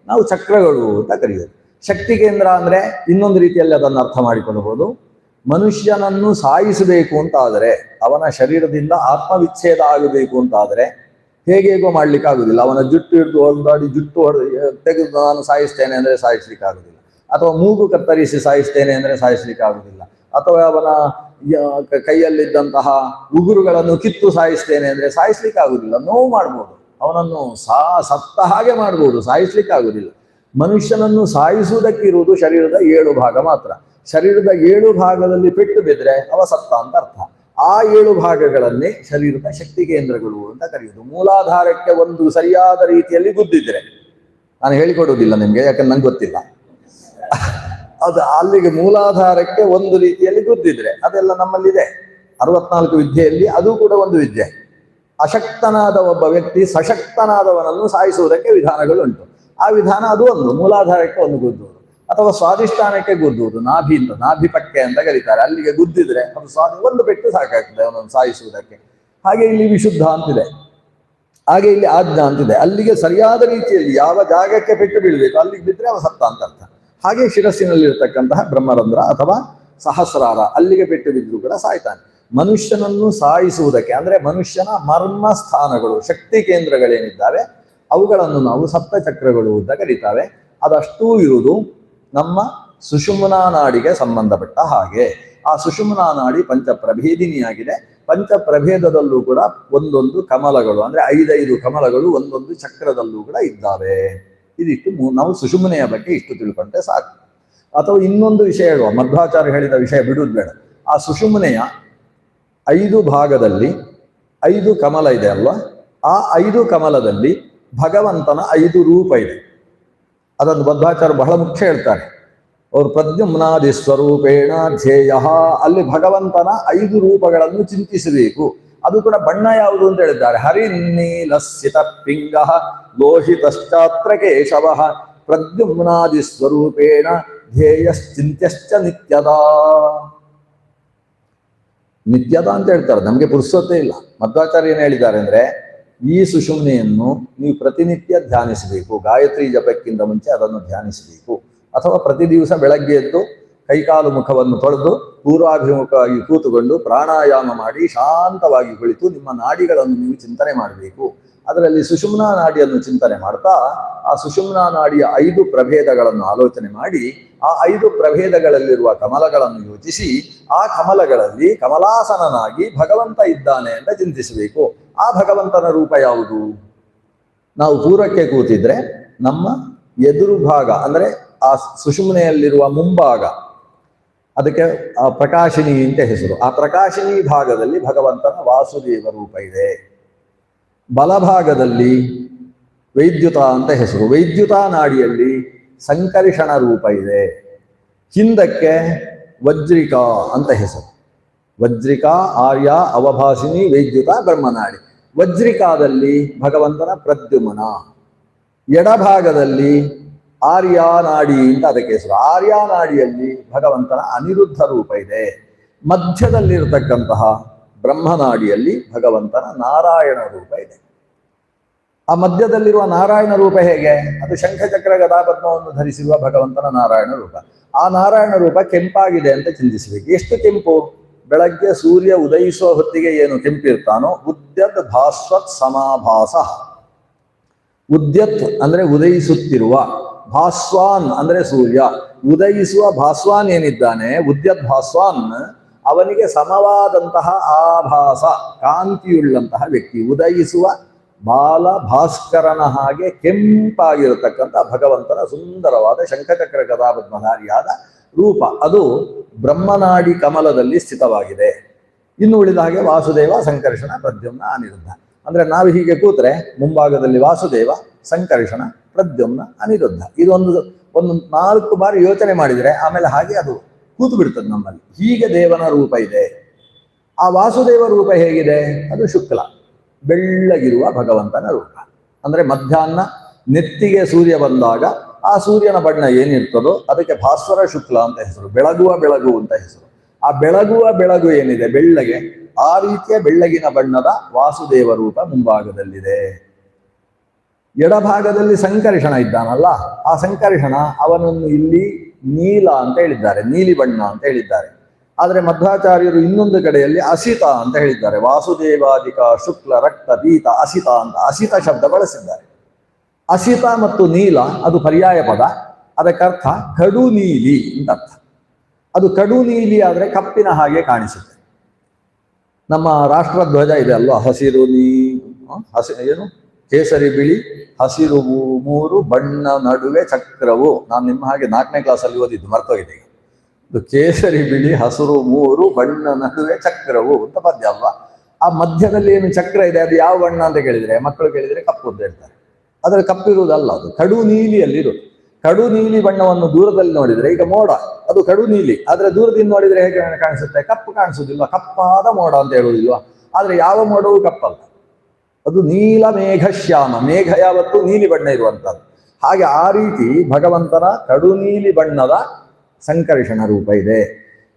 ನಾವು ಚಕ್ರಗಳು ಅಂತ ಕರೆಯೋದು. ಶಕ್ತಿ ಕೇಂದ್ರ ಅಂದ್ರೆ ಇನ್ನೊಂದು ರೀತಿಯಲ್ಲಿ ಅದನ್ನು ಅರ್ಥ ಮಾಡಿಕೊಳ್ಳಬಹುದು. ಮನುಷ್ಯನನ್ನು ಸಾಯಿಸಬೇಕು ಅಂತ ಆದರೆ, ಅವನ ಶರೀರದಿಂದ ಆತ್ಮವಿಚ್ಛೇದ ಆಗಬೇಕು ಅಂತ ಆದರೆ ಹೇಗೇಗೋ ಮಾಡ್ಲಿಕ್ಕೆ ಆಗುದಿಲ್ಲ. ಅವನ ಜುಟ್ಟು ಹಿಡಿದು ಹೊರದಾಡಿ ಜುಟ್ಟು ತೆಗೆದು ನಾನು ಸಾಯಿಸ್ತೇನೆ ಅಂದ್ರೆ ಸಾಯಿಸ್ಲಿಕ್ಕೆ ಆಗುದಿಲ್ಲ. ಅಥವಾ ಮೂಗು ಕತ್ತರಿಸಿ ಸಾಯಿಸ್ತೇನೆ ಅಂದ್ರೆ ಸಾಯಿಸ್ಲಿಕ್ಕೆ ಆಗುದಿಲ್ಲ. ಅಥವಾ ಅವನ ಕೈಯಲ್ಲಿದ್ದಂತಹ ಉಗುರುಗಳನ್ನು ಕಿತ್ತು ಸಾಯಿಸ್ತೇನೆ ಅಂದ್ರೆ ಸಾಯಿಸ್ಲಿಕ್ಕೆ ಆಗುದಿಲ್ಲ. ನೋವು ಮಾಡ್ಬೋದು, ಅವನನ್ನು ಸತ್ತ ಹಾಗೆ ಮಾಡ್ಬೋದು, ಸಾಯಿಸ್ಲಿಕ್ಕೆ ಆಗುದಿಲ್ಲ. ಮನುಷ್ಯನನ್ನು ಸಾಯಿಸುವುದಕ್ಕಿರುವುದು ಶರೀರದ 7 ಭಾಗ ಮಾತ್ರ. ಶರೀರದ 7 ಭಾಗದಲ್ಲಿ ಪೆಟ್ಟು ಬಿದ್ರೆ ಅವ ಸತ್ತ ಅಂತ ಅರ್ಥ. ಆ 7 ಭಾಗಗಳನ್ನೇ ಶರೀರದ ಶಕ್ತಿ ಕೇಂದ್ರಗಳು ಅಂತ ಕರೆಯುವುದು. ಮೂಲಾಧಾರಕ್ಕೆ ಒಂದು ಸರಿಯಾದ ರೀತಿಯಲ್ಲಿ ಗುದ್ದಿದ್ರೆ, ನಾನು ಹೇಳಿಕೊಡುವುದಿಲ್ಲ ನಿಮ್ಗೆ, ಯಾಕಂದ್ರೆ ನಂಗೆ ಗೊತ್ತಿಲ್ಲ. ಅದು ಅಲ್ಲಿಗೆ ಮೂಲಾಧಾರಕ್ಕೆ ಒಂದು ರೀತಿಯಲ್ಲಿ ಗುದ್ದಿದ್ರೆ ಅದೆಲ್ಲ ನಮ್ಮಲ್ಲಿದೆ. 64 ವಿದ್ಯೆಯಲ್ಲಿ ಅದು ಕೂಡ ಒಂದು ವಿದ್ಯೆ. ಅಶಕ್ತನಾದ ಒಬ್ಬ ವ್ಯಕ್ತಿ ಸಶಕ್ತನಾದವನನ್ನು ಸಾಯಿಸುವುದಕ್ಕೆ ವಿಧಾನಗಳುಂಟು. ಆ ವಿಧಾನ ಅದು ಒಂದು. ಮೂಲಾಧಾರಕ್ಕೆ ಒಂದು ಗುದ್ದುವುದು ಅಥವಾ ಸ್ವಾಧಿಷ್ಠಾನಕ್ಕೆ ಗುದ್ದುವುದು, ನಾಭಿಪಕ್ಕೆ ಅಂತ ಕರೀತಾರೆ. ಅಲ್ಲಿಗೆ ಗುದ್ದಿದ್ರೆ ಅದು ಒಂದು ಪೆಟ್ಟು ಸಾಕಾಗ್ತದೆ ಅವನನ್ನು ಸಾಯಿಸುವುದಕ್ಕೆ. ಹಾಗೆ ಇಲ್ಲಿ ವಿಶುದ್ಧ ಅಂತಿದೆ, ಹಾಗೆ ಇಲ್ಲಿ ಆಜ್ಞಾ ಅಂತಿದೆ. ಅಲ್ಲಿಗೆ ಸರಿಯಾದ ರೀತಿಯಲ್ಲಿ ಯಾವ ಜಾಗಕ್ಕೆ ಪೆಟ್ಟು ಬೀಳಬೇಕು ಅಲ್ಲಿಗೆ ಬಿದ್ದರೆ ಅವ ಸತ್ತ ಅಂತ ಅರ್ಥ. ಹಾಗೆ ಶಿರಸ್ಸಿನಲ್ಲಿರ್ತಕ್ಕಂತಹ ಬ್ರಹ್ಮರಂಧ್ರ ಅಥವಾ ಸಹಸ್ರಾರ, ಅಲ್ಲಿಗೆ ಪೆಟ್ಟು ಬಿದ್ದರೂ ಕೂಡ ಸಾಯ್ತಾನೆ. ಮನುಷ್ಯನನ್ನು ಸಾಯಿಸುವುದಕ್ಕೆ ಅಂದ್ರೆ ಮನುಷ್ಯನ ಮರ್ಮ ಸ್ಥಾನಗಳು, ಶಕ್ತಿ ಕೇಂದ್ರಗಳೇನಿದ್ದಾವೆ ಅವುಗಳನ್ನು ನಾವು ಸಪ್ತಚಕ್ರಗಳು ಅಂತ ಕರೀತಾವೆ. ಅದಷ್ಟೂ ಇರುವುದು ನಮ್ಮ ಸುಷುಮ್ನಾ ನಾಡಿಗೆ ಸಂಬಂಧಪಟ್ಟ ಹಾಗೆ. ಆ ಸುಷುಮ್ನಾ ನಾಡಿ ಪಂಚಪ್ರಭೇದಿನಿಯಾಗಿದೆ. ಪಂಚಪ್ರಭೇದದಲ್ಲೂ ಕೂಡ ಒಂದೊಂದು ಕಮಲಗಳು ಅಂದ್ರೆ 5 ಕಮಲಗಳು ಒಂದೊಂದು ಚಕ್ರದಲ್ಲೂ ಕೂಡ ಇದ್ದಾವೆ. ಇದಿಷ್ಟು ನಾವು ಸುಷುಮ್ನೆಯ ಬಗ್ಗೆ ಇಷ್ಟು ತಿಳ್ಕೊಂಡ್ರೆ ಸಾಕು. ಅಥವಾ ಇನ್ನೊಂದು ವಿಷಯ ಹೇಳುವ, ಮಧ್ವಾಚಾರ್ಯ ಹೇಳಿದ ವಿಷಯ ಬಿಡುವುದು ಬೇಡ. ಆ ಸುಷುಮ್ನೆಯ 5 ಭಾಗದಲ್ಲಿ 5 ಕಮಲ ಇದೆ ಅಲ್ವಾ? ಆ 5 ಕಮಲದಲ್ಲಿ ಭಗವಂತನ 5 ರೂಪ ಇದೆ. ಅದನ್ನು ಮಧ್ವಾಚಾರ್ಯ ಬಹಳ ಮುಖ್ಯ ಹೇಳ್ತಾರೆ. ಅವರು ಪ್ರದ್ಯುಮ್ನಾದಿ ಸ್ವರೂಪೇಣ ಧ್ಯೇಯ, ಅಲ್ಲಿ ಭಗವಂತನ 5 ರೂಪಗಳನ್ನು ಚಿಂತಿಸಬೇಕು. ಅದು ಕೂಡ ಬಣ್ಣ ಯಾವುದು ಅಂತ ಹೇಳಿದ್ದಾರೆ. ಹರಿನೀಲಸ್ಸಿತ ಪಿಂಗ ಲೋಹಿತಶ್ಚಾತ್ರ ಕೇಶವ ಪ್ರದ್ಯುಮ್ನಾದಿ ಸ್ವರೂಪೇಣ ಧ್ಯೇಯಶ್ಚಿಂತ್ಯಶ್ಚ ನಿತ್ಯದ. ನಿತ್ಯದ ಅಂತ ಹೇಳ್ತಾರೆ, ನಮಗೆ ಪುರುಸೊತ್ತೇ ಇಲ್ಲ. ಮಧ್ವಾಚಾರ್ಯ ಏನು ಹೇಳಿದ್ದಾರೆ ಅಂದ್ರೆ, ಈ ಸುಷುಮ್ನೆಯನ್ನು ನೀವು ಪ್ರತಿನಿತ್ಯ ಧ್ಯಾನಿಸಬೇಕು. ಗಾಯತ್ರಿ ಜಪಕ್ಕಿಂತ ಮುಂಚೆ ಅದನ್ನು ಧ್ಯಾನಿಸಬೇಕು. ಅಥವಾ ಪ್ರತಿ ದಿವಸ ಬೆಳಗ್ಗೆ ಎದ್ದು ಕೈಕಾಲು ಮುಖವನ್ನು ತೊಳೆದು ಪೂರ್ವಾಭಿಮುಖವಾಗಿ ಕೂತುಕೊಂಡು ಪ್ರಾಣಾಯಾಮ ಮಾಡಿ ಶಾಂತವಾಗಿ ಕುಳಿತು ನಿಮ್ಮ ನಾಡಿಗಳನ್ನು ನೀವು ಚಿಂತನೆ ಮಾಡಬೇಕು. ಅದರಲ್ಲಿ ಸುಷುಮ್ನಾ ನಾಡಿಯನ್ನು ಚಿಂತನೆ ಮಾಡ್ತಾ ಆ ಸುಷುಮ್ನಾ ನಾಡಿಯ 5 ಪ್ರಭೇದಗಳನ್ನು ಆಲೋಚನೆ ಮಾಡಿ ಆ 5 ಪ್ರಭೇದಗಳಲ್ಲಿರುವ ಕಮಲಗಳನ್ನು ಯೋಚಿಸಿ ಆ ಕಮಲಗಳಲ್ಲಿ ಕಮಲಾಸನನಾಗಿ ಭಗವಂತ ಇದ್ದಾನೆ ಅಂತ ಚಿಂತಿಸಬೇಕು. ಆ ಭಗವಂತನ ರೂಪ ಯಾವುದು? ನಾವು ಪೂರ್ವಕ್ಕೆ ಕೂತಿದ್ರೆ ನಮ್ಮ ಎದುರು ಭಾಗ ಅಂದ್ರೆ ಆ ಸುಷುಮ್ನೆಯಲ್ಲಿರುವ ಮುಂಭಾಗ, ಅದಕ್ಕೆ ಆ ಪ್ರಕಾಶಿನಿ ಅಂತ ಹೆಸರು. ಆ ಪ್ರಕಾಶಿನಿ ಭಾಗದಲ್ಲಿ ಭಗವಂತನ ವಾಸುದೇವ ರೂಪ ಇದೆ. ಬಲಭಾಗದಲ್ಲಿ ವೈದ್ಯುತ ಅಂತ ಹೆಸರು. ವೈದ್ಯುತ ನಾಡಿಯಲ್ಲಿ ಸಂಕರ್ಷಣ ರೂಪ ಇದೆ. ಹಿಂದಕ್ಕೆ ವಜ್ರಿಕಾ ಅಂತ ಹೆಸರು. ವಜ್ರಿಕಾ, ಆರ್ಯ, ಅವಭಾಸಿನಿ, ವೈದ್ಯುತ, ಬ್ರಹ್ಮನಾಡಿ. ವಜ್ರಿಕಾದಲ್ಲಿ ಭಗವಂತನ ಪ್ರದ್ಯುಮ್ನ. ಎಡಭಾಗದಲ್ಲಿ ಆರ್ಯಾನಾಡಿ ಅಂತ ಅದಕ್ಕೆ ಹೆಸರು. ಆರ್ಯಾನಾಡಿಯಲ್ಲಿ ಭಗವಂತನ ಅನಿರುದ್ಧ ರೂಪ ಇದೆ. ಮಧ್ಯದಲ್ಲಿರತಕ್ಕಂತಹ ಬ್ರಹ್ಮನಾಡಿಯಲ್ಲಿ ಭಗವಂತನ ನಾರಾಯಣ ರೂಪ ಇದೆ. ಆ ಮಧ್ಯದಲ್ಲಿರುವ ನಾರಾಯಣ ರೂಪ ಹೇಗೆ? ಅದು ಶಂಖಚಕ್ರ ಗದಾಪದ್ಮವನ್ನು ಧರಿಸಿರುವ ಭಗವಂತನ ನಾರಾಯಣ ರೂಪ. ಆ ನಾರಾಯಣ ರೂಪ ಕೆಂಪಾಗಿದೆ ಅಂತ ಚಿಂತಿಸಬೇಕು. ಎಷ್ಟು ಕೆಂಪು? ಬೆಳಗ್ಗೆ ಸೂರ್ಯ ಉದಯಿಸುವ ಹೊತ್ತಿಗೆ ಏನು ಕೆಂಪಿರ್ತಾನೋ ಉದ್ಯತ್ ಭಾಸ್ವತ್ ಸಮಾಭಾಸ. ಉದ್ಯತ್ ಅಂದ್ರೆ ಉದಯಿಸುತ್ತಿರುವ, ಭಾಸ್ವಾನ್ ಅಂದ್ರೆ ಸೂರ್ಯ. ಉದಯಿಸುವ ಭಾಸ್ವಾನ್ ಏನಿದ್ದಾನೆ, ಉದ್ಯತ್ ಭಾಸ್ವಾನ್, ಅವನಿಗೆ ಸಮವಾದಂತಹ ಆಭಾಸ, ಕಾಂತಿಯುಳ್ಳಂತಹ ವ್ಯಕ್ತಿ. ಉದಯಿಸುವ ಬಾಲ ಭಾಸ್ಕರನ ಹಾಗೆ ಕೆಂಪಾಗಿರತಕ್ಕಂಥ ಭಗವಂತನ ಸುಂದರವಾದ ಶಂಖಚಕ್ರ ಗದಾಪದ್ಮಧಾರಿಯಾದ ರೂಪ ಅದು ಬ್ರಹ್ಮನಾಡಿ ಕಮಲದಲ್ಲಿ ಸ್ಥಿತವಾಗಿದೆ. ಇನ್ನು ಉಳಿದ ಹಾಗೆ ವಾಸುದೇವ, ಸಂಕರ್ಷಣ, ಪ್ರದ್ಯುಮ್ನ, ಅನಿರುದ್ಧ. ಅಂದ್ರೆ ನಾವು ಹೀಗೆ ಕೂತ್ರೆ ಮುಂಭಾಗದಲ್ಲಿ ವಾಸುದೇವ, ಸಂಕರ್ಷಣ, ಪ್ರದ್ಯುಮ್ನ, ಅನಿರುದ್ಧ. ಇದೊಂದು 4 ಬಾರಿ ಯೋಚನೆ ಮಾಡಿದರೆ ಆಮೇಲೆ ಹಾಗೆ ಅದು ಕೂತು ಬಿಡ್ತದೆ ನಮ್ಮಲ್ಲಿ. ಹೀಗೆ ದೇವನ ರೂಪ ಇದೆ. ಆ ವಾಸುದೇವ ರೂಪ ಹೇಗಿದೆ? ಅದು ಶುಕ್ಲ, ಬೆಳ್ಳಗಿರುವ ಭಗವಂತನ ರೂಪ. ಅಂದ್ರೆ ಮಧ್ಯಾಹ್ನ ನೆತ್ತಿಗೆ ಸೂರ್ಯ ಬಂದಾಗ ಆ ಸೂರ್ಯನ ಬಣ್ಣ ಏನಿರ್ತದೋ ಅದಕ್ಕೆ ಭಾಸ್ವರ ಶುಕ್ಲ ಅಂತ ಹೆಸರು. ಬೆಳಗುವ ಬೆಳಗು ಅಂತ ಹೆಸರು. ಆ ಬೆಳಗುವ ಬೆಳಗು ಏನಿದೆ ಬೆಳ್ಳಗೆ, ಆ ರೀತಿಯ ಬೆಳ್ಳಗಿನ ಬಣ್ಣದ ವಾಸುದೇವ ರೂಪ ಮುಂಭಾಗದಲ್ಲಿದೆ. ಎಡಭಾಗದಲ್ಲಿ ಸಂಕರ್ಷಣ ಇದ್ದಾನಲ್ಲ, ಆ ಸಂಕರ್ಷಣ ಅವನನ್ನು ಇಲ್ಲಿ ನೀಲ ಅಂತ ಹೇಳಿದ್ದಾರೆ, ನೀಲಿ ಬಣ್ಣ ಅಂತ ಹೇಳಿದ್ದಾರೆ. ಆದರೆ ಮಧ್ವಾಚಾರ್ಯರು ಇನ್ನೊಂದು ಕಡೆಯಲ್ಲಿ ಅಸಿತ ಅಂತ ಹೇಳಿದ್ದಾರೆ. ವಾಸುದೇವಾದಿಕ ಶುಕ್ಲ ರಕ್ತ ಪೀತ ಅಸಿತ ಅಂತ ಅಸಿತ ಶಬ್ದ ಬಳಸಿದ್ದಾರೆ. ಅಸಿತ ಮತ್ತು ನೀಲ ಅದು ಪರ್ಯಾಯ ಪದ. ಅದಕ್ಕರ್ಥ ಕಡು ನೀಲಿ ಅಂತ ಅರ್ಥ. ಅದು ಕಡು ನೀಲಿ ಆದರೆ ಕಪ್ಪಿನ ಹಾಗೆ ಕಾಣಿಸುತ್ತೆ. ನಮ್ಮ ರಾಷ್ಟ್ರಧ್ವಜ ಇದೆ ಅಲ್ವಾ, ಹಸಿರು ಏನು ಕೇಸರಿ ಬಿಳಿ ಹಸಿರು 3 ಬಣ್ಣ ನಡುವೆ ಚಕ್ರವು. ನಾನು ನಿಮ್ಮ ಹಾಗೆ 4ನೇ ಕ್ಲಾಸಲ್ಲಿ ಓದಿದ್ದು, ಮರ್ತೋಗಿದೆ. ಇದು ಕೇಸರಿ ಬಿಳಿ ಹಸಿರು 3 ಬಣ್ಣ ನಡುವೆ ಚಕ್ರವು ಅಂತ ಪದ್ಯ ಅಲ್ವಾ. ಆ ಮಧ್ಯದಲ್ಲಿ ಏನು ಚಕ್ರ ಇದೆ ಅದು ಯಾವ ಬಣ್ಣ ಅಂತ ಕೇಳಿದ್ರೆ, ಮಕ್ಕಳು ಕೇಳಿದ್ರೆ ಕಪ್ಪು ಅಂತ ಹೇಳ್ತಾರೆ. ಅದ್ರಲ್ಲಿ ಕಪ್ಪಿರುವುದಲ್ಲ, ಅದು ಕಡು ನೀಲಿಯಲ್ಲಿರುವುದು. ಕಡು ನೀಲಿ ಬಣ್ಣವನ್ನು ದೂರದಲ್ಲಿ ನೋಡಿದ್ರೆ, ಈಗ ಮೋಡ ಅದು ಕಡು ನೀಲಿ, ಆದ್ರೆ ದೂರದಿಂದ ನೋಡಿದ್ರೆ ಹೇಗೆ ಕಾಣಿಸುತ್ತೆ? ಕಪ್ಪು ಕಾಣಿಸುವುದಿಲ್ಲ, ಕಪ್ಪಾದ ಮೋಡ ಅಂತ ಹೇಳುವುದಿಲ್ವಾ? ಆದ್ರೆ ಯಾವ ಮೋಡವೂ ಕಪ್ಪಲ್ಲ, ಅದು ನೀಲ ಮೇಘ ಶ್ಯಾಮ. ಮೇಘ ಯಾವತ್ತೂ ನೀಲಿ ಬಣ್ಣ ಇರುವಂತದ್ದು. ಹಾಗೆ ಆ ರೀತಿ ಭಗವಂತನ ಕಡು ನೀಲಿ ಬಣ್ಣದ ಸಂಕರ್ಷಣ ರೂಪ ಇದೆ.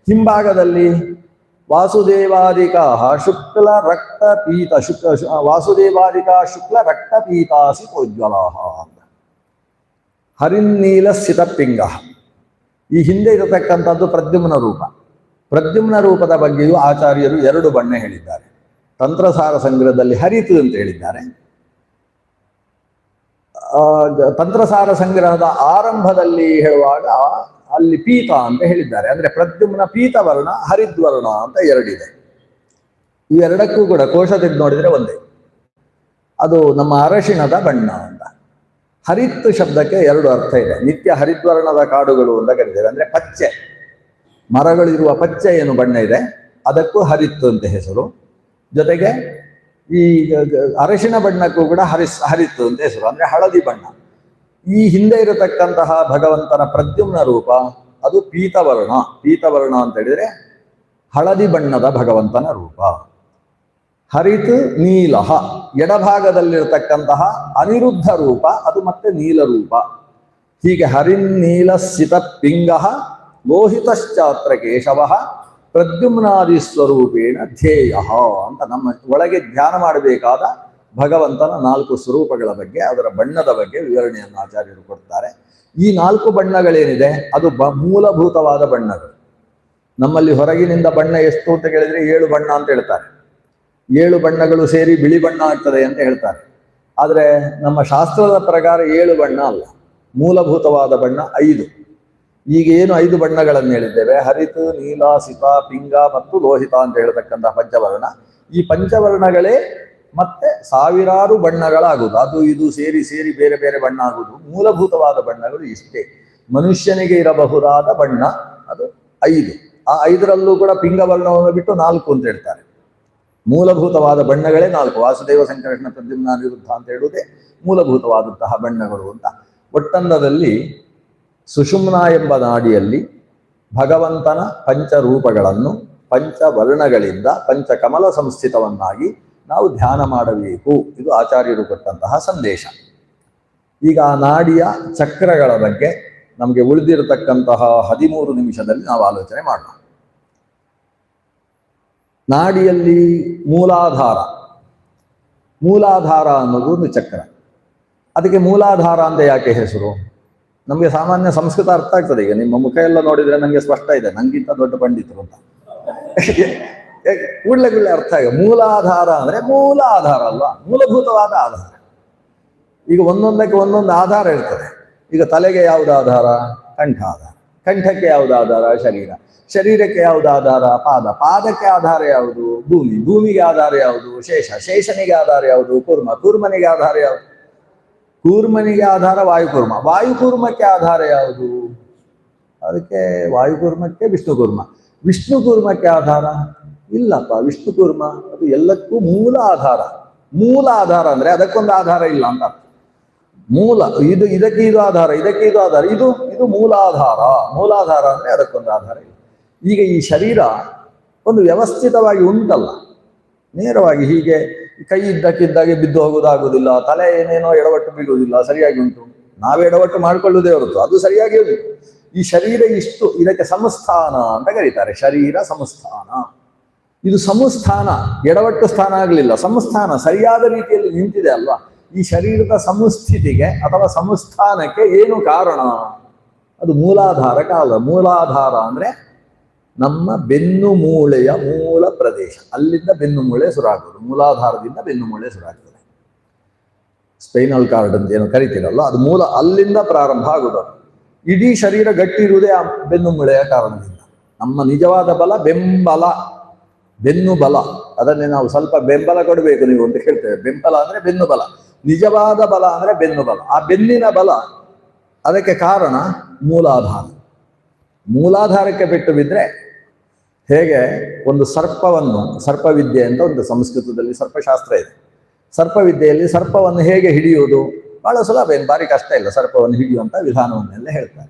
ಹಿಂಭಾಗದಲ್ಲಿ ವಾಸುದೇವಾದಿಕ ಶುಕ್ಲ ರಕ್ತ ಪೀತ ವಾಸುದೇವಾದಿಕ ಶುಕ್ಲ ರಕ್ತ ಪೀತಾಸಿ ಪ್ರೋಜ್ವಲ ಅಂತ ಹರಿನ್ನೀಲ ಸ್ಥಿತಪಿಂಗ. ಈ ಹಿಂದೆ ಇರತಕ್ಕಂಥದ್ದು ಪ್ರದ್ಯುಮ್ನ ರೂಪ. ಪ್ರದ್ಯುಮ್ನ ರೂಪದ ಬಗ್ಗೆಯೂ ಆಚಾರ್ಯರು 2 ಬಣ್ಣ ಹೇಳಿದ್ದಾರೆ. ತಂತ್ರಸಾರ ಸಂಗ್ರಹದಲ್ಲಿ ಹರಿತು ಅಂತ ಹೇಳಿದ್ದಾರೆ. ತಂತ್ರಸಾರ ಸಂಗ್ರಹದ ಆರಂಭದಲ್ಲಿ ಹೇಳುವಾಗ ಅಲ್ಲಿ ಪೀತ ಅಂತ ಹೇಳಿದ್ದಾರೆ. ಅಂದ್ರೆ ಪ್ರದ್ಯುಮ್ನ ಪೀತವರ್ಣ, ಹರಿದ್ವರ್ಣ ಅಂತ 2 ಇದೆ. ಈ 2ಕ್ಕೂ ಕೂಡ ಕೋಶ ತೆಗೆದು ನೋಡಿದ್ರೆ ಒಂದೇ, ಅದು ನಮ್ಮ ಅರಶಿಣದ ಬಣ್ಣ ಅಂತ. ಹರಿತ್ ಶಬ್ದಕ್ಕೆ 2 ಅರ್ಥ ಇದೆ. ನಿತ್ಯ ಹರಿದ್ವರ್ಣದ ಕಾಡುಗಳು ಅಂತ ಕರೀತೇವೆ. ಅಂದ್ರೆ ಪಚ್ಚೆ ಮರಗಳಿರುವ ಪಚ್ಚೆ ಏನು ಬಣ್ಣ ಇದೆ ಅದಕ್ಕೂ ಹರಿತ್ ಅಂತ ಹೆಸರು. ಜೊತೆಗೆ ಈ ಅರಶಿಣ ಬಣ್ಣಕ್ಕೂ ಕೂಡ ಹರಿತ್ ಅಂತ ಹೆಸರು, ಅಂದ್ರೆ ಹಳದಿ ಬಣ್ಣ. ಈ ಹಿಂದೆ ಇರತಕ್ಕಂತಹ ಭಗವಂತನ ಪ್ರದ್ಯುಮ್ನ ರೂಪ ಅದು ಪೀತವರ್ಣ. ಪೀತವರ್ಣ ಅಂತ ಹೇಳಿದ್ರೆ ಹಳದಿ ಬಣ್ಣದ ಭಗವಂತನ ರೂಪ. ಹರಿತ್ ನೀಲಹ, ಎಡಭಾಗದಲ್ಲಿರತಕ್ಕಂತಹ ಅನಿರುದ್ಧ ರೂಪ ಅದು ಮತ್ತೆ ನೀಲ ರೂಪ. ಹೀಗೆ ಹರಿನ್ನೀಲ ಸ್ಥಿತ ಪಿಂಗ ಲೋಹಿತಶ್ಚಾತ್ರ ಕೇಶವ ಪ್ರದ್ಯುಮ್ನಾದಿ ಸ್ವರೂಪೇಣ ಧ್ಯೇಯ ಅಂತ ನಮ್ಮ ಒಳಗೆ ಧ್ಯಾನ ಮಾಡಬೇಕಾದ ಭಗವಂತನ 4 ಸ್ವರೂಪಗಳ ಬಗ್ಗೆ, ಅದರ ಬಣ್ಣದ ಬಗ್ಗೆ ವಿವರಣೆಯನ್ನು ಆಚಾರ್ಯರು ಕೊಡ್ತಾರೆ. ಈ 4 ಬಣ್ಣಗಳೇನಿದೆ ಅದು ಮೂಲಭೂತವಾದ ಬಣ್ಣಗಳು. ನಮ್ಮಲ್ಲಿ ಹೊರಗಿನಿಂದ ಬಣ್ಣ ಎಷ್ಟು ಅಂತ ಕೇಳಿದ್ರೆ 7 ಬಣ್ಣ ಅಂತ ಹೇಳ್ತಾರೆ. 7 ಬಣ್ಣಗಳು ಸೇರಿ ಬಿಳಿ ಬಣ್ಣ ಆಗ್ತದೆ ಅಂತ ಹೇಳ್ತಾರೆ. ಆದರೆ ನಮ್ಮ ಶಾಸ್ತ್ರದ ಪ್ರಕಾರ 7 ಬಣ್ಣ ಅಲ್ಲ, ಮೂಲಭೂತವಾದ ಬಣ್ಣ 5. ಈಗ ಏನು 5 ಬಣ್ಣಗಳನ್ನು ಹೇಳಿದ್ದೇವೆ, ಹರಿತ, ನೀಲ, ಸಿತ, ಪಿಂಗ ಮತ್ತು ಲೋಹಿತ ಅಂತ ಹೇಳ್ತಕ್ಕಂಥ ಪಂಚವರ್ಣ. ಈ ಪಂಚವರ್ಣಗಳೇ ಮತ್ತೆ ಸಾವಿರಾರು ಬಣ್ಣಗಳಾಗುವುದು, ಅದು ಇದು ಸೇರಿ ಸೇರಿ ಬೇರೆ ಬೇರೆ ಬಣ್ಣ ಆಗುವುದು. ಮೂಲಭೂತವಾದ ಬಣ್ಣಗಳು ಇಷ್ಟೇ. ಮನುಷ್ಯನಿಗೆ ಇರಬಹುದಾದ ಬಣ್ಣ ಅದು 5. ಆ 5ರಲ್ಲೂ ಕೂಡ ಪಿಂಗವರ್ಣವನ್ನು ಬಿಟ್ಟು 4 ಅಂತ ಹೇಳ್ತಾರೆ. ಮೂಲಭೂತವಾದ ಬಣ್ಣಗಳೇ 4. ವಾಸುದೇವ, ಸಂಕರ್ಷಣ, ಪ್ರದ್ಯುಮ್ನ, ಅನಿರುದ್ಧ ಅಂತ ಹೇಳುವುದೇ ಮೂಲಭೂತವಾದಂತಹ ಬಣ್ಣಗಳು ಅಂತ. ಒಟ್ಟಂದದಲ್ಲಿ ಸುಷುಮ್ನ ಎಂಬ ನಾಡಿಯಲ್ಲಿ ಭಗವಂತನ ಪಂಚರೂಪಗಳನ್ನು ಪಂಚವರ್ಣಗಳಿಂದ ಪಂಚಕಮಲ ಸಂಸ್ಥಿತವನ್ನಾಗಿ ನಾವು ಧ್ಯಾನ ಮಾಡಬೇಕು. ಇದು ಆಚಾರ್ಯರು ಕೊಟ್ಟಂತಹ ಸಂದೇಶ. ಈಗ ಆ ನಾಡಿಯ ಚಕ್ರಗಳ ಬಗ್ಗೆ ನಮಗೆ ಉಳಿದಿರತಕ್ಕಂತಹ 13 ನಿಮಿಷದಲ್ಲಿ ನಾವು ಆಲೋಚನೆ ಮಾಡೋಣ. ನಾಡಿಯಲ್ಲಿ ಮೂಲಾಧಾರ ಅನ್ನೋದು ಒಂದು ಚಕ್ರ. ಅದಕ್ಕೆ ಮೂಲಾಧಾರ ಅಂತ ಯಾಕೆ ಹೆಸರು? ನಮಗೆ ಸಾಮಾನ್ಯ ಸಂಸ್ಕೃತ ಅರ್ಥ ಆಗ್ತದೆ. ಈಗ ನಿಮ್ಮ ಮುಖ ಎಲ್ಲ ನೋಡಿದ್ರೆ ನನಗೆ ಸ್ಪಷ್ಟ ಇದೆ, ನಂಗಿಂತ ದೊಡ್ಡ ಪಂಡಿತರು ಅಂತ ಕೂಡಲೇ ಅರ್ಥ ಆಗ. ಮೂಲಾಧಾರ ಅಂದ್ರೆ ಮೂಲ ಆಧಾರ ಅಲ್ವಾ, ಮೂಲಭೂತವಾದ ಆಧಾರ. ಈಗ ಒಂದೊಂದಕ್ಕೆ ಒಂದೊಂದು ಆಧಾರ ಇರ್ತದೆ. ಈಗ ತಲೆಗೆ ಯಾವುದು ಆಧಾರ? ಕಂಠ ಆಧಾರ. ಕಂಠಕ್ಕೆ ಯಾವುದು ಆಧಾರ? ಶರೀರ. ಶರೀರಕ್ಕೆ ಯಾವುದು ಆಧಾರ? ಪಾದ. ಪಾದಕ್ಕೆ ಆಧಾರ ಯಾವುದು? ಭೂಮಿ. ಭೂಮಿಗೆ ಆಧಾರ ಯಾವುದು? ಶೇಷ. ಶೇಷನಿಗೆ ಆಧಾರ ಯಾವುದು? ಕೂರ್ಮ. ಕೂರ್ಮನಿಗೆ ಆಧಾರ ಯಾವುದು? ಕೂರ್ಮನಿಗೆ ಆಧಾರ ವಾಯುಕೂರ್ಮ. ವಾಯುಕೂರ್ಮಕ್ಕೆ ಆಧಾರ ಯಾವುದು? ಅದಕ್ಕೆ ವಾಯುಕೂರ್ಮಕ್ಕೆ ವಿಷ್ಣುಕೂರ್ಮ. ವಿಷ್ಣುಕೂರ್ಮಕ್ಕೆ ಆಧಾರ ಇಲ್ಲಪ್ಪ. ವಿಷ್ಣುಕೂರ್ಮ ಅದು ಎಲ್ಲಕ್ಕೂ ಮೂಲ ಆಧಾರ. ಮೂಲ ಆಧಾರ ಅಂದ್ರೆ ಅದಕ್ಕೊಂದು ಆಧಾರ ಇಲ್ಲ ಅಂತ. ಮೂಲ ಇದಕ್ಕೆ ಇದು ಆಧಾರ, ಇದಕ್ಕೆ ಇದು ಆಧಾರ, ಇದು ಮೂಲಾಧಾರ. ಮೂಲಾಧಾರ ಅಂದ್ರೆ ಅದಕ್ಕೊಂದು ಆಧಾರ ಇಲ್ಲ. ಈಗ ಈ ಶರೀರ ಒಂದು ವ್ಯವಸ್ಥಿತವಾಗಿ ಉಂಟಲ್ಲ, ನೇರವಾಗಿ ಹೀಗೆ ಕೈ ಇದ್ದಕ್ಕಿದ್ದಾಗೆ ಬಿದ್ದು ಹೋಗುವುದಾಗುವುದಿಲ್ಲ, ತಲೆ ಏನೇನೋ ಎಡವಟ್ಟು ಬೀಳುವುದಿಲ್ಲ, ಸರಿಯಾಗಿ ಉಂಟು. ನಾವೇ ಎಡವಟ್ಟು ಮಾಡಿಕೊಳ್ಳುವುದೇ ಹೊರತು ಅದು ಸರಿಯಾಗಿ ಉಂಟು. ಈ ಶರೀರ ಇಷ್ಟು, ಇದಕ್ಕೆ ಸಂಸ್ಥಾನ ಅಂತ ಕರೀತಾರೆ. ಶರೀರ ಸಂಸ್ಥಾನ. ಇದು ಸಂಸ್ಥಾನ, ಎಡವಟ್ಟು ಸ್ಥಾನ ಆಗಲಿಲ್ಲ, ಸಂಸ್ಥಾನ ಸರಿಯಾದ ರೀತಿಯಲ್ಲಿ ನಿಂತಿದೆ ಅಲ್ವಾ. ಈ ಶರೀರದ ಸಂಸ್ಥಿತಿಗೆ ಅಥವಾ ಸಂಸ್ಥಾನಕ್ಕೆ ಏನು ಕಾರಣ? ಅದು ಮೂಲಾಧಾರ ಕಾಲ. ಮೂಲಾಧಾರ ಅಂದ್ರೆ ನಮ್ಮ ಬೆನ್ನು ಮೂಳೆಯ ಮೂಲ ಪ್ರದೇಶ. ಅಲ್ಲಿಂದ ಬೆನ್ನು ಮೂಳೆ ಶುರುವಾಗುವುದು. ಮೂಲಾಧಾರದಿಂದ ಬೆನ್ನು ಮೂಳೆ ಶುರುವಾಗ್ತದೆ. ಸ್ಪೈನಲ್ ಕಾರ್ಡ್ ಅಂತ ಏನು ಕರಿತೀರಲ್ಲ, ಅದು ಮೂಲ, ಅಲ್ಲಿಂದ ಪ್ರಾರಂಭ ಆಗುವುದು. ಇಡೀ ಶರೀರ ಗಟ್ಟಿ ಇರುವುದೇ ಆ ಬೆನ್ನು ಮೂಳೆಯ ಕಾರಣದಿಂದ. ನಮ್ಮ ನಿಜವಾದ ಬಲ ಬೆಂಬಲ, ಬೆನ್ನು ಬಲ. ಅದನ್ನೇ ನಾವು ಸ್ವಲ್ಪ ಬೆಂಬಲ ಕೊಡಬೇಕು ನೀವು ಅಂತ ಹೇಳ್ತೇವೆ. ಬೆಂಬಲ ಅಂದ್ರೆ ಬೆನ್ನು ಬಲ. ನಿಜವಾದ ಬಲ ಅಂದ್ರೆ ಬೆನ್ನು ಬಲ. ಆ ಬೆನ್ನಿನ ಬಲ, ಅದಕ್ಕೆ ಕಾರಣ ಮೂಲಾಧಾರ. ಮೂಲಾಧಾರಕ್ಕೆ ಪೆಟ್ಟು ಬಿದ್ದರೆ ಹೇಗೆ ಒಂದು ಸರ್ಪವನ್ನು, ಸರ್ಪವಿದ್ಯೆ ಅಂತ ಒಂದು ಸಂಸ್ಕೃತದಲ್ಲಿ ಸರ್ಪಶಾಸ್ತ್ರ ಇದೆ. ಸರ್ಪವಿದ್ಯೆಯಲ್ಲಿ ಸರ್ಪವನ್ನು ಹೇಗೆ ಹಿಡಿಯುವುದು ಬಹಳ ಸುಲಭ, ಏನು ಭಾರಿ ಕಷ್ಟ ಇಲ್ಲ. ಸರ್ಪವನ್ನು ಹಿಡಿಯುವಂಥ ವಿಧಾನವನ್ನೆಲ್ಲ ಹೇಳ್ತಾರೆ.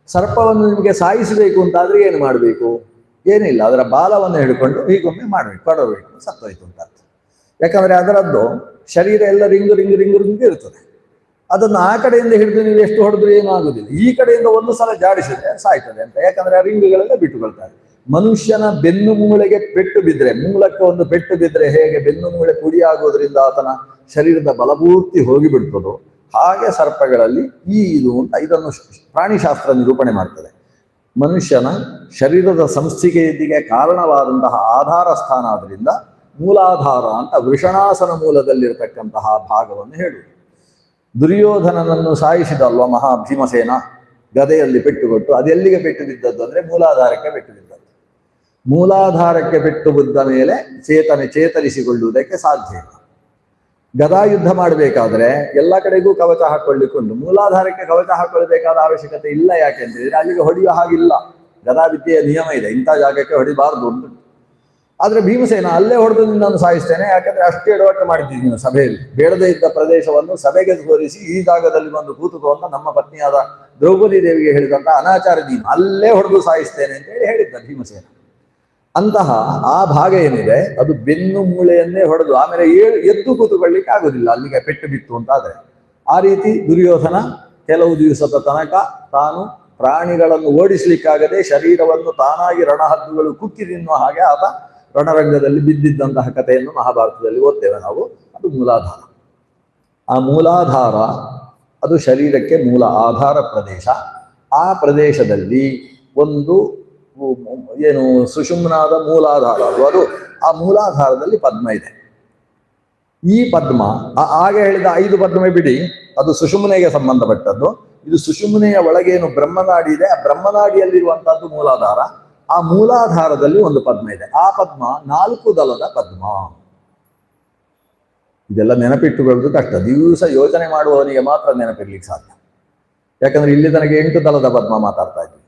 ಸರ್ಪವನ್ನು ನಿಮಗೆ ಸಾಯಿಸಬೇಕು ಅಂತಾದ್ರೆ ಏನು ಮಾಡಬೇಕು? ಏನಿಲ್ಲ, ಅದರ ಬಾಲವನ್ನು ಹಿಡ್ಕೊಂಡು ಹೀಗೊಮ್ಮೆ ಮಾಡಬೇಕು, ಕೊಡಬೇಕು, ಸತ್ತೋಯ್ತು ಅಂತ ಅರ್ಥ. ಯಾಕಂದ್ರೆ ಅದರದ್ದು ಶರೀರ ಎಲ್ಲ ರಿಂಗು ಇರ್ತದೆ. ಅದನ್ನು ಆ ಕಡೆಯಿಂದ ಹಿಡಿದು ನೀವು ಎಷ್ಟು ಹೊಡೆದ್ರು ಏನೂ ಆಗುದಿಲ್ಲ. ಈ ಕಡೆಯಿಂದ ಒಂದು ಸಲ ಜಾಡಿಸಿದ್ರೆ ಸಾಯ್ತದೆ ಅಂತ. ಯಾಕಂದ್ರೆ ಆ ರಿಂಗುಗಳೆಲ್ಲ ಬಿಟ್ಟುಕೊಳ್ತಾರೆ. ಮನುಷ್ಯನ ಬೆನ್ನು ಮೂಳೆಗೆ ಪೆಟ್ಟು ಬಿದ್ದರೆ, ಮೂಲಕ್ಕೆ ಒಂದು ಪೆಟ್ಟು ಬಿದ್ದರೆ ಹೇಗೆ ಬೆನ್ನು ಮೂಳೆ ಪುಡಿ ಆಗೋದ್ರಿಂದ ಆತನ ಶರೀರದ ಬಲಪೂರ್ತಿ ಹೋಗಿಬಿಡ್ತದೋ, ಹಾಗೆ ಸರ್ಪಗಳಲ್ಲಿ ಇದು ಅಂತ ಇದನ್ನು ಪ್ರಾಣಿಶಾಸ್ತ್ರ ನಿರೂಪಣೆ ಮಾಡ್ತದೆ. ಮನುಷ್ಯನ ಶರೀರದ ಸಂಸ್ಥಿತಿಗೆ ಕಾರಣವಾದಂತಹ ಆಧಾರ ಸ್ಥಾನ ಆದ್ರಿಂದ ಮೂಲಾಧಾರ ಅಂತ ವೃಷಣಾಸನ ಮೂಲದಲ್ಲಿರತಕ್ಕಂತಹ ಭಾಗವನ್ನು ಹೇಳುವುದು. ದುರ್ಯೋಧನನನ್ನು ಸಾಯಿಸಿದಲ್ವ ಭೀಮಸೇನ, ಗದೆಯಲ್ಲಿ ಪೆಟ್ಟು ಕೊಟ್ಟು. ಅದೆಲ್ಲಿಗೆ ಪೆಟ್ಟು ಬಿದ್ದದ್ದು ಅಂದ್ರೆ ಮೂಲಾಧಾರಕ್ಕೆ ಪೆಟ್ಟು ಬಿದ್ದದ್ದು. ಮೂಲಾಧಾರಕ್ಕೆ ಪೆಟ್ಟು ಬಿದ್ದ ಮೇಲೆ ಚೇತರಿಸಿಕೊಳ್ಳುವುದಕ್ಕೆ ಸಾಧ್ಯ ಇಲ್ಲ. ಗದಾ ಯುದ್ಧ ಮಾಡಬೇಕಾದ್ರೆ ಎಲ್ಲ ಕಡೆಗೂ ಕವಚ ಹಾಕೊಳ್ಳಿಕೊಂಡು ಮೂಲಾಧಾರಕ್ಕೆ ಕವಚ ಹಾಕೊಳ್ಬೇಕಾದ ಅವಶ್ಯಕತೆ ಇಲ್ಲ. ಯಾಕೆಂತಂದ್ರೆ ಅಲ್ಲಿಗೆ ಹೊಡೆಯುವ ಹಾಗಿಲ್ಲ. ಗದಾ ವಿದ್ಯೆಯ ನಿಯಮ ಇದೆ, ಇಂಥ ಜಾಗಕ್ಕೆ ಹೊಡಿಬಾರ್ದು ಅಂತ. ಆದ್ರೆ ಭೀಮಸೇನ ಅಲ್ಲೇ ಹೊಡೆದು ನಿನ್ನನ್ನು ಸಾಯಿಸ್ತೇನೆ, ಯಾಕಂದ್ರೆ ಅಷ್ಟೇ ಎಡವಟ್ಟು ಮಾಡಿದ್ದೀನಿ ನೀನು ಸಭೆಯಲ್ಲಿ. ಬೇಡದೇ ಇದ್ದ ಪ್ರದೇಶವನ್ನು ಸಭೆಗೆ ತೋರಿಸಿ ಈ ಜಾಗದಲ್ಲಿ ಬಂದು ಕೂತುಕೋ ಅಂತ ನಮ್ಮ ಪತ್ನಿಯಾದ ದ್ರೌಪದಿ ದೇವಿಗೆ ಹೇಳಿದಂತ ಅನಾಚಾರ ನೀನು, ಅಲ್ಲೇ ಹೊಡೆದು ಸಾಯಿಸ್ತೇನೆ ಅಂತ ಹೇಳಿದ್ದ ಭೀಮಸೇನ. ಅಂತಹ ಆ ಭಾಗ ಏನಿದೆ ಅದು ಬೆನ್ನು ಮೂಳೆಯನ್ನೇ ಹೊಡೆದು ಆಮೇಲೆ ಎದ್ದು ಕೂತುಕೊಳ್ಳಿಕ್ಕೆ ಆಗುದಿಲ್ಲ ಅಲ್ಲಿಗೆ ಪೆಟ್ಟು ಬಿತ್ತು ಅಂತ. ಆದ್ರೆ ಆ ರೀತಿ ದುರ್ಯೋಧನ ಕೆಲವು ದಿವಸದ ತನಕ ತಾನು ಪ್ರಾಣಿಗಳನ್ನು ಓಡಿಸ್ಲಿಕ್ಕಾಗದೆ ಶರೀರವನ್ನು ತಾನಾಗಿ ರಣಹದ್ದುಗಳು ಕುಕ್ಕಿ ತಿನ್ನುವ ಹಾಗೆ ಆತ ರಣರಂಗದಲ್ಲಿ ಬಿದ್ದಿದ್ದಂತಹ ಕಥೆಯನ್ನು ಮಹಾಭಾರತದಲ್ಲಿ ಓದ್ತೇವೆ ನಾವು. ಅದು ಮೂಲಾಧಾರ. ಆ ಮೂಲಾಧಾರ ಅದು ಶರೀರಕ್ಕೆ ಮೂಲ ಆಧಾರ ಪ್ರದೇಶ. ಆ ಪ್ರದೇಶದಲ್ಲಿ ಒಂದು ಏನು ಸುಷುಮ್ನಾದ ಮೂಲಾಧಾರ ಅದು ಆ ಮೂಲಾಧಾರದಲ್ಲಿ ಪದ್ಮ ಇದೆ. ಈ ಪದ್ಮ ಆಗ ಹೇಳಿದ 5 ಪದ್ಮವೇ ಬಿಡಿ, ಅದು ಸುಷುಮ್ನೆಗೆ ಸಂಬಂಧಪಟ್ಟದ್ದು. ಇದು ಸುಷುಮ್ನೆಯ ಒಳಗೇನು ಬ್ರಹ್ಮನಾಡಿ ಇದೆ, ಆ ಬ್ರಹ್ಮನಾಡಿಯಲ್ಲಿರುವಂತಹದ್ದು ಮೂಲಾಧಾರ. ಆ ಮೂಲಾಧಾರದಲ್ಲಿ ಒಂದು ಪದ್ಮ ಇದೆ. ಆ ಪದ್ಮ 4 ದಳದ ಪದ್ಮ. ಇದೆಲ್ಲ ನೆನಪಿಟ್ಟುಕೊಳ್ಳೋದು ಕಷ್ಟ. ದಿವಸ ಯೋಚನೆ ಮಾಡುವವನಿಗೆ ಮಾತ್ರ ನೆನಪಿರ್ಲಿಕ್ಕೆ ಸಾಧ್ಯ. ಯಾಕಂದ್ರೆ ಇಲ್ಲಿ ತನಕ 8 ದಳದ ಪದ್ಮ ಮಾತಾಡ್ತಾ ಇದ್ವಿ.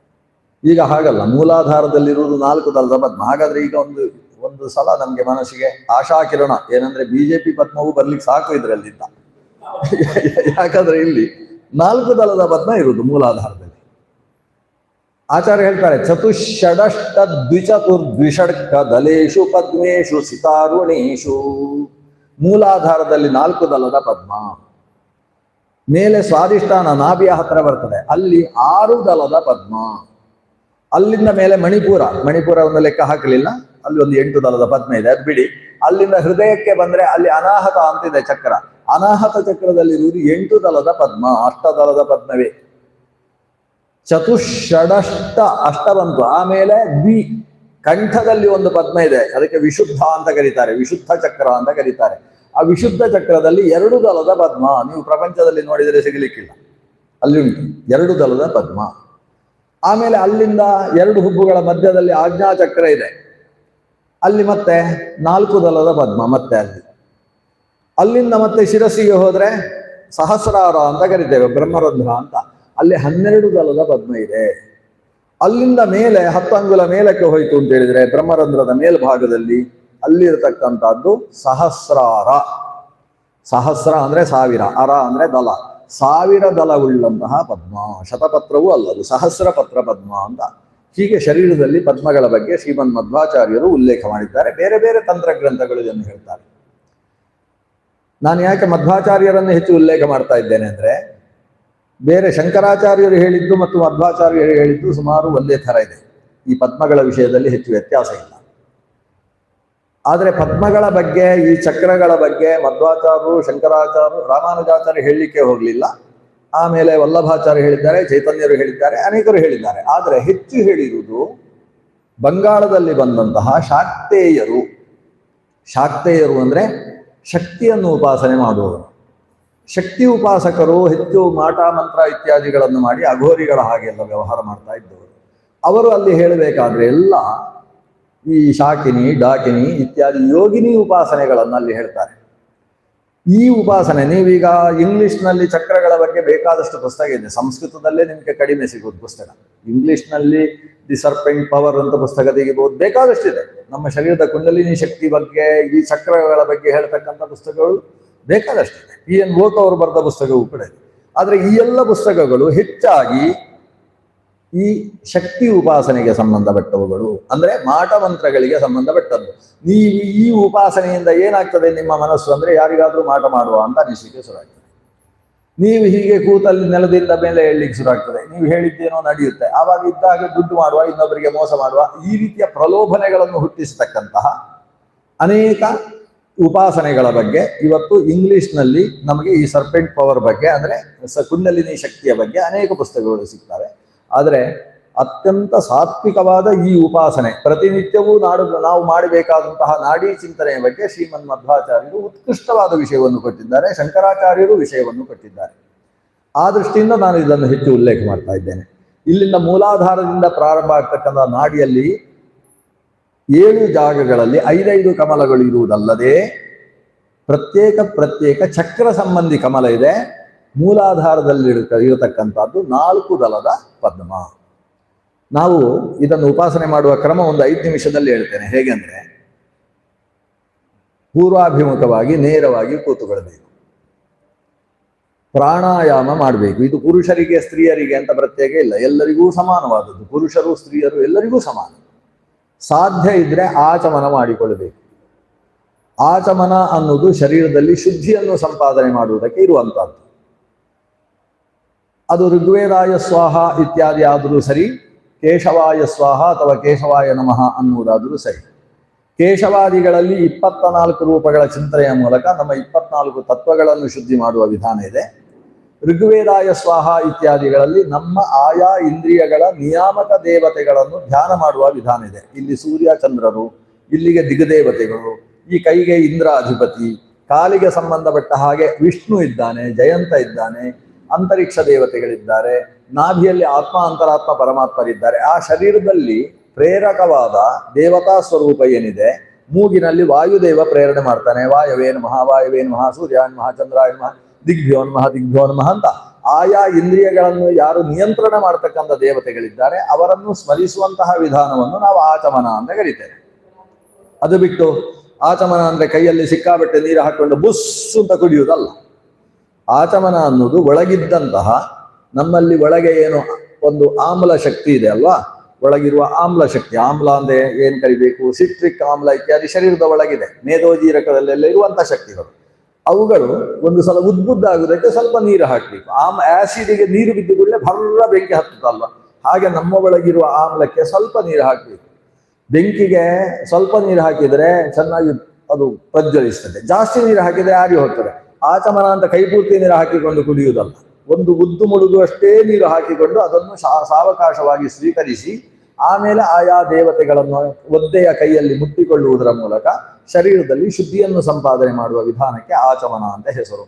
ಈಗ ಹಾಗಲ್ಲ, ಮೂಲಾಧಾರದಲ್ಲಿರುವುದು 4 ದಳದ ಪದ್ಮ. ಹಾಗಾದ್ರೆ ಈಗ ಒಂದು ಸಲ ನಮ್ಗೆ ಮನಸ್ಸಿಗೆ ಆಶಾಕಿರಣ ಏನಂದ್ರೆ ಬಿಜೆಪಿ ಪದ್ಮವು ಬರ್ಲಿಕ್ಕೆ ಸಾಕು ಇದರಲ್ಲಿಂದ. ಯಾಕಂದ್ರೆ ಇಲ್ಲಿ 4 ದಳದ ಪದ್ಮ ಇರುವುದು ಮೂಲಾಧಾರದಲ್ಲಿ. ಆಚಾರ್ಯ ಹೇಳ್ತಾರೆ, ಚತುಷ್ಷಡಷ್ಟ ದ್ವಿಚತುರ್ದ್ವಿಷಡ್ಕ ದಲೇಶು ಪದ್ಮೇಶು ಸಿತಾರುಣೇಶು. ಮೂಲಾಧಾರದಲ್ಲಿ 4 ದಳದ ಪದ್ಮ. ಮೇಲೆ ಸ್ವಾದಿಷ್ಠಾನ ನಾಭಿಯ ಹತ್ರ ಬರ್ತದೆ, ಅಲ್ಲಿ 6 ದಳದ ಪದ್ಮ. ಅಲ್ಲಿಂದ ಮೇಲೆ ಮಣಿಪುರವನ್ನು ಲೆಕ್ಕ ಹಾಕಲಿಲ್ಲ, ಅಲ್ಲಿ ಒಂದು 8 ದಳದ ಪದ್ಮ ಇದೆ, ಅದು ಬಿಡಿ. ಅಲ್ಲಿಂದ ಹೃದಯಕ್ಕೆ ಬಂದ್ರೆ ಅಲ್ಲಿ ಅನಾಹತ ಅಂತಿದೆ ಚಕ್ರ. ಅನಾಹತ ಚಕ್ರದಲ್ಲಿರುವುದು 8 ದಳದ ಪದ್ಮ, 8 ದಳದ ಪದ್ಮವೇ. ಚತುಷ್ಷಡಷ್ಟ ಅಷ್ಟ ಬಂತು. ಆಮೇಲೆ ಕಂಠದಲ್ಲಿ ಒಂದು ಪದ್ಮ ಇದೆ, ಅದಕ್ಕೆ ವಿಶುದ್ಧ ಅಂತ ಕರೀತಾರೆ, ವಿಶುದ್ಧ ಚಕ್ರ ಅಂತ ಕರೀತಾರೆ. ಆ ವಿಶುದ್ಧ ಚಕ್ರದಲ್ಲಿ 2 ದಳದ ಪದ್ಮ. ನೀವು ಪ್ರಪಂಚದಲ್ಲಿ ನೋಡಿದರೆ ಸಿಗಲಿಕ್ಕಿಲ್ಲ, ಅಲ್ಲಿ ಉಂಟು 2 ದಳದ ಪದ್ಮ. ಆಮೇಲೆ ಅಲ್ಲಿಂದ 2 ಹುಬ್ಬುಗಳ ಮಧ್ಯದಲ್ಲಿ ಆಜ್ಞಾ ಚಕ್ರ ಇದೆ, ಅಲ್ಲಿ ಮತ್ತೆ 4 ದಳದ ಪದ್ಮ. ಮತ್ತೆ ಅಲ್ಲಿಂದ ಮತ್ತೆ ಶಿರಸ್ಸಿಗೆ ಹೋದ್ರೆ ಸಹಸ್ರಾರ ಅಂತ ಕರಿತೇವೆ, ಬ್ರಹ್ಮರಂಧ್ರ ಅಂತ, ಅಲ್ಲಿ 12 ದಳದ ಪದ್ಮ ಇದೆ. ಅಲ್ಲಿಂದ ಮೇಲೆ 10 ಅಂಗುಲ ಮೇಲಕ್ಕೆ ಹೋಯ್ತು ಅಂತ ಹೇಳಿದ್ರೆ ಬ್ರಹ್ಮರಂಧ್ರದ ಮೇಲ್ಭಾಗದಲ್ಲಿ ಅಲ್ಲಿರತಕ್ಕಂಥದ್ದು ಸಹಸ್ರಾರ. ಸಹಸ್ರ ಅಂದ್ರೆ 1000, ಅರ ಅಂದ್ರೆ ದಳ, 1000 ದಳವುಳ್ಳಂತಹ ಪದ್ಮ. ಶತಪತ್ರವೂ ಅಲ್ಲ, ಅದು ಸಹಸ್ರ ಪತ್ರ ಪದ್ಮ ಅಂತ. ಹೀಗೆ ಶರೀರದಲ್ಲಿ ಪದ್ಮಗಳ ಬಗ್ಗೆ ಶ್ರೀಮನ್ ಮಧ್ವಾಚಾರ್ಯರು ಉಲ್ಲೇಖ ಮಾಡಿದ್ದಾರೆ. ಬೇರೆ ಬೇರೆ ತಂತ್ರಗ್ರಂಥಗಳು ಇದನ್ನು ಹೇಳ್ತಾರೆ. ನಾನು ಯಾಕೆ ಮಧ್ವಾಚಾರ್ಯರನ್ನು ಹೆಚ್ಚು ಉಲ್ಲೇಖ ಮಾಡ್ತಾ ಇದ್ದೇನೆ ಅಂದ್ರೆ, ಬೇರೆ ಶಂಕರಾಚಾರ್ಯರು ಹೇಳಿದ್ದು ಮತ್ತು ಮಧ್ವಾಚಾರ್ಯರು ಹೇಳಿದ್ದು ಸುಮಾರು ಒಂದೇ ಥರ ಇದೆ. ಈ ಪದ್ಮಗಳ ವಿಷಯದಲ್ಲಿ ಹೆಚ್ಚು ವ್ಯತ್ಯಾಸ ಇಲ್ಲ. ಆದರೆ ಪದ್ಮಗಳ ಬಗ್ಗೆ, ಈ ಚಕ್ರಗಳ ಬಗ್ಗೆ ಮಧ್ವಾಚಾರ್ಯರು, ಶಂಕರಾಚಾರ್ಯರು, ರಾಮಾನುಜಾಚಾರ್ಯ ಹೇಳಲಿಕ್ಕೆ ಹೋಗಲಿಲ್ಲ. ಆಮೇಲೆ ವಲ್ಲಭಾಚಾರ್ಯ ಹೇಳಿದ್ದಾರೆ, ಚೈತನ್ಯರು ಹೇಳಿದ್ದಾರೆ, ಅನೇಕರು ಹೇಳಿದ್ದಾರೆ. ಆದರೆ ಹೆಚ್ಚು ಹೇಳಿರುವುದು ಬಂಗಾಳದಲ್ಲಿ ಬಂದಂತಹ ಶಾಕ್ತೇಯರು. ಶಾಕ್ತೇಯರು ಅಂದ್ರೆ ಶಕ್ತಿಯನ್ನು ಉಪಾಸನೆ ಮಾಡುವವರು. ಶಕ್ತಿ ಉಪಾಸಕರು ಹೆಚ್ಚು ಮಾಟ ಮಂತ್ರ ಇತ್ಯಾದಿಗಳನ್ನು ಮಾಡಿ ಅಘೋರಿಗಳ ಹಾಗೆಲ್ಲ ವ್ಯವಹಾರ ಮಾಡ್ತಾ ಇದ್ದವರು. ಅವರು ಅಲ್ಲಿ ಹೇಳಬೇಕಾದ್ರೆ ಎಲ್ಲ ಈ ಶಾಕಿನಿ, ಡಾಕಿನಿ ಇತ್ಯಾದಿ ಯೋಗಿನಿ ಉಪಾಸನೆಗಳನ್ನು ಅಲ್ಲಿ ಹೇಳ್ತಾರೆ. ಈ ಉಪಾಸನೆ ನೀವೀಗ ಇಂಗ್ಲಿಷ್ನಲ್ಲಿ ಚಕ್ರಗಳ ಬಗ್ಗೆ ಬೇಕಾದಷ್ಟು ಪುಸ್ತಕ ಇದೆ, ಸಂಸ್ಕೃತದಲ್ಲೇ ನಿಮಗೆ ಕಡಿಮೆ ಸಿಗೋದು ಪುಸ್ತಕ. ಇಂಗ್ಲಿಷ್ನಲ್ಲಿ ದಿ ಸರ್ಪೆಂಟ್ ಪವರ್ ಅಂತ ಪುಸ್ತಕ ತೆಗಿಬಹುದು, ಬೇಕಾದಷ್ಟಿದೆ. ನಮ್ಮ ಶರೀರದ ಕುಂಡಲಿನಿ ಶಕ್ತಿ ಬಗ್ಗೆ, ಈ ಚಕ್ರಗಳ ಬಗ್ಗೆ ಹೇಳ್ತಕ್ಕಂಥ ಪುಸ್ತಕಗಳು ಬೇಕಾದಷ್ಟಿದೆ. PN ವೋಕ್ ಅವರು ಬರೆದ ಪುಸ್ತಕವೂ ಕೂಡ ಇದೆ. ಆದರೆ ಈ ಎಲ್ಲ ಪುಸ್ತಕಗಳು ಹೆಚ್ಚಾಗಿ ಈ ಶಕ್ತಿ ಉಪಾಸನೆಗೆ ಸಂಬಂಧಪಟ್ಟವುಗಳು, ಅಂದ್ರೆ ಮಾಟ ಮಂತ್ರಗಳಿಗೆ ಸಂಬಂಧಪಟ್ಟದ್ದು. ನೀವು ಈ ಉಪಾಸನೆಯಿಂದ ಏನಾಗ್ತದೆ ನಿಮ್ಮ ಮನಸ್ಸು ಅಂದ್ರೆ, ಯಾರಿಗಾದ್ರೂ ಮಾಟ ಮಾಡುವ ಅಂತ ಅನಿಸಿಕೆ ಶುರುವಾಗ್ತದೆ. ನೀವು ಹೀಗೆ ಕೂತಲ್ಲಿ ನೆಲದಿಂದ ಮೇಲೆ ಹೇಳಲಿಕ್ಕೆ ಶುರು ಆಗ್ತದೆ, ನೀವು ಹೇಳಿದ್ದೇನೋ ನಡೆಯುತ್ತೆ. ಆವಾಗ ಇದ್ದಾಗ ದುಡ್ಡು ಮಾಡುವ, ಇನ್ನೊಬ್ಬರಿಗೆ ಮೋಸ ಮಾಡುವ, ಈ ರೀತಿಯ ಪ್ರಲೋಭನೆಗಳನ್ನು ಹುಟ್ಟಿಸತಕ್ಕಂತಹ ಅನೇಕ ಉಪಾಸನೆಗಳ ಬಗ್ಗೆ ಇವತ್ತು ಇಂಗ್ಲಿಷ್ನಲ್ಲಿ ನಮಗೆ ಈ ಸರ್ಪೆಂಟ್ ಪವರ್ ಬಗ್ಗೆ ಅಂದ್ರೆ ಕುಂಡಲಿನಿ ಶಕ್ತಿಯ ಬಗ್ಗೆ ಅನೇಕ ಪುಸ್ತಕಗಳು ಸಿಗ್ತವೆ. ಆದರೆ ಅತ್ಯಂತ ಸಾತ್ವಿಕವಾದ ಈ ಉಪಾಸನೆ ಪ್ರತಿನಿತ್ಯವೂ ನಾವು ಮಾಡಬೇಕಾದಂತಹ ನಾಡಿ ಚಿಂತನೆಯ ಬಗ್ಗೆ ಶ್ರೀಮನ್ ಮಧ್ವಾಚಾರ್ಯರು ಉತ್ಕೃಷ್ಟವಾದ ವಿಷಯವನ್ನು ಕೊಟ್ಟಿದ್ದಾರೆ, ಶಂಕರಾಚಾರ್ಯರು ವಿಷಯವನ್ನು ಕೊಟ್ಟಿದ್ದಾರೆ. ಆ ದೃಷ್ಟಿಯಿಂದ ನಾನು ಇದನ್ನು ಹೆಚ್ಚು ಉಲ್ಲೇಖ ಮಾಡ್ತಾ ಇದ್ದೇನೆ. ಇಲ್ಲಿಂದ ಮೂಲಾಧಾರದಿಂದ ಪ್ರಾರಂಭ ಆಗ್ತಕ್ಕಂಥ ನಾಡಿಯಲ್ಲಿ 7 ಜಾಗಗಳಲ್ಲಿ 5 ಕಮಲಗಳು ಇರುವುದಲ್ಲದೆ ಪ್ರತ್ಯೇಕ ಚಕ್ರ ಸಂಬಂಧಿ ಕಮಲ ಇದೆ. ಮೂಲಾಧಾರದಲ್ಲಿ ಇರತಕ್ಕಂಥದ್ದು 4 ದಳದ ಪದ್ಮ. ನಾವು ಇದನ್ನು ಉಪಾಸನೆ ಮಾಡುವ ಕ್ರಮ ಒಂದು 5 ನಿಮಿಷದಲ್ಲಿ ಹೇಳ್ತೇನೆ. ಹೇಗೆ ಅಂದ್ರೆ, ಪೂರ್ವಾಭಿಮುಖವಾಗಿ ನೇರವಾಗಿ ಕೂತುಕೊಳ್ಬೇಕು, ಪ್ರಾಣಾಯಾಮ ಮಾಡಬೇಕು. ಇದು ಪುರುಷರಿಗೆ ಸ್ತ್ರೀಯರಿಗೆ ಅಂತ ಪ್ರತ್ಯೇಕ ಇಲ್ಲ, ಎಲ್ಲರಿಗೂ ಸಮಾನವಾದದ್ದು. ಪುರುಷರು ಸ್ತ್ರೀಯರು ಎಲ್ಲರಿಗೂ ಸಮಾನ. ಸಾಧ್ಯ ಇದ್ರೆ ಆಚಮನ ಮಾಡಿಕೊಳ್ಳಬೇಕು. ಆಚಮನ ಅನ್ನೋದು ಶರೀರದಲ್ಲಿ ಶುದ್ಧಿಯನ್ನು ಸಂಪಾದನೆ ಮಾಡುವುದಕ್ಕೆ ಇರುವಂತಹದ್ದು. ಅದು ಋಗ್ವೇದಾಯ ಸ್ವಾಹ ಇತ್ಯಾದಿ ಆದರೂ ಸರಿ, ಕೇಶವಾಯ ಸ್ವಾಹ ಅಥವಾ ಕೇಶವಾಯ ನಮಃ ಅನ್ನುವುದಾದರೂ ಸರಿ. ಕೇಶವಾದಿಗಳಲ್ಲಿ 24 ರೂಪಗಳ ಚಿಂತನೆಯ ಮೂಲಕ ನಮ್ಮ 24 ತತ್ವಗಳನ್ನು ಶುದ್ಧಿ ಮಾಡುವ ವಿಧಾನ ಇದೆ. ಋಗ್ವೇದಾಯ ಸ್ವಾಹ ಇತ್ಯಾದಿಗಳಲ್ಲಿ ನಮ್ಮ ಆಯಾ ಇಂದ್ರಿಯಗಳ ನಿಯಾಮಕ ದೇವತೆಗಳನ್ನು ಧ್ಯಾನ ಮಾಡುವ ವಿಧಾನ ಇದೆ. ಇಲ್ಲಿ ಸೂರ್ಯ ಚಂದ್ರರು, ಇಲ್ಲಿಗೆ ದಿಗದೇವತೆಗಳು, ಈ ಕೈಗೆ ಇಂದ್ರ ಅಧಿಪತಿ, ಕಾಲಿಗೆ ಸಂಬಂಧಪಟ್ಟ ಹಾಗೆ ವಿಷ್ಣು ಇದ್ದಾನೆ, ಜಯಂತ ಇದ್ದಾನೆ, ಅಂತರಿಕ್ಷ ದೇವತೆಗಳಿದ್ದಾರೆ, ನಾಭಿಯಲ್ಲಿ ಆತ್ಮ ಅಂತರಾತ್ಮ ಪರಮಾತ್ಮರಿದ್ದಾರೆ. ಆ ಶರೀರದಲ್ಲಿ ಪ್ರೇರಕವಾದ ದೇವತಾ ಸ್ವರೂಪ ಏನಿದೆ, ಮೂಗಿನಲ್ಲಿ ವಾಯುದೇವ ಪ್ರೇರಣೆ ಮಾಡ್ತಾನೆ. ವಾಯವೇ ನಮಃ ಸೂರ್ಯಾನ್ ಮಹಾ ಚಂದ್ರಾಯ ನಮಃ ದಿಗ್ಭ್ಯೋ ನಮಃ ಅಂತ ಆಯಾ ಇಂದ್ರಿಯಗಳನ್ನು ಯಾರು ನಿಯಂತ್ರಣ ಮಾಡತಕ್ಕಂಥ ದೇವತೆಗಳಿದ್ದಾರೆ ಅವರನ್ನು ಸ್ಮರಿಸುವಂತಹ ವಿಧಾನವನ್ನು ನಾವು ಆಚಮನ ಅಂತ ಕರೀತೇವೆ. ಅದು ಬಿಟ್ಟು ಆಚಮನ ಅಂದ್ರೆ ಕೈಯಲ್ಲಿ ಸಿಕ್ಕಾಬಟ್ಟೆ ನೀರು ಹಾಕೊಂಡು ಬುಸ್ ಅಂತ ಕುಡಿಯುವುದಲ್ಲ. ಆಚಮನ ಅನ್ನೋದು ಒಳಗಿದ್ದಂತಹ ನಮ್ಮಲ್ಲಿ ಒಳಗೆ ಏನು ಒಂದು ಆಮ್ಲ ಶಕ್ತಿ ಇದೆ ಅಲ್ವಾ, ಒಳಗಿರುವ ಆಮ್ಲ ಶಕ್ತಿ, ಆಮ್ಲ ಅಂದ್ರೆ ಏನ್ ಕರಿಬೇಕು, ಸಿಟ್ರಿಕ್ ಆಮ್ಲ ಇತ್ಯಾದಿ ಶರೀರದ ಒಳಗಿದೆ, ಮೇದೋಜೀರಕದಲ್ಲೆಲ್ಲ ಇರುವಂತಹ ಶಕ್ತಿಗಳು. ಅವುಗಳು ಒಂದು ಸಲ ಉದ್ಬುದ್ದಾಗುವುದಕ್ಕೆ ಸ್ವಲ್ಪ ನೀರು ಹಾಕ್ಬೇಕು. ಆಸಿಡಿಗೆ ನೀರು ಬಿದ್ದು ಕೂಡಲೇ ಭರ್ರ ಬೆಂಕಿ ಹತ್ತುತ್ತಲ್ವ, ಹಾಗೆ ನಮ್ಮ ಒಳಗಿರುವ ಆಮ್ಲಕ್ಕೆ ಸ್ವಲ್ಪ ನೀರು ಹಾಕ್ಬೇಕು. ಬೆಂಕಿಗೆ ಸ್ವಲ್ಪ ನೀರು ಹಾಕಿದ್ರೆ ಚೆನ್ನಾಗಿ ಅದು ಪ್ರಜ್ವಲಿಸ್ತದೆ, ಜಾಸ್ತಿ ನೀರು ಹಾಕಿದ್ರೆ ಆರಿ ಹೋಗ್ತದೆ. ಆಚಮನ ಅಂತ ಕೈಪೂರ್ತಿ ನೀರು ಹಾಕಿಕೊಂಡು ಕುಡಿಯುವುದಲ್ಲ, ಒಂದು ಉದ್ದು ಮುಳುಗು ಅಷ್ಟೇ ನೀರು ಹಾಕಿಕೊಂಡು ಅದನ್ನು ಸಾವಕಾಶವಾಗಿ ಸ್ವೀಕರಿಸಿ ಆಮೇಲೆ ಆಯಾ ದೇವತೆಗಳನ್ನು ಒದ್ದೆಯ ಕೈಯಲ್ಲಿ ಮುಟ್ಟಿಕೊಳ್ಳುವುದರ ಮೂಲಕ ಶರೀರದಲ್ಲಿ ಶುದ್ಧಿಯನ್ನು ಸಂಪಾದನೆ ಮಾಡುವ ವಿಧಾನಕ್ಕೆ ಆಚಮನ ಅಂತ ಹೆಸರು.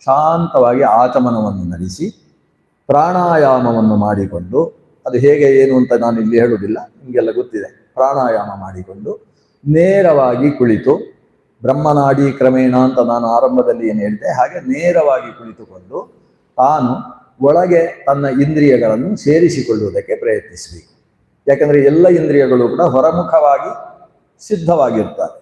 ಶಾಂತವಾಗಿ ಆಚಮನವನ್ನು ನಡೆಸಿ ಪ್ರಾಣಾಯಾಮವನ್ನು ಮಾಡಿಕೊಂಡು, ಅದು ಹೇಗೆ ಏನು ಅಂತ ನಾನು ಇಲ್ಲಿ ಹೇಳುವುದಿಲ್ಲ, ನಿಮಗೆಲ್ಲ ಗೊತ್ತಿದೆ. ಪ್ರಾಣಾಯಾಮ ಮಾಡಿಕೊಂಡು ನೇರವಾಗಿ ಕುಳಿತು ಬ್ರಹ್ಮನಾಡಿ ಕ್ರಮೇಣ ಅಂತ ನಾನು ಆರಂಭದಲ್ಲಿ ಏನು ಹೇಳಿದೆ ಹಾಗೆ ನೇರವಾಗಿ ಕುಳಿತುಕೊಂಡು ತಾನು ಒಳಗೆ ತನ್ನ ಇಂದ್ರಿಯಗಳನ್ನು ಸೇರಿಸಿಕೊಳ್ಳುವುದಕ್ಕೆ ಪ್ರಯತ್ನಿಸಬೇಕು. ಯಾಕಂದ್ರೆ ಎಲ್ಲ ಇಂದ್ರಿಯಗಳು ಕೂಡ ಹೊರಮುಖವಾಗಿ ಸಿದ್ಧವಾಗಿರ್ತವೆ.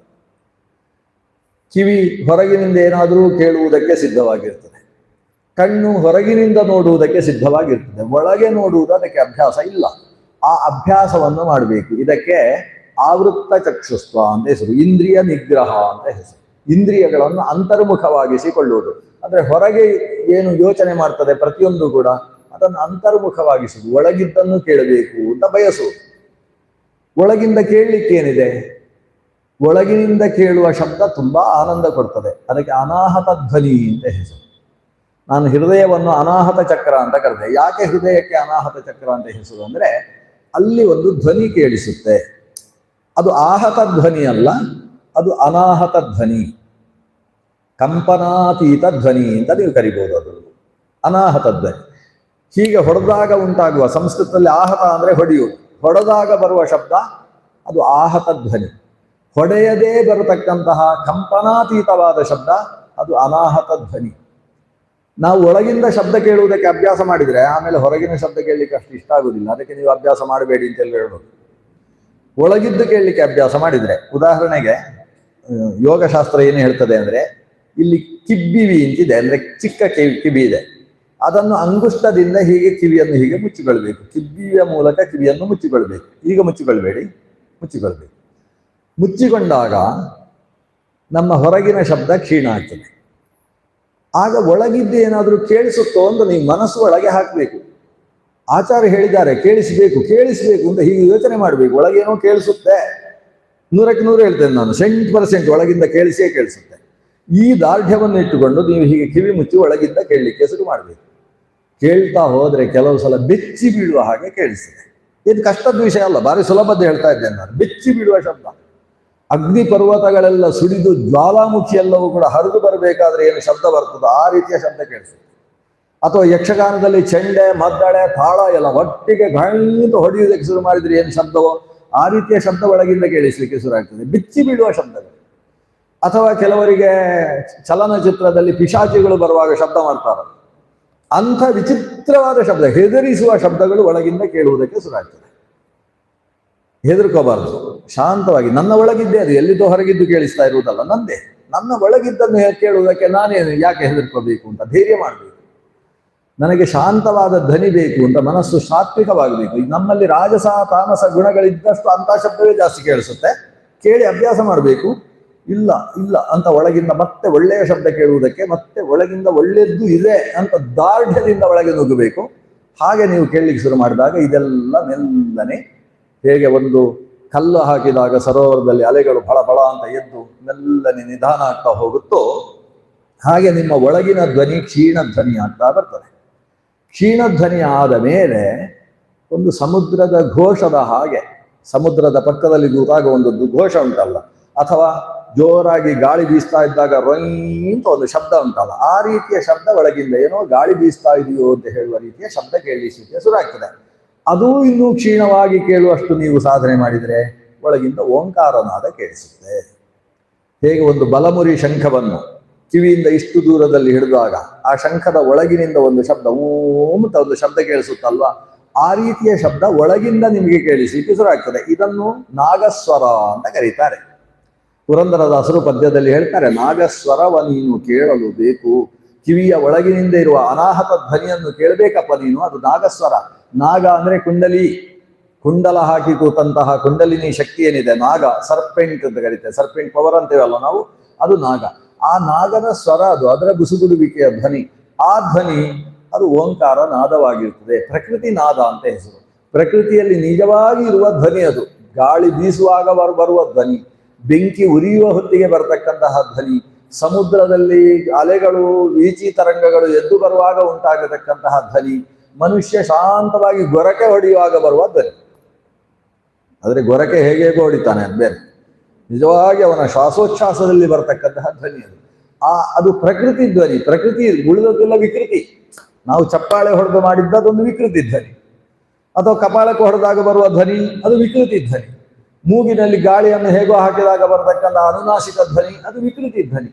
ಕಿವಿ ಹೊರಗಿನಿಂದ ಏನಾದರೂ ಕೇಳುವುದಕ್ಕೆ ಸಿದ್ಧವಾಗಿರ್ತದೆ, ಕಣ್ಣು ಹೊರಗಿನಿಂದ ನೋಡುವುದಕ್ಕೆ ಸಿದ್ಧವಾಗಿರ್ತದೆ, ಒಳಗೆ ನೋಡುವುದು ಅದಕ್ಕೆ ಅಭ್ಯಾಸ ಇಲ್ಲ. ಆ ಅಭ್ಯಾಸವನ್ನು ಮಾಡಬೇಕು. ಇದಕ್ಕೆ ಆವೃತ್ತ ಚಕ್ಷುಸ್ತ್ವ ಅಂತ ಹೆಸರು, ಇಂದ್ರಿಯ ನಿಗ್ರಹ ಅಂತ ಹೆಸರು. ಇಂದ್ರಿಯಗಳನ್ನು ಅಂತರ್ಮುಖವಾಗಿಸಿಕೊಳ್ಳುವುದು ಅಂದ್ರೆ ಹೊರಗೆ ಏನು ಯೋಚನೆ ಮಾಡ್ತದೆ ಪ್ರತಿಯೊಂದು ಕೂಡ ಅದನ್ನು ಅಂತರ್ಮುಖವಾಗಿಸುವುದು, ಒಳಗಿದ್ದನ್ನು ಕೇಳಬೇಕು ಅಂತ ಬಯಸುವುದು. ಒಳಗಿಂದ ಕೇಳಲಿಕ್ಕೇನಿದೆ, ಒಳಗಿನಿಂದ ಕೇಳುವ ಶಬ್ದ ತುಂಬಾ ಆನಂದ ಕೊಡ್ತದೆ, ಅದಕ್ಕೆ ಅನಾಹತ ಧ್ವನಿ ಅಂತ ಹೆಸರು. ನಾನು ಹೃದಯವನ್ನು ಅನಾಹತ ಚಕ್ರ ಅಂತ ಕರೆದೆ. ಯಾಕೆ ಹೃದಯಕ್ಕೆ ಅನಾಹತ ಚಕ್ರ ಅಂತ ಹೆಸರು ಅಂದ್ರೆ ಅಲ್ಲಿ ಒಂದು ಧ್ವನಿ ಕೇಳಿಸುತ್ತೆ, ಅದು ಆಹತ ಧ್ವನಿ ಅಲ್ಲ, ಅದು ಅನಾಹತ ಧ್ವನಿ, ಕಂಪನಾತೀತ ಧ್ವನಿ ಅಂತ ನೀವು ಕರಿಬಹುದು. ಅದು ಅನಾಹತ ಧ್ವನಿ. ಹೀಗೆ ಹೊಡೆದಾಗ ಉಂಟಾಗುವ, ಸಂಸ್ಕೃತದಲ್ಲಿ ಆಹತ ಅಂದ್ರೆ ಹೊಡೆಯುವುದು, ಹೊಡೆದಾಗ ಬರುವ ಶಬ್ದ ಅದು ಆಹತ ಧ್ವನಿ. ಹೊಡೆಯದೇ ಬರತಕ್ಕಂತಹ ಕಂಪನಾತೀತವಾದ ಶಬ್ದ ಅದು ಅನಾಹತ ಧ್ವನಿ. ನಾವು ಒಳಗಿಂದ ಶಬ್ದ ಕೇಳುವುದಕ್ಕೆ ಅಭ್ಯಾಸ ಮಾಡಿದ್ರೆ ಆಮೇಲೆ ಹೊರಗಿನ ಶಬ್ದ ಕೇಳಲಿಕ್ಕೆ ಅಷ್ಟು ಇಷ್ಟ ಆಗುದಿಲ್ಲ. ಅದಕ್ಕೆ ನೀವು ಅಭ್ಯಾಸ ಮಾಡಬೇಡಿ ಅಂತ ಹೇಳೋದು. ಒಳಗಿದ್ದು ಕೇಳಲಿಕ್ಕೆ ಅಭ್ಯಾಸ ಮಾಡಿದ್ರೆ, ಉದಾಹರಣೆಗೆ ಯೋಗಶಾಸ್ತ್ರ ಏನು ಹೇಳ್ತದೆ ಅಂದ್ರೆ, ಇಲ್ಲಿ ಕಿಬ್ಬಿವಿ ಅಂತಿದೆ, ಅಂದ್ರೆ ಚಿಕ್ಕ ಕಿವಿ ಇದೆ, ಅದನ್ನು ಅಂಗುಷ್ಟದಿಂದ ಹೀಗೆ ಕಿವಿಯನ್ನು ಹೀಗೆ ಮುಚ್ಚಿಕೊಳ್ಬೇಕು. ಕಿಬ್ಬಿಯ ಮೂಲಕ ಕಿವಿಯನ್ನು ಮುಚ್ಚಿಕೊಳ್ಬೇಕು. ಈಗ ಮುಚ್ಚಿಕೊಳ್ಬೇಡಿ, ಮುಚ್ಚಿಕೊಳ್ಬೇಕು. ಮುಚ್ಚಿಕೊಂಡಾಗ ನಮ್ಮ ಹೊರಗಿನ ಶಬ್ದ ಕ್ಷೀಣ ಆಗ್ತದೆ. ಆಗ ಒಳಗಿದ್ದು ಏನಾದರೂ ಕೇಳಿಸುತ್ತೋ ಅಂತ ನೀವು ಮನಸ್ಸು ಒಳಗೆ ಹಾಕಬೇಕು. ಆಚಾರ್ಯ ಹೇಳಿದ್ದಾರೆ ಕೇಳಿಸಬೇಕು ಕೇಳಿಸಬೇಕು ಅಂತ ಹೀಗೆ ಯೋಚನೆ ಮಾಡಬೇಕು. ಒಳಗೇನೋ ಕೇಳಿಸುತ್ತೆ, 100ಕ್ಕೆ 100 ಹೇಳ್ತೇನೆ ನಾನು, 100% ಒಳಗಿಂದ ಕೇಳಿಸೇ ಕೇಳಿಸುತ್ತೆ. ಈ ದಾರ್ಢ್ಯವನ್ನು ಇಟ್ಟುಕೊಂಡು ನೀವು ಹೀಗೆ ಕಿವಿ ಮುಚ್ಚಿ ಒಳಗಿಂದ ಕೇಳಲಿಕ್ಕೆ ಶುರು ಮಾಡಬೇಕು. ಕೇಳ್ತಾ ಹೋದ್ರೆ ಕೆಲವು ಸಲ ಬೆಚ್ಚಿ ಬೀಳುವ ಹಾಗೆ ಕೇಳಿಸ್ತದೆ. ಇದು ಕಷ್ಟದ ವಿಷಯ ಅಲ್ಲ, ಭಾರಿ ಸುಲಭದ ಹೇಳ್ತಾ ಇದ್ದೇನೆ ನಾನು. ಬೆಚ್ಚಿ ಬೀಳುವ ಶಬ್ದ, ಅಗ್ನಿ ಪರ್ವತಗಳೆಲ್ಲ ಸುಡಿದು ಜ್ವಾಲಾಮುಖಿ ಎಲ್ಲವೂ ಕೂಡ ಹರಿದು ಬರಬೇಕಾದ್ರೆ ಏನು ಶಬ್ದ ಬರ್ತದೋ ಆ ರೀತಿಯ ಶಬ್ದ ಕೇಳಿಸುತ್ತೆ. ಅಥವಾ ಯಕ್ಷಗಾನದಲ್ಲಿ ಚೆಂಡೆ, ಮದ್ದಳೆ, ತಾಳ ಎಲ್ಲ ಒಟ್ಟಿಗೆ ಗಣಿತ ಹೊಡೆಯುವುದಕ್ಕೆ ಶುರು ಮಾಡಿದ್ರೆ ಏನು ಶಬ್ದವೋ ಆ ರೀತಿಯ ಶಬ್ದ ಒಳಗಿಂದ ಕೇಳಿಸ್ಲಿಕ್ಕೆ ಶುರು ಆಗ್ತದೆ, ಬಿಚ್ಚಿ ಬೀಳುವ ಶಬ್ದಗಳು. ಅಥವಾ ಕೆಲವರಿಗೆ ಚಲನಚಿತ್ರದಲ್ಲಿ ಪಿಶಾಚಿಗಳು ಬರುವಾಗ ಶಬ್ದ ಮಾಡ್ತಾರೆ, ಅಂಥ ವಿಚಿತ್ರವಾದ ಶಬ್ದ, ಹೆದರಿಸುವ ಶಬ್ದಗಳು ಒಳಗಿಂದ ಕೇಳುವುದಕ್ಕೆ ಶುರು ಆಗ್ತದೆ. ಹೆದರ್ಕೋಬಾರ್ದು, ಶಾಂತವಾಗಿ ನನ್ನ ಒಳಗಿದ್ದೇ, ಅದು ಎಲ್ಲಿದ್ದೋ ಹೊರಗಿದ್ದು ಕೇಳಿಸ್ತಾ ಇರುವುದಲ್ಲ, ನಂದೇ. ನನ್ನ ಒಳಗಿದ್ದನ್ನು ಕೇಳುವುದಕ್ಕೆ ನಾನೇನು ಯಾಕೆ ಹೆದರ್ಕೋಬೇಕು ಅಂತ ಧೈರ್ಯ ಮಾಡಬೇಕು. ನನಗೆ ಶಾಂತವಾದ ಧ್ವನಿ ಬೇಕು ಅಂತ ಮನಸ್ಸು ಸಾತ್ವಿಕವಾಗಬೇಕು. ನಮ್ಮಲ್ಲಿ ರಾಜಸ ತಾಮಸ ಗುಣಗಳಿದ್ದಷ್ಟು ಅಂಥ ಶಬ್ದವೇ ಜಾಸ್ತಿ ಕೇಳಿಸುತ್ತೆ. ಕೇಳಿ ಅಭ್ಯಾಸ ಮಾಡಬೇಕು. ಇಲ್ಲ ಇಲ್ಲ ಅಂತ ಒಳಗಿಂದ ಮತ್ತೆ ಒಳ್ಳೆಯ ಶಬ್ದ ಕೇಳುವುದಕ್ಕೆ ಮತ್ತೆ ಒಳಗಿಂದ ಒಳ್ಳೆಯದ್ದು ಇದೆ ಅಂತ ದಾರ್ಢ್ಯದಿಂದ ಒಳಗೆ ನುಗ್ಗಬೇಕು. ಹಾಗೆ ನೀವು ಕೇಳಲಿಕ್ಕೆ ಶುರು ಮಾಡಿದಾಗ ಇದೆಲ್ಲ ಮೆಲ್ಲನೆ, ಹೇಗೆ ಒಂದು ಕಲ್ಲು ಹಾಕಿದಾಗ ಸರೋವರದಲ್ಲಿ ಅಲೆಗಳು ಫಳ ಫಳ ಅಂತ ಎದ್ದು ಮೆಲ್ಲನೆ ನಿಧಾನ ಆಗ್ತಾ ಹೋಗುತ್ತೋ ಹಾಗೆ ನಿಮ್ಮ ಒಳಗಿನ ಧ್ವನಿ ಕ್ಷೀಣ ಧ್ವನಿ ಆಗ್ತಾ ಬರ್ತದೆ. ಕ್ಷೀಣ ಧ್ವನಿ ಆದ ಮೇಲೆ ಒಂದು ಸಮುದ್ರದ ಘೋಷದ ಹಾಗೆ, ಸಮುದ್ರದ ಪಕ್ಕದಲ್ಲಿ ಕೂತಾಗ ಒಂದು ಘೋಷ ಉಂಟಲ್ಲ, ಅಥವಾ ಜೋರಾಗಿ ಗಾಳಿ ಬೀಸ್ತಾ ಇದ್ದಾಗ ರೊಯ್ ಅಂತ ಒಂದು ಶಬ್ದ ಉಂಟಲ್ಲ, ಆ ರೀತಿಯ ಶಬ್ದ ಒಳಗಿಂದ ಏನೋ ಗಾಳಿ ಬೀಸ್ತಾ ಇದೆಯೋ ಅಂತ ಹೇಳುವ ರೀತಿಯ ಶಬ್ದ ಕೇಳಿಸಲಿಕ್ಕೆ ಶುರು ಆಗ್ತದೆ. ಅದೂ ಇನ್ನೂ ಕ್ಷೀಣವಾಗಿ ಕೇಳುವಷ್ಟು ನೀವು ಸಾಧನೆ ಮಾಡಿದರೆ ಒಳಗಿಂದ ಓಂಕಾರನಾದ ಕೇಳಿಸುತ್ತೆ. ಹೇಗೆ ಒಂದು ಬಲಮುರಿ ಶಂಖವನ್ನು ಕಿವಿಯಿಂದ ಇಷ್ಟು ದೂರದಲ್ಲಿ ಹಿಡಿದಾಗ ಆ ಶಂಖದ ಒಳಗಿನಿಂದ ಒಂದು ಶಬ್ದ ಓಂ ಅಂತ ಒಂದು ಶಬ್ದ ಕೇಳಿಸುತ್ತಲ್ವಾ, ಆ ರೀತಿಯ ಶಬ್ದ ಒಳಗಿಂದ ನಿಮಗೆ ಕೇಳಿಸಲಿಕ್ಕೆ ಶುರು ಆಗ್ತದೆ. ಇದನ್ನು ನಾಗಸ್ವರ ಅಂತ ಕರೀತಾರೆ. ಪುರಂದರದಾಸರು ಪದ್ಯದಲ್ಲಿ ಹೇಳ್ತಾರೆ, ನಾಗಸ್ವರವ ನೀನು ಕೇಳಲು ಬೇಕು, ಕಿವಿಯ ಒಳಗಿನಿಂದ ಇರುವ ಅನಾಹತ ಧ್ವನಿಯನ್ನು ಕೇಳಬೇಕಪ್ಪ ನೀನು, ಅದು ನಾಗಸ್ವರ. ನಾಗ ಅಂದ್ರೆ ಕುಂಡಲಿ, ಕುಂಡಲ ಹಾಕಿ ಕೂತಂತಹ ಕುಂಡಲಿನಿ ಶಕ್ತಿ ಏನಿದೆ, ನಾಗ, ಸರ್ಪೆಂಟ್ ಅಂತ ಕರೀತೇವೆ, ಸರ್ಪೆಂಟ್ ಪವರ್ ಅಂತೀವಲ್ಲ ನಾವು, ಅದು ನಾಗ. ಆ ನಾಗದ ಸ್ವರ ಅದು, ಅದರ ಗುಸುಗುಡುವಿಕೆಯ ಧ್ವನಿ, ಆ ಧ್ವನಿ ಅದು ಓಂಕಾರ ನಾದವಾಗಿರ್ತದೆ. ಪ್ರಕೃತಿ ನಾದ ಅಂತ ಹೆಸರು. ಪ್ರಕೃತಿಯಲ್ಲಿ ನಿಜವಾಗಿ ಇರುವ ಧ್ವನಿ ಅದು. ಗಾಳಿ ಬೀಸುವಾಗ ಬರುವ ಧ್ವನಿ, ಬೆಂಕಿ ಉರಿಯುವ ಹೊತ್ತಿಗೆ ಬರತಕ್ಕಂತಹ ಧ್ವನಿ, ಸಮುದ್ರದಲ್ಲಿ ಅಲೆಗಳು ವೀಚಿ ತರಂಗಗಳು ಎದ್ದು ಬರುವಾಗ ಉಂಟಾಗತಕ್ಕಂತಹ ಧ್ವನಿ, ಮನುಷ್ಯ ಶಾಂತವಾಗಿ ಗೊರಕೆ ಹೊಡೆಯುವಾಗ ಬರುವ ಧ್ವನಿ. ಆದರೆ ಗೊರಕೆ ಹೇಗೆ ಹೊಡಿತಾನೆ ಅದು ಬೇರೆ, ನಿಜವಾಗಿ ಅವನ ಶ್ವಾಸೋಚ್ಛ್ವಾಸದಲ್ಲಿ ಬರತಕ್ಕಂತಹ ಧ್ವನಿ ಅದು. ಅದು ಪ್ರಕೃತಿ ಧ್ವನಿ. ಪ್ರಕೃತಿ ಉಳಿದದ್ದೆಲ್ಲ ವಿಕೃತಿ. ನಾವು ಚಪ್ಪಾಳೆ ಹೊಡೆದು ಮಾಡಿದ್ದದೊಂದು ವಿಕೃತಿ ಧ್ವನಿ, ಅಥವಾ ಕಪಾಳಕ್ಕೆ ಹೊಡೆದಾಗ ಬರುವ ಧ್ವನಿ ಅದು ವಿಕೃತಿ ಧ್ವನಿ. ಮೂಗಿನಲ್ಲಿ ಗಾಳಿಯನ್ನು ಹೇಗೋ ಹಾಕಿದಾಗ ಬರತಕ್ಕಂಥ ಅನುನಾಸಿಕ ಧ್ವನಿ ಅದು ವಿಕೃತಿ ಧ್ವನಿ.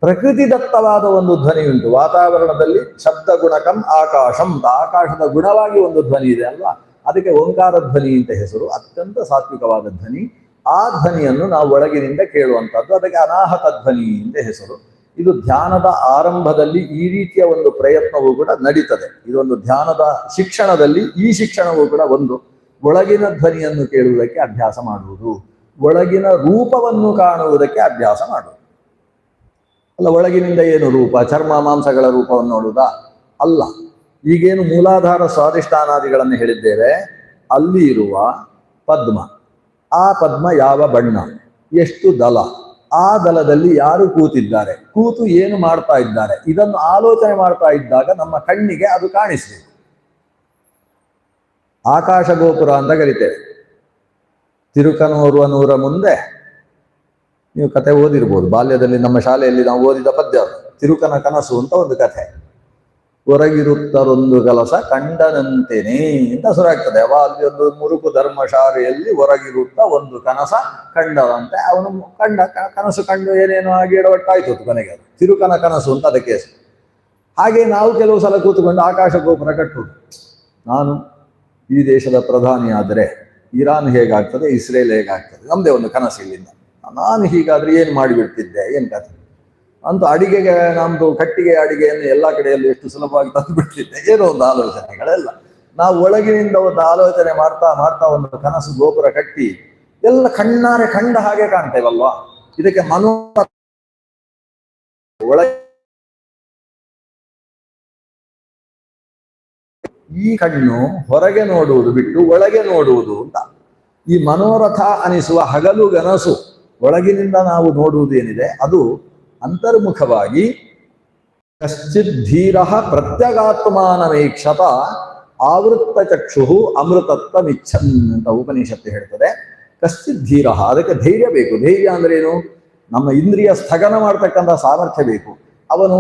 ಪ್ರಕೃತಿ ದತ್ತವಾದ ಒಂದು ಧ್ವನಿ ಉಂಟು. ವಾತಾವರಣದಲ್ಲಿ ಶಬ್ದ ಗುಣಕಂ ಆಕಾಶಂ, ಆಕಾಶದ ಗುಣವಾಗಿ ಒಂದು ಧ್ವನಿ ಇದೆ ಅಲ್ವಾ, ಅದಕ್ಕೆ ಓಂಕಾರ ಧ್ವನಿ ಅಂತ ಹೆಸರು. ಅತ್ಯಂತ ಸಾತ್ವಿಕವಾದ ಧ್ವನಿ. ಆ ಧ್ವನಿಯನ್ನು ನಾವು ಒಳಗಿನಿಂದ ಕೇಳುವಂಥದ್ದು, ಅದಕ್ಕೆ ಅನಾಹತ ಧ್ವನಿ ಅಂತ ಹೆಸರು. ಇದು ಧ್ಯಾನದ ಆರಂಭದಲ್ಲಿ ಈ ರೀತಿಯ ಒಂದು ಪ್ರಯತ್ನವೂ ಕೂಡ ನಡೀತದೆ. ಇದೊಂದು ಧ್ಯಾನದ ಶಿಕ್ಷಣದಲ್ಲಿ ಈ ಶಿಕ್ಷಣವೂ ಕೂಡ ಒಂದು. ಒಳಗಿನ ಧ್ವನಿಯನ್ನು ಕೇಳುವುದಕ್ಕೆ ಅಭ್ಯಾಸ ಮಾಡುವುದು, ಒಳಗಿನ ರೂಪವನ್ನು ಕಾಣುವುದಕ್ಕೆ ಅಭ್ಯಾಸ ಮಾಡುವುದು. ಅಲ್ಲ, ಒಳಗಿನಿಂದ ಏನು ರೂಪ, ಚರ್ಮ ಮಾಂಸಗಳ ರೂಪವನ್ನು ನೋಡುವುದಾ? ಅಲ್ಲ. ಈಗೇನು ಮೂಲಾಧಾರ ಸ್ವಾಧಿಷ್ಠಾನಾದಿಗಳನ್ನು ಹೇಳಿದ್ದೇವೆ, ಅಲ್ಲಿ ಇರುವ ಪದ್ಮ, ಆ ಪದ್ಮ ಯಾವ ಬಣ್ಣ, ಎಷ್ಟು ದಲ, ಆ ದಲದಲ್ಲಿ ಯಾರು ಕೂತಿದ್ದಾರೆ, ಕೂತು ಏನು ಮಾಡ್ತಾ ಇದ್ದಾರೆ, ಇದನ್ನು ಆಲೋಚನೆ ಮಾಡ್ತಾ ಇದ್ದಾಗ ನಮ್ಮ ಕಣ್ಣಿಗೆ ಅದು ಕಾಣಿಸ್ಬೇಕು. ಆಕಾಶ ಗೋಪುರ ಅಂತ ಕರಿತೇವೆ. ತಿರುಕನೂರ ಮುಂದೆ ನೀವು ಕತೆ ಓದಿರ್ಬೋದು, ಬಾಲ್ಯದಲ್ಲಿ ನಮ್ಮ ಶಾಲೆಯಲ್ಲಿ ನಾವು ಓದಿದ ಪದ್ಯ. ತಿರುಕನ ಕನಸು ಅಂತ ಒಂದು ಕಥೆ. ಹೊರಗಿರುತ್ತರೊಂದು ಕೆಲಸ ಕಂಡನಂತೆನೇ ಅಂತ ಶುರುವಾಗ್ತದೆ. ಅಲ್ಲಿ ಒಂದು ಮುರುಕು ಧರ್ಮಶಾಲೆಯಲ್ಲಿ ಹೊರಗಿರುತ್ತ ಒಂದು ಕನಸ ಕಂಡದಂತೆ. ಅವನು ಕನಸು ಕಂಡು ಏನೇನೋ ಆಗಿ ಎಡವಟ್ಟಾಯ್ತು ಕೊನೆಗೆ. ಅದು ತಿರುಕನ ಕನಸು ಅಂತ ಅದಕ್ಕೆ ಹೆಸರು. ಹಾಗೆ ನಾವು ಕೆಲವು ಸಲ ಕೂತ್ಕೊಂಡು ಆಕಾಶ ಗೋಪುರ ಕಟ್ಟುವುದು. ನಾನು ಈ ದೇಶದ ಪ್ರಧಾನಿ ಆದರೆ ಇರಾನ್ ಹೇಗಾಗ್ತದೆ, ಇಸ್ರೇಲ್ ಹೇಗಾಗ್ತದೆ, ನಮ್ಮದೇ ಒಂದು ಕನಸು ಇಲ್ಲಿಂದ. ನಾನು ಹೀಗಾದ್ರೆ ಏನು ಮಾಡಿಬಿಡ್ತಿದ್ದೆ, ಏನು ಕಥೆ ಅಂತೂ ಅಡಿಗೆಗೆ ನಮ್ಮದು ಕಟ್ಟಿಗೆ ಅಡಿಗೆಯನ್ನು ಎಲ್ಲ ಕಡೆಯಲ್ಲೂ ಎಷ್ಟು ಸುಲಭವಾಗಿ ತಂದು ಬಿಡ್ತಿದ್ದೆ, ಏನೋ ಒಂದು ಆಲೋಚನೆಗಳೆಲ್ಲ. ನಾವು ಒಳಗಿನಿಂದ ಒಂದು ಆಲೋಚನೆ ಮಾಡ್ತಾ ಮಾಡ್ತಾ ಒಂದು ಕನಸು ಗೋಪುರ ಕಟ್ಟಿ ಎಲ್ಲ ಕಣ್ಣಾರೆ ಕಂಡ ಹಾಗೆ ಕಾಣ್ತೇವಲ್ವಾ. ಇದಕ್ಕೆ ಒಳಗೆ ಈ ಕಣ್ಣು ಹೊರಗೆ ನೋಡುವುದು ಬಿಟ್ಟು ಒಳಗೆ ನೋಡುವುದು ಅಂತ. ಈ ಮನೋರಥ ಅನಿಸುವ ಹಗಲು ಗನಸು ಒಳಗಿನಿಂದ ನಾವು ನೋಡುವುದೇನಿದೆ ಅದು ಅಂತರ್ಮುಖವಾಗಿ ಕಶ್ಚಿತ್ ಧೀರ ಪ್ರತ್ಯಗಾತ್ಮಾನಮೇಕ್ಷತ ಆವೃತ್ತ ಚಕ್ಷು ಅಮೃತತ್ವಮಿಚ್ಛನ್ ಅಂತ ಉಪನಿಷತ್ತು ಹೇಳ್ತದೆ. ಕಶ್ಚಿತ್ ಧೀರ, ಅದಕ್ಕೆ ಧೈರ್ಯ ಬೇಕು. ಧೈರ್ಯ ಅಂದ್ರೆ ಏನು? ನಮ್ಮ ಇಂದ್ರಿಯ ಸ್ಥಗನ ಮಾಡ್ತಕ್ಕಂತಹ ಸಾಮರ್ಥ್ಯ ಬೇಕು. ಅವನು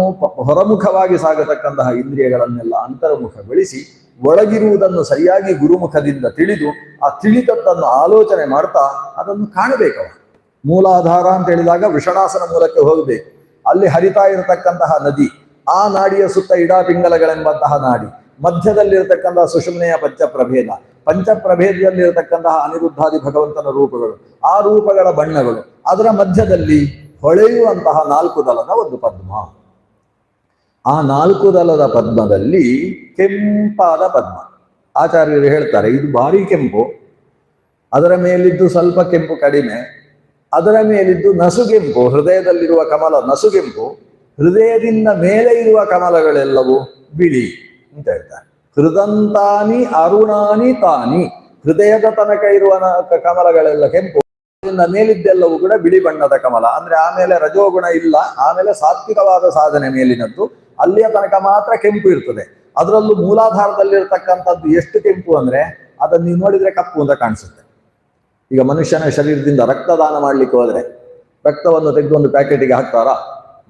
ಹೊರಮುಖವಾಗಿ ಸಾಗತಕ್ಕಂತಹ ಇಂದ್ರಿಯಗಳನ್ನೆಲ್ಲ ಅಂತರ್ಮುಖಗೊಳಿಸಿ ಒಳಗಿರುವುದನ್ನು ಸರಿಯಾಗಿ ಗುರುಮುಖದಿಂದ ತಿಳಿದು ಆ ತಿಳಿತದ್ದನ್ನು ಆಲೋಚನೆ ಮಾಡ್ತಾ ಅದನ್ನು ಕಾಣಬೇಕವ. ಮೂಲಾಧಾರ ಅಂತ ಹೇಳಿದಾಗ ವೃಷಣಾಸನ ಮೂಲಕ್ಕೆ ಹೋಗಬೇಕು. ಅಲ್ಲಿ ಹರಿತಾ ಇರತಕ್ಕಂತಹ ನದಿ, ಆ ನಾಡಿಯ ಸುತ್ತ ಇಡಾಪಿಂಗಲಗಳೆಂಬಂತಹ ನಾಡಿ, ಮಧ್ಯದಲ್ಲಿರತಕ್ಕಂತಹ ಸುಷುಮ್ನೆಯ ಪಂಚಪ್ರಭೇದ, ಪಂಚಪ್ರಭೇದದಲ್ಲಿರತಕ್ಕಂತಹ ಅನಿರುದ್ಧಾದಿ ಭಗವಂತನ ರೂಪಗಳು, ಆ ರೂಪಗಳ ಬಣ್ಣಗಳು, ಅದರ ಮಧ್ಯದಲ್ಲಿ ಹೊಳೆಯುವಂತಹ 4 ದಲದ ಒಂದು ಪದ್ಮ. ಆ 4 ದಲದ ಪದ್ಮದಲ್ಲಿ ಕೆಂಪಾದ ಪದ್ಮ. ಆಚಾರ್ಯರು ಹೇಳ್ತಾರೆ ಇದು ಭಾರಿ ಕೆಂಪು, ಅದರ ಮೇಲಿದ್ದು ಸ್ವಲ್ಪ ಕೆಂಪು ಕಡಿಮೆ, ಅದರ ಮೇಲಿದ್ದು ನಸುಗೆಂಪು, ಹೃದಯದಲ್ಲಿರುವ ಕಮಲ ನಸುಗೆಂಪು, ಹೃದಯದಿಂದ ಮೇಲೆ ಇರುವ ಕಮಲಗಳೆಲ್ಲವೂ ಬಿಳಿ ಅಂತ ಹೇಳ್ತಾರೆ. ಹೃದಂತಾನಿ ಅರುಣಾನಿ ತಾನಿ, ಹೃದಯದ ತನಕ ಇರುವ ಕಮಲಗಳೆಲ್ಲ ಕೆಂಪು, ಇನ್ನು ಮೇಲಿದ್ದೆಲ್ಲವೂ ಕೂಡ ಬಿಳಿ ಬಣ್ಣದ ಕಮಲ. ಅಂದ್ರೆ ಆಮೇಲೆ ರಜೋಗುಣ ಇಲ್ಲ, ಆಮೇಲೆ ಸಾತ್ವಿಕವಾದ ಸಾಧನೆ ಮೇಲಿನದ್ದು. ಅಲ್ಲಿಯ ತನಕ ಮಾತ್ರ ಕೆಂಪು ಇರ್ತದೆ. ಅದರಲ್ಲೂ ಮೂಲಾಧಾರದಲ್ಲಿರ್ತಕ್ಕಂಥದ್ದು ಎಷ್ಟು ಕೆಂಪು ಅಂದ್ರೆ ಅದನ್ನು ನೀವು ನೋಡಿದ್ರೆ ಕಪ್ಪು ಅಂತ ಕಾಣಿಸುತ್ತೆ. ಈಗ ಮನುಷ್ಯನ ಶರೀರದಿಂದ ರಕ್ತದಾನ ಮಾಡ್ಲಿಕ್ಕೆ ಹೋದ್ರೆ ರಕ್ತವನ್ನು ತೆಗೆದು ಒಂದು ಪ್ಯಾಕೆಟಿಗೆ ಹಾಕ್ತಾರಾ?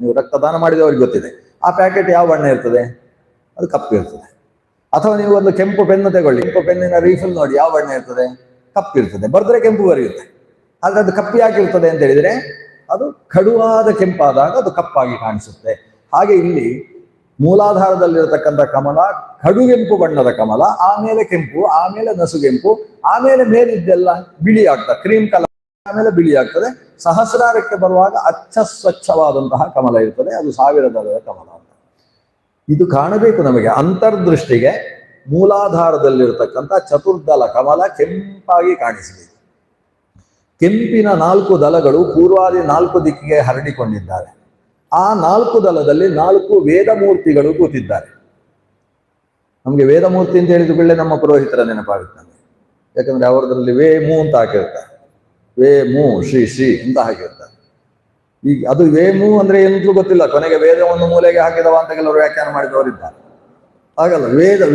ನೀವು ರಕ್ತದಾನ ಮಾಡಿದವರಿಗೆ ಗೊತ್ತಿದೆ. ಆ ಪ್ಯಾಕೆಟ್ ಯಾವ ಬಣ್ಣ ಇರ್ತದೆ? ಅದು ಕಪ್ಪು ಇರ್ತದೆ. ಅಥವಾ ನೀವು ಒಂದು ಕೆಂಪು ಪೆನ್ನು ತಗೊಳ್ಳಿ, ಕೆಂಪು ಪೆನ್ನಿನ ರೀಫಿಲ್ ನೋಡಿ, ಯಾವ ಬಣ್ಣ ಇರ್ತದೆ? ಕಪ್ಪು ಇರ್ತದೆ. ಬರೆದ್ರೆ ಕೆಂಪು ಬರೆಯುತ್ತೆ. ಆದ್ರೆ ಅದು ಕಪ್ಪು ಯಾಕೆ ಇರ್ತದೆ ಅಂತ ಹೇಳಿದ್ರೆ ಅದು ಕಡುವಾದ ಕೆಂಪಾದಾಗ ಅದು ಕಪ್ಪಾಗಿ ಕಾಣಿಸುತ್ತೆ. ಹಾಗೆ ಇಲ್ಲಿ ಮೂಲಾಧಾರದಲ್ಲಿರತಕ್ಕಂಥ ಕಮಲ ಕಡುಗೆಂಪು ಬಣ್ಣದ ಕಮಲ, ಆಮೇಲೆ ಕೆಂಪು, ಆಮೇಲೆ ನಸುಗೆಂಪು, ಆಮೇಲೆ ಮೇಲಿದ್ದೆಲ್ಲ ಬಿಳಿ ಆಗ್ತದೆ, ಕ್ರೀಮ್ ಕಲರ್, ಆಮೇಲೆ ಬಿಳಿ ಆಗ್ತದೆ. ಸಹಸ್ರಾರಕ್ಕೆ ಬರುವಾಗ ಅಚ್ಚ ಸ್ವಚ್ಛವಾದಂತಹ ಕಮಲ ಇರ್ತದೆ. ಅದು 1000 ದಳದ ಕಮಲ ಅಂತ. ಇದು ಕಾಣಬೇಕು ನಮಗೆ ಅಂತರ್ದೃಷ್ಟಿಗೆ. ಮೂಲಾಧಾರದಲ್ಲಿರ್ತಕ್ಕಂಥ ಚತುರ್ದಲ ಕಮಲ ಕೆಂಪಾಗಿ ಕಾಣಿಸಬೇಕು. ಕೆಂಪಿನ 4 ದಳಗಳು ಪೂರ್ವಾದಿ 4 ದಿಕ್ಕಿಗೆ ಹರಡಿಕೊಂಡಿದ್ದಾರೆ. ಆ 4 ದಳದಲ್ಲಿ 4 ವೇದಮೂರ್ತಿಗಳು ಕೂತಿದ್ದಾರೆ. ನಮಗೆ ವೇದಮೂರ್ತಿ ಅಂತ ಹೇಳಿದ ಕೂಡಲೇ ನಮ್ಮ ಪುರೋಹಿತರ ನೆನಪಾಗುತ್ತೆ ನಮಗೆ. ಯಾಕಂದ್ರೆ ಅವರದ್ರಲ್ಲಿ ವೇ ಮೂ ಅಂತ ಹಾಕಿರ್ತಾರೆ, ವೇ ಮೂ ಶ್ರೀ ಶ್ರೀ ಅಂತ ಹಾಕಿರ್ತಾರೆ. ಈಗ ಅದು ವೇಮು ಅಂದ್ರೆ ಎಂತೂ ಗೊತ್ತಿಲ್ಲ, ಕೊನೆಗೆ ವೇದವನ್ನು ಮೂಲೆಗೆ ಹಾಕಿದವ ಅಂತ ಕೆಲವರು ವ್ಯಾಖ್ಯಾನ ಮಾಡಿದವರಿದ್ದಾರೆ. ಹಾಗಲ್ಲ,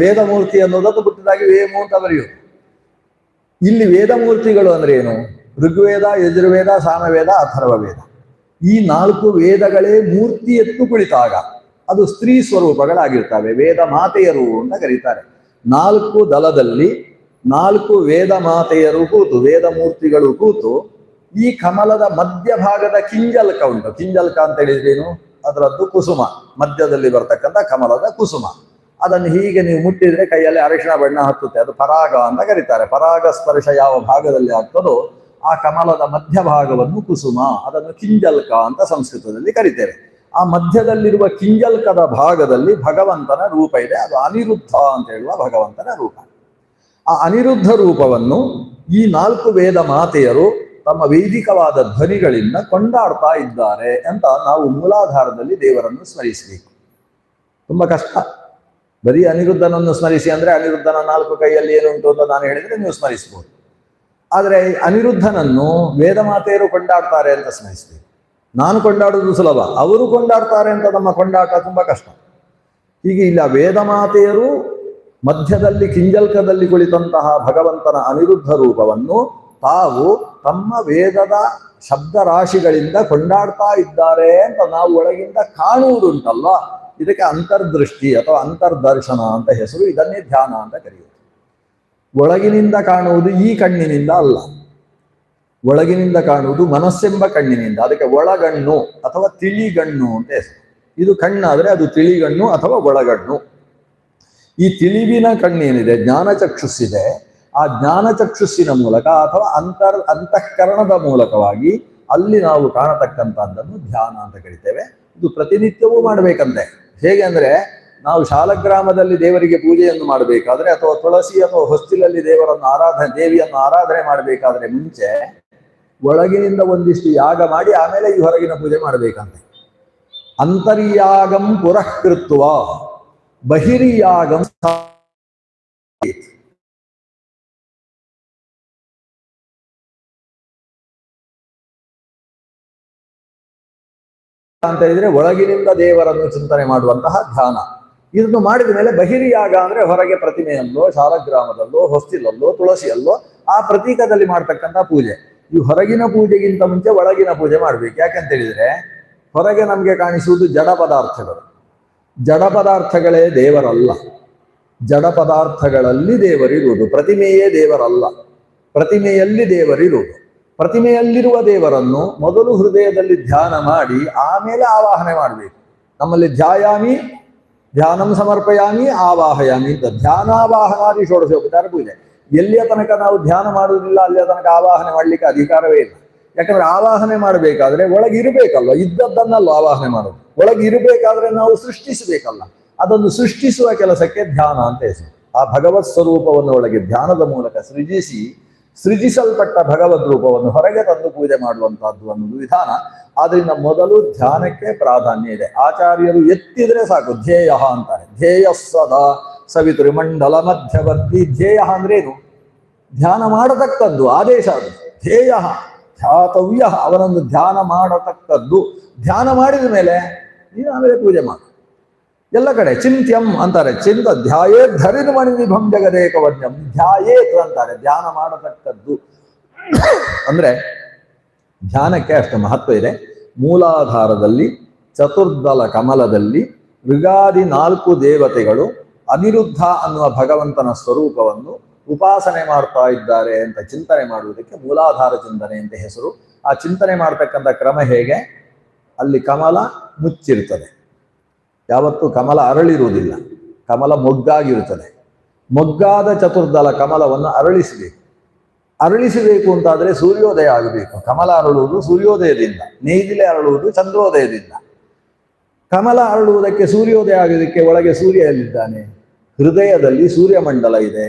ವೇದಮೂರ್ತಿ ಅನ್ನೋದನ್ನು ಬಿಟ್ಟದಾಗಿ ವೇಮು ಅಂತ ಬರೆಯುವುದು. ಇಲ್ಲಿ ವೇದಮೂರ್ತಿಗಳು ಅಂದ್ರೆ ಏನು? ಋಗ್ವೇದ, ಯಜುರ್ವೇದ, ಸಾಮವೇದ, ಅಥರ್ವ ವೇದ. ಈ 4 ವೇದಗಳೇ ಮೂರ್ತಿ ಎತ್ತು ಕುಳಿತಾಗ ಅದು ಸ್ತ್ರೀ ಸ್ವರೂಪಗಳಾಗಿರ್ತವೆ. ವೇದ ಮಾತೆಯರು ಅಂತ ಕರೀತಾರೆ. 4 ದಳದಲ್ಲಿ 4 ವೇದ ಮಾತೆಯರು ಕೂತು, ವೇದ ಮೂರ್ತಿಗಳು ಕೂತು ಈ ಕಮಲದ ಮಧ್ಯಭಾಗದ ಕಿಂಜಲ್ಕ ಉಂಟು. ಕಿಂಜಲ್ಕ ಅಂತ ಹೇಳಿದ್ರೇನು? ಅದರದ್ದು ಕುಸುಮ, ಮಧ್ಯದಲ್ಲಿ ಬರ್ತಕ್ಕಂಥ ಕಮಲದ ಕುಸುಮ. ಅದನ್ನು ಹೀಗೆ ನೀವು ಮುಟ್ಟಿದ್ರೆ ಕೈಯಲ್ಲಿ ಅರಿಶಿಣ ಬಣ್ಣ ಹತ್ತುತ್ತೆ. ಅದು ಪರಾಗ ಅಂತ ಕರೀತಾರೆ. ಪರಾಗ ಸ್ಪರ್ಶ ಯಾವ ಭಾಗದಲ್ಲಿ ಆಗ್ತದೋ ಆ ಕಮಲದ ಮಧ್ಯಭಾಗವನ್ನು ಕುಸುಮ, ಅದನ್ನು ಕಿಂಜಲ್ಕ ಅಂತ ಸಂಸ್ಕೃತದಲ್ಲಿ ಕರಿತೇವೆ. ಆ ಮಧ್ಯದಲ್ಲಿರುವ ಕಿಂಜಲ್ಕದ ಭಾಗದಲ್ಲಿ ಭಗವಂತನ ರೂಪ ಇದೆ. ಅದು ಅನಿರುದ್ಧ ಅಂತ ಹೇಳುವ ಭಗವಂತನ ರೂಪ. ಆ ಅನಿರುದ್ಧ ರೂಪವನ್ನು ಈ 4 ವೇದ ಮಾತೆಯರು ತಮ್ಮ ವೈದಿಕವಾದ ಧ್ವನಿಗಳಿಂದ ಕೊಂಡಾಡ್ತಾ ಇದ್ದಾರೆ ಅಂತ ನಾವು ಮೂಲಾಧಾರದಲ್ಲಿ ದೇವರನ್ನು ಸ್ಮರಿಸಬೇಕು. ತುಂಬಾ ಕಷ್ಟ. ಬರೀ ಅನಿರುದ್ಧನನ್ನು ಸ್ಮರಿಸಿ ಅಂದ್ರೆ ಅನಿರುದ್ಧನ 4 ಕೈಯಲ್ಲಿ ಏನುಂಟು ಅಂತ ನಾನು ಹೇಳಿದ್ರೆ ನೀವು ಸ್ಮರಿಸಬಹುದು. ಆದರೆ ಅನಿರುದ್ಧನನ್ನು ವೇದ ಮಾತೆಯರು ಕೊಂಡಾಡ್ತಾರೆ ಅಂತ ಸ್ಮರಿಸಬೇಕು. ನಾನು ಕೊಂಡಾಡುವುದು ಸುಲಭ, ಅವರು ಕೊಂಡಾಡ್ತಾರೆ ಅಂತ ನಮ್ಮ ಕೊಂಡಾಟ ತುಂಬಾ ಕಷ್ಟ. ಹೀಗೆ ಇಲ್ಲ, ವೇದ ಮಾತೆಯರು ಮಧ್ಯದಲ್ಲಿ ಕಿಂಜಲ್ಕದಲ್ಲಿ ಕುಳಿತಂತಹ ಭಗವಂತನ ಅನಿರುದ್ಧ ರೂಪವನ್ನು ತಾವು ತಮ್ಮ ವೇದದ ಶಬ್ದ ರಾಶಿಗಳಿಂದ ಕೊಂಡಾಡ್ತಾ ಇದ್ದಾರೆ ಅಂತ ನಾವು ಒಳಗಿಂದ ಕಾಣುವುದುಂಟಲ್ಲ, ಇದಕ್ಕೆ ಅಂತರ್ದೃಷ್ಟಿ ಅಥವಾ ಅಂತರ್ದರ್ಶನ ಅಂತ ಹೆಸರು. ಇದನ್ನೇ ಧ್ಯಾನ ಅಂತ ಕರೆಯುವುದು. ಒಳಗಿನಿಂದ ಕಾಣುವುದು ಈ ಕಣ್ಣಿನಿಂದ ಅಲ್ಲ, ಒಳಗಿನಿಂದ ಕಾಣುವುದು ಮನಸ್ಸೆಂಬ ಕಣ್ಣಿನಿಂದ. ಅದಕ್ಕೆ ಒಳಗಣ್ಣು ಅಥವಾ ತಿಳಿಗಣ್ಣು ಅಂತ ಹೆಸರು. ಇದು ಕಣ್ಣಾದ್ರೆ ಅದು ತಿಳಿಗಣ್ಣು ಅಥವಾ ಒಳಗಣ್ಣು. ಈ ತಿಳಿವಿನ ಕಣ್ಣೇನಿದೆ, ಜ್ಞಾನಚಕ್ಷುಸ್ಸಿದೆ, ಆ ಜ್ಞಾನಚಕ್ಷುಸ್ಸಿನ ಮೂಲಕ ಅಥವಾ ಅಂತಃಕರಣದ ಮೂಲಕವಾಗಿ ಅಲ್ಲಿ ನಾವು ಕಾಣತಕ್ಕಂಥದ್ದನ್ನು ಧ್ಯಾನ ಅಂತ ಕರಿತೇವೆ. ಇದು ಪ್ರತಿನಿತ್ಯವೂ ಮಾಡಬೇಕಂತೆ. ಹೇಗೆ ಅಂದ್ರೆ ನಾವು ಶಾಲಗ್ರಾಮದಲ್ಲಿ ದೇವರಿಗೆ ಪೂಜೆಯನ್ನು ಮಾಡಬೇಕಾದ್ರೆ ಅಥವಾ ತುಳಸಿ ಅಥವಾ ಹೊಸ್ತಿಲಲ್ಲಿ ದೇವಿಯನ್ನು ಆರಾಧನೆ ಮಾಡಬೇಕಾದ್ರೆ ಮುಂಚೆ ಒಳಗಿನಿಂದ ಒಂದಿಷ್ಟು ಯಾಗ ಮಾಡಿ ಆಮೇಲೆ ಈ ಹೊರಗಿನ ಪೂಜೆ ಮಾಡಬೇಕಂತೆ. ಅಂತರ್ಯಾಗಂ ಪುರಃಕೃತ್ವ ಬಹಿರ್ಯಾಗಂ ಅಂತ ಹೇಳಿದ್ರೆ ಒಳಗಿನಿಂದ ದೇವರನ್ನು ಚಿಂತನೆ ಮಾಡುವಂತಹ ಧ್ಯಾನ. ಇದನ್ನು ಮಾಡಿದ ಮೇಲೆ ಬಹಿರ್ಯಾಗ ಅಂದ್ರೆ ಹೊರಗೆ ಪ್ರತಿಮೆಯಲ್ಲೋ, ಶಾಲಗ್ರಾಮದಲ್ಲೋ, ಹೊಸ್ತಿಲಲ್ಲೋ, ತುಳಸಿಯಲ್ಲೋ ಆ ಪ್ರತೀಕದಲ್ಲಿ ಮಾಡ್ತಕ್ಕಂಥ ಪೂಜೆ. ಈ ಹೊರಗಿನ ಪೂಜೆಗಿಂತ ಮುಂಚೆ ಒಳಗಿನ ಪೂಜೆ ಮಾಡ್ಬೇಕು. ಯಾಕಂತ ಹೇಳಿದ್ರೆ ಹೊರಗೆ ನಮಗೆ ಕಾಣಿಸುವುದು ಜಡ ಪದಾರ್ಥಗಳು. ಜಡ ಪದಾರ್ಥಗಳೇ ದೇವರಲ್ಲ. ಜಡ ಪದಾರ್ಥಗಳಲ್ಲಿ ದೇವರಿರುವುದು. ಪ್ರತಿಮೆಯೇ ದೇವರಲ್ಲ, ಪ್ರತಿಮೆಯಲ್ಲಿ ದೇವರಿರುವುದು. ಪ್ರತಿಮೆಯಲ್ಲಿರುವ ದೇವರನ್ನು ಮೊದಲು ಹೃದಯದಲ್ಲಿ ಧ್ಯಾನ ಮಾಡಿ ಆಮೇಲೆ ಆವಾಹನೆ ಮಾಡಬೇಕು. ನಮ್ಮಲ್ಲಿ ಧ್ಯಾನಂ ಸಮರ್ಪಯಾಮಿ ಆವಾಹಯಾಮಿ ಅಂತ ಧ್ಯಾನಾವಾಹನಾದಿ ಷೋಡಶೋಪಚಾರ ಪೂಜೆ. ಎಲ್ಲಿಯ ತನಕ ನಾವು ಧ್ಯಾನ ಮಾಡುವುದಿಲ್ಲ ಅಲ್ಲಿಯ ತನಕ ಆವಾಹನೆ ಮಾಡಲಿಕ್ಕೆ ಅಧಿಕಾರವೇ ಇಲ್ಲ. ಯಾಕಂದ್ರೆ ಆವಾಹನೆ ಮಾಡಬೇಕಾದ್ರೆ ಒಳಗಿರಬೇಕಲ್ಲ, ಇದ್ದದ್ದನ್ನಲ್ಲ ಆವಾಹನೆ ಮಾಡೋದು. ಒಳಗಿರಬೇಕಾದ್ರೆ ನಾವು ಸೃಷ್ಟಿಸಬೇಕಲ್ಲ, ಅದನ್ನು ಸೃಷ್ಟಿಸುವ ಕೆಲಸಕ್ಕೆ ಧ್ಯಾನ ಅಂತ ಹೆಸರು. ಆ ಭಗವತ್ ಸ್ವರೂಪವನ್ನು ಒಳಗೆ ಧ್ಯಾನದ ಮೂಲಕ ಸೃಜಿಸಲ್ಪಟ್ಟ ಭಗವದ್ ರೂಪವನ್ನು ಹೊರಗೆ ತಂದು ಪೂಜೆ ಮಾಡುವಂತಹದ್ದು ಅನ್ನೋದು ವಿಧಾನ. ಆದ್ರಿಂದ ಮೊದಲು ಧ್ಯಾನಕ್ಕೆ ಪ್ರಾಧಾನ್ಯ ಇದೆ. ಆಚಾರ್ಯರು ಎತ್ತಿದ್ರೆ ಸಾಕು, ಧ್ಯೇಯ ಅಂತಾರೆ. ಧ್ಯೇಯ ಸದಾ ಸವಿತೃ ಮಂಡಲ ಮಧ್ಯವರ್ತಿ. ಧ್ಯೇಯ ಅಂದ್ರೇನು? ಧ್ಯಾನ ಮಾಡತಕ್ಕದ್ದು ಆದೇಶ. ಅದು ಧ್ಯೇಯ ಧ್ಯಾತವ್ಯ, ಅವನನ್ನು ಧ್ಯಾನ ಮಾಡತಕ್ಕದ್ದು. ಧ್ಯಾನ ಮಾಡಿದ ಮೇಲೆ ನೀನು ಆಮೇಲೆ ಪೂಜೆ ಮಾಡು. ಎಲ್ಲ ಕಡೆ ಚಿಂತ್ಯಂ ಅಂತಾರೆ, ಚಿಂತ ಧ್ಯಾಯೇತ್ ಧರಿನ ಮಣಿನಿಭಂ ಜಗದೇಕವನ್ಯಂ, ಧ್ಯಾಯೇತ್ ಅಂತಾರೆ, ಧ್ಯಾನ ಮಾಡತಕ್ಕದ್ದು. ಅಂದ್ರೆ ಧ್ಯಾನಕ್ಕೆ ಅಷ್ಟು ಮಹತ್ವ ಇದೆ. ಮೂಲಾಧಾರದಲ್ಲಿ ಚತುರ್ದಲ ಕಮಲದಲ್ಲಿ ಋಗಾದಿ 4 ದೇವತೆಗಳು ಅನಿರುದ್ಧ ಅನ್ನುವ ಭಗವಂತನ ಸ್ವರೂಪವನ್ನು ಉಪಾಸನೆ ಮಾಡ್ತಾ ಇದ್ದಾರೆ ಅಂತ ಚಿಂತನೆ ಮಾಡುವುದಕ್ಕೆ ಮೂಲಾಧಾರ ಚಿಂತನೆ ಅಂತ ಹೆಸರು. ಆ ಚಿಂತನೆ ಮಾಡ್ತಕ್ಕಂಥ ಕ್ರಮ ಹೇಗೆ? ಅಲ್ಲಿ ಕಮಲ ಮುಚ್ಚಿರ್ತದೆ, ಯಾವತ್ತೂ ಕಮಲ ಅರಳಿರುವುದಿಲ್ಲ, ಕಮಲ ಮೊಗ್ಗಾಗಿರುತ್ತದೆ. ಮೊಗ್ಗಾದ ಚತುರ್ದಲ ಕಮಲವನ್ನು ಅರಳಿಸಬೇಕು ಅಂತಾದರೆ ಸೂರ್ಯೋದಯ ಆಗಬೇಕು. ಕಮಲ ಅರಳುವುದು ಸೂರ್ಯೋದಯದಿಂದ, ನೇಗಿಲೆ ಅರಳುವುದು ಚಂದ್ರೋದಯದಿಂದ. ಕಮಲ ಅರಳುವುದಕ್ಕೆ ಸೂರ್ಯೋದಯ ಆಗೋದಕ್ಕೆ ಒಳಗೆ ಸೂರ್ಯ ಎಲ್ಲಿದ್ದಾನೆ? ಹೃದಯದಲ್ಲಿ ಸೂರ್ಯಮಂಡಲ ಇದೆ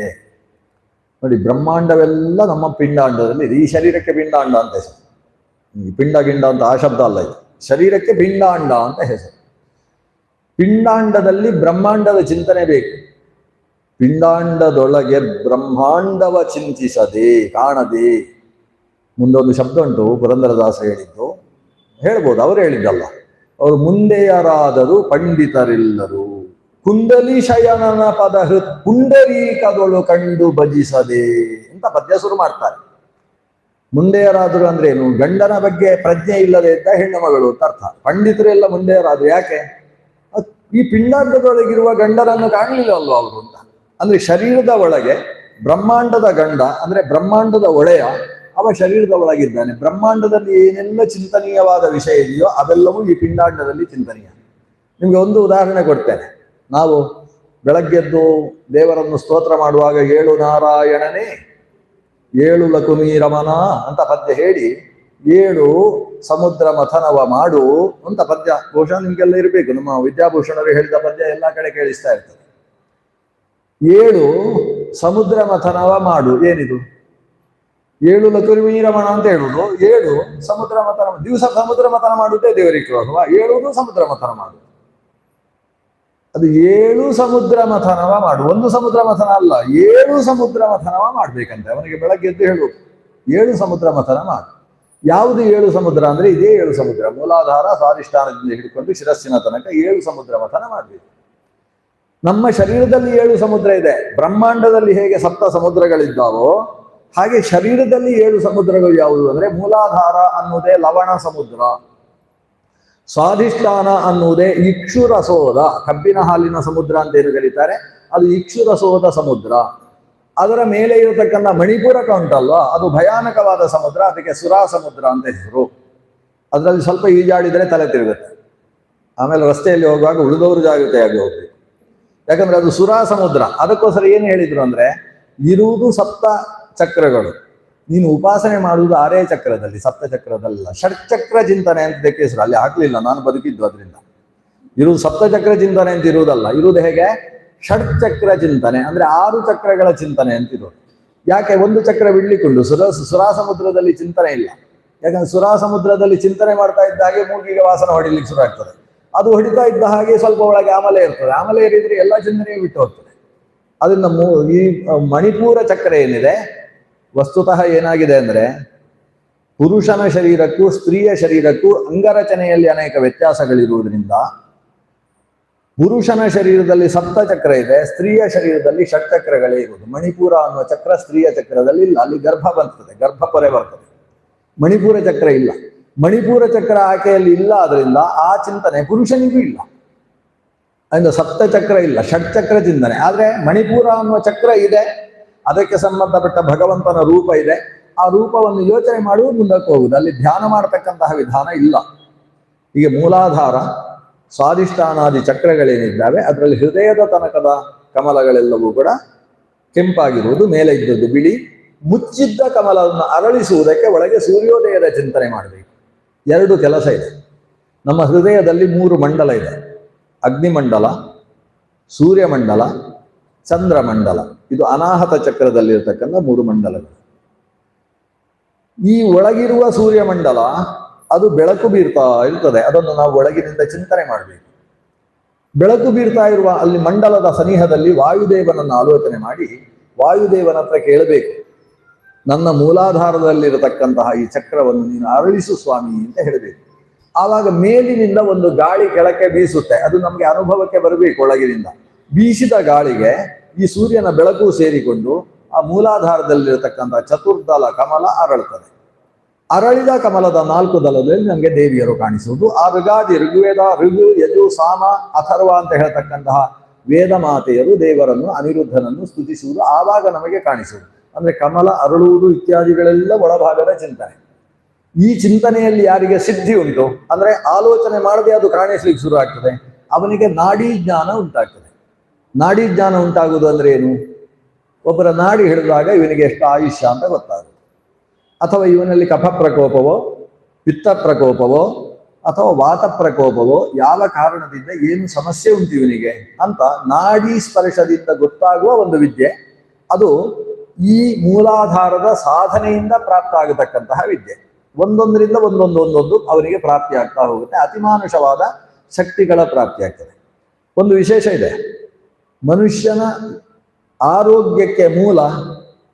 ನೋಡಿ. ಬ್ರಹ್ಮಾಂಡವೆಲ್ಲ ನಮ್ಮ ಪಿಂಡಾಂಡದಲ್ಲಿ ಇದೆ. ಈ ಶರೀರಕ್ಕೆ ಪಿಂಡಾಂಡ ಅಂತ ಹೆಸರು. ಈ ಪಿಂಡ ಗಿಂಡ ಅಂತ ಆ ಶಬ್ದ ಅಲ್ಲ, ಇದು ಶರೀರಕ್ಕೆ ಪಿಂಡಾಂಡ ಅಂತ ಹೆಸರು. ಪಿಂಡಾಂಡದಲ್ಲಿ ಬ್ರಹ್ಮಾಂಡದ ಚಿಂತನೆ ಬೇಕು. ಪಿಂಡಾಂಡದೊಳಗೆ ಬ್ರಹ್ಮಾಂಡವ ಚಿಂತಿಸದೆ ಕಾಣದೆ. ಮುಂದೊಂದು ಶಬ್ದ ಉಂಟು, ಪುರಂದರದಾಸ ಹೇಳಿದ್ದು, ಹೇಳ್ಬೋದು, ಅವರು ಹೇಳಿದ್ದಲ್ಲ. ಅವರು ಮುಂದೆಯರಾದರೂ ಪಂಡಿತರಿಲ್ಲರು, ಕುಂಡಲಿ ಶಯನನ ಪದ ಪುಂಡರೀಕದೊಳು ಕಂಡು ಭಜಿಸದೆ ಅಂತ ಪದ್ಯ ಶುರು ಮಾಡ್ತಾರೆ. ಮುಂದೆಯರಾದರು ಅಂದ್ರೆ ಏನು? ಗಂಡನ ಬಗ್ಗೆ ಪ್ರಜ್ಞೆ ಇಲ್ಲದೆ ಇದ್ದ ಹೆಣ್ಣು ಮಗಳು ಅಂತ ಅರ್ಥ. ಪಂಡಿತರೆಲ್ಲ ಮುಂದೆಯರಾದ್ರು. ಯಾಕೆ? ಈ ಪಿಂಡಾಂಡದೊಳಗಿರುವ ಗಂಡನನ್ನು ಕಾಣಲಿಲ್ಲ ಅಲ್ವ ಅವರು ಅಂತ. ಅಂದ್ರೆ ಶರೀರದ ಒಳಗೆ ಬ್ರಹ್ಮಾಂಡದ ಗಂಡ ಅಂದ್ರೆ ಬ್ರಹ್ಮಾಂಡದ ಒಳೆಯ ಅವ ಶರೀರದ ಒಳಗಿದ್ದಾನೆ. ಬ್ರಹ್ಮಾಂಡದಲ್ಲಿ ಏನೆಲ್ಲ ಚಿಂತನೀಯವಾದ ವಿಷಯ ಇದೆಯೋ ಅವೆಲ್ಲವೂ ಈ ಪಿಂಡಾಂಡದಲ್ಲಿ ಚಿಂತನೀಯ. ನಿಮ್ಗೆ ಒಂದು ಉದಾಹರಣೆ ಕೊಡ್ತೇನೆ. ನಾವು ಬೆಳಗ್ಗೆದ್ದು ದೇವರನ್ನು ಸ್ತೋತ್ರ ಮಾಡುವಾಗ 7 ನಾರಾಯಣನೇ 7 ಲಕುಮಿ ರಮಣ ಅಂತ ಪದ್ಯ ಹೇಳಿ 7 ಸಮುದ್ರ ಮಥನವ ಮಾಡು ಅಂತ ಪದ್ಯ ಬಹುಶಃ ನಿಮ್ಗೆಲ್ಲ ಇರಬೇಕು. ನಮ್ಮ ವಿದ್ಯಾಭೂಷಣರು ಹೇಳಿದ ಪದ್ಯ ಎಲ್ಲ ಕಡೆ ಕೇಳಿಸ್ತಾ ಇರ್ತದೆ. 7 ಸಮುದ್ರ ಮಥನವ ಮಾಡು, ಏನಿದು? 7 ಲಕುಮಿ ರಮಣ ಅಂತ ಹೇಳುದು, 7 ಸಮುದ್ರ ಮಥನ. ದಿವಸ ಸಮುದ್ರ ಮಥನ ಮಾಡುವುದೇ ದೇವರಿಗೆ ಅಥವಾ 7 ಸಮುದ್ರ ಮಥನ ಮಾಡು. ಅದು 7 ಸಮುದ್ರ ಮಥನವ ಮಾಡು, ಒಂದು ಸಮುದ್ರ ಮಥನ ಅಲ್ಲ, 7 ಸಮುದ್ರ ಮಥನವ ಮಾಡ್ಬೇಕಂತೆ. ಅವನಿಗೆ ಬೆಳಗ್ಗೆ ಎದ್ದು ಹೇಳುವುದು 7 ಸಮುದ್ರ ಮಥನ ಮಾಡು. ಯಾವುದು 7 ಸಮುದ್ರ ಅಂದ್ರೆ ಇದೇ 7 ಸಮುದ್ರ. ಮೂಲಾಧಾರ ಸ್ವಾಧಿಷ್ಠಾನದಿಂದ ಹಿಡ್ಕೊಂಡು ಶಿರಸ್ಸಿನ ತನಕ 7 ಸಮುದ್ರ ಮಥನ ಮಾಡ್ಬೇಕು. ನಮ್ಮ ಶರೀರದಲ್ಲಿ 7 ಸಮುದ್ರ ಇದೆ. ಬ್ರಹ್ಮಾಂಡದಲ್ಲಿ ಹೇಗೆ 7 ಸಮುದ್ರಗಳಿದ್ದಾವೋ ಹಾಗೆ ಶರೀರದಲ್ಲಿ 7 ಸಮುದ್ರಗಳು ಯಾವುದು ಅಂದ್ರೆ ಮೂಲಾಧಾರ ಅನ್ನುವುದೇ ಲವಣ ಸಮುದ್ರ, ಸ್ವಾಧಿಷ್ಠಾನ ಅನ್ನುವುದೇ ಇಕ್ಷುರಸೋದ, ಕಬ್ಬಿನ ಹಾಲಿನ ಸಮುದ್ರ ಅಂತ ಏನು ಕರೀತಾರೆ, ಅದು ಇಕ್ಷುರಸೋದ ಸಮುದ್ರ. ಅದರ ಮೇಲೆ ಇರತಕ್ಕಂಥ ಮಣಿಪುರಕ ಉಂಟಲ್ವಾ, ಅದು ಭಯಾನಕವಾದ ಸಮುದ್ರ, ಅದಕ್ಕೆ ಸುರಾ ಸಮುದ್ರ ಅಂತ ಹೆಸರು. ಅದರಲ್ಲಿ ಸ್ವಲ್ಪ ಈಜಾಡಿದರೆ ತಲೆ ತಿರುಗುತ್ತೆ. ಆಮೇಲೆ ರಸ್ತೆಯಲ್ಲಿ ಹೋಗುವಾಗ ಉಳಿದವರು ಜಾಗೃತೆಯಾಗಿ ಹೋಗ್ಬೇಕು. ಯಾಕಂದ್ರೆ ಅದು ಸುರಾ ಸಮುದ್ರ. ಅದಕ್ಕೋಸ್ಕರ ಏನು ಹೇಳಿದ್ರು ಅಂದ್ರೆ, ಇರುವುದು 7 ಚಕ್ರಗಳು, ನೀನು ಉಪಾಸನೆ ಮಾಡುವುದು 6 ಚಕ್ರದಲ್ಲಿ, 7 ಚಕ್ರದಲ್ಲ. ಷಟ್ಚಕ್ರ ಚಿಂತನೆ ಅಂತ ಇದಕ್ಕೆ ಹೆಸರು. ಅಲ್ಲಿ ಹಾಕ್ಲಿಲ್ಲ, ನಾನು ಬದುಕಿದ್ದು ಅದರಿಂದ. ಇರುವುದು 7 ಚಕ್ರ ಚಿಂತನೆ ಅಂತ ಇರುವುದಲ್ಲ. ಇರುವುದು ಹೇಗೆ? ಷಟ್ಚಕ್ರ ಚಿಂತನೆ ಅಂದ್ರೆ 6 ಚಕ್ರಗಳ ಚಿಂತನೆ ಅಂತಿರೋದು. ಯಾಕೆ? ಒಂದು ಚಕ್ರ ಬಿಡ್ಲಿಕ್ಕುಂಡು. ಸುರಾ ಸಮುದ್ರದಲ್ಲಿ ಚಿಂತನೆ ಇಲ್ಲ. ಯಾಕಂದ್ರೆ ಸುರಾ ಸಮುದ್ರದಲ್ಲಿ ಚಿಂತನೆ ಮಾಡ್ತಾ ಇದ್ದ ಹಾಗೆ ಮೂಗಿಗೆ ವಾಸನ ಹೊಡಿಲಿಕ್ಕೆ ಶುರು ಆಗ್ತದೆ. ಅದು ಹೊಡಿತಾ ಇದ್ದ ಹಾಗೆ ಸ್ವಲ್ಪ ಒಳಗೆ ಆಮಲೆ ಇರ್ತದೆ. ಆಮಲೆ ಏರಿದ್ರೆ ಎಲ್ಲ ಚಿಂತನೆಯೂ ಬಿಟ್ಟು ಹೋಗ್ತದೆ. ಅದನ್ನ ಈ ಮಣಿಪೂರ ಚಕ್ರ ಏನಿದೆ, ವಸ್ತುತಃ ಏನಾಗಿದೆ ಅಂದ್ರೆ, ಪುರುಷನ ಶರೀರಕ್ಕೂ ಸ್ತ್ರೀಯ ಶರೀರಕ್ಕೂ ಅಂಗರಚನೆಯಲ್ಲಿ ಅನೇಕ ವ್ಯತ್ಯಾಸಗಳಿರುವುದರಿಂದ ಪುರುಷನ ಶರೀರದಲ್ಲಿ 7 ಚಕ್ರ ಇದೆ, ಸ್ತ್ರೀಯ ಶರೀರದಲ್ಲಿ ಷಟ್ಚಕ್ರಗಳೇ ಇರುವುದು. ಮಣಿಪೂರ ಅನ್ನುವ ಚಕ್ರ ಸ್ತ್ರೀಯ ಚಕ್ರದಲ್ಲಿ ಇಲ್ಲ. ಅಲ್ಲಿ ಗರ್ಭ ಬರ್ತದೆ, ಗರ್ಭಪೊರೆ ಬರ್ತದೆ. ಮಣಿಪೂರ ಚಕ್ರ ಇಲ್ಲ. ಮಣಿಪೂರ ಚಕ್ರ ಆಕೆಯಲ್ಲಿ ಇಲ್ಲ. ಆದ್ರಿಂದ ಆ ಚಿಂತನೆ ಪುರುಷನಿಗೂ ಇಲ್ಲ. ಅಂದ್ರೆ 7 ಚಕ್ರ ಇಲ್ಲ, ಷಟ್ಚಕ್ರ ಚಿಂತನೆ. ಆದ್ರೆ ಮಣಿಪೂರ ಅನ್ನುವ ಚಕ್ರ ಇದೆ, ಅದಕ್ಕೆ ಸಂಬಂಧಪಟ್ಟ ಭಗವಂತನ ರೂಪ ಇದೆ. ಆ ರೂಪವನ್ನು ಯೋಚನೆ ಮಾಡುವುದು, ಮುಂದಕ್ಕೆ ಹೋಗುವುದು. ಅಲ್ಲಿ ಧ್ಯಾನ ಮಾಡತಕ್ಕಂತಹ ವಿಧಾನ ಇಲ್ಲ. ಹೀಗೆ ಮೂಲಾಧಾರ ಸ್ವಾಧಿಷ್ಠಾನಾದಿ ಚಕ್ರಗಳೇನಿದ್ದಾವೆ ಅದರಲ್ಲಿ ಹೃದಯದ ತನಕದ ಕಮಲಗಳೆಲ್ಲವೂ ಕೂಡ ಕೆಂಪಾಗಿರುವುದು, ಮೇಲೆ ಇದ್ದದ್ದು ಬಿಳಿ. ಮುಚ್ಚಿದ್ದ ಕಮಲವನ್ನು ಅರಳಿಸುವುದಕ್ಕೆ ಒಳಗೆ ಸೂರ್ಯೋದಯದ ಚಿಂತನೆ ಮಾಡಬೇಕು. 2 ಕೆಲಸ ಇದೆ. ನಮ್ಮ ಹೃದಯದಲ್ಲಿ 3 ಮಂಡಲ ಇದೆ: ಅಗ್ನಿಮಂಡಲ, ಸೂರ್ಯಮಂಡಲ, ಚಂದ್ರಮಂಡಲ. ಇದು ಅನಾಹತ ಚಕ್ರದಲ್ಲಿರತಕ್ಕಂಥ 3 ಮಂಡಲಗಳು. ಈ ಒಳಗಿರುವ ಸೂರ್ಯಮಂಡಲ ಅದು ಬೆಳಕು ಬೀರ್ತಾ ಇರ್ತದೆ. ಅದನ್ನು ನಾವು ಒಳಗಿನಿಂದ ಚಿಂತನೆ ಮಾಡಬೇಕು. ಬೆಳಕು ಬೀರ್ತಾ ಇರುವ ಅಲ್ಲಿ ಮಂಡಲದ ಸನಿಹದಲ್ಲಿ ವಾಯುದೇವನನ್ನು ಆಲೋಚನೆ ಮಾಡಿ ವಾಯುದೇವನ ಹತ್ರ ಕೇಳಬೇಕು, ನನ್ನ ಮೂಲಾಧಾರದಲ್ಲಿರತಕ್ಕಂತಹ ಈ ಚಕ್ರವನ್ನು ನೀನು ಅರಳಿಸು ಸ್ವಾಮಿ ಅಂತ ಹೇಳಬೇಕು. ಆವಾಗ ಮೇಲಿನಿಂದ ಒಂದು ಗಾಳಿ ಕೆಳಕ್ಕೆ ಬೀಸುತ್ತೆ, ಅದು ನಮಗೆ ಅನುಭವಕ್ಕೆ ಬರಬೇಕು. ಒಳಗಿನಿಂದ ಬೀಸಿದ ಗಾಳಿಗೆ ಈ ಸೂರ್ಯನ ಬೆಳಕು ಸೇರಿಕೊಂಡು ಆ ಮೂಲಾಧಾರದಲ್ಲಿರತಕ್ಕಂತಹ ಚತುರ್ದಲ ಕಮಲ ಅರಳುತ್ತದೆ. ಅರಳಿದ ಕಮಲದ 4 ದಳದಲ್ಲಿ ನಮಗೆ ದೇವಿಯರು ಕಾಣಿಸುವುದು. ಆ ಋಗಾದಿ ಋಗ್ವೇದ, ಋಗು, ಯಜು, ಸಾಮ, ಅಥರ್ವ ಅಂತ ಹೇಳ್ತಕ್ಕಂತಹ ವೇದ ಮಾತೆಯರು ದೇವರನ್ನು ಅನಿರುದ್ಧನನ್ನು ಸ್ತುತಿಸುವುದು ಆವಾಗ ನಮಗೆ ಕಾಣಿಸುವುದು. ಅಂದ್ರೆ ಕಮಲ ಅರಳುವುದು ಇತ್ಯಾದಿಗಳೆಲ್ಲ ಒಳಭಾಗದ ಚಿಂತನೆ. ಈ ಚಿಂತನೆಯಲ್ಲಿ ಯಾರಿಗೆ ಸಿದ್ಧಿ ಉಂಟು ಅಂದ್ರೆ ಆಲೋಚನೆ ಮಾಡದೆ ಅದು ಕಾಣಿಸ್ಲಿಕ್ಕೆ ಶುರು ಆಗ್ತದೆ, ಅವನಿಗೆ ನಾಡಿ ಜ್ಞಾನ ಉಂಟಾಗ್ತದೆ. ನಾಡಿ ಜ್ಞಾನ ಉಂಟಾಗುವುದು ಅಂದ್ರೆ ಏನು? ಒಬ್ಬರ ನಾಡಿ ಹಿಡಿದಾಗ ಇವನಿಗೆ ಎಷ್ಟು ಆಯುಷ್ಯ ಅಂತ ಗೊತ್ತಾಗುತ್ತೆ, ಅಥವಾ ಇವನಲ್ಲಿ ಕಫ ಪ್ರಕೋಪವೋ ಪಿತ್ತ ಪ್ರಕೋಪವೋ ಅಥವಾ ವಾತ ಪ್ರಕೋಪವೋ ಯಾವ ಕಾರಣದಿಂದ ಏನು ಸಮಸ್ಯೆ ಉಂಟು ಇವನಿಗೆ ಅಂತ ನಾಡಿ ಸ್ಪರ್ಶದಿಂದ ಗೊತ್ತಾಗುವ ಒಂದು ವಿದ್ಯೆ. ಅದು ಈ ಮೂಲಾಧಾರದ ಸಾಧನೆಯಿಂದ ಪ್ರಾಪ್ತ ಆಗತಕ್ಕಂತಹ ವಿದ್ಯೆ. ಒಂದೊಂದರಿಂದ ಒಂದೊಂದು ಅವರಿಗೆ ಪ್ರಾಪ್ತಿ ಆಗ್ತಾ ಹೋಗುತ್ತೆ. ಅತಿಮಾನುಷವಾದ ಶಕ್ತಿಗಳ ಪ್ರಾಪ್ತಿ ಆಗ್ತದೆ. ಒಂದು ವಿಶೇಷ ಇದೆ, ಮನುಷ್ಯನ ಆರೋಗ್ಯಕ್ಕೆ ಮೂಲ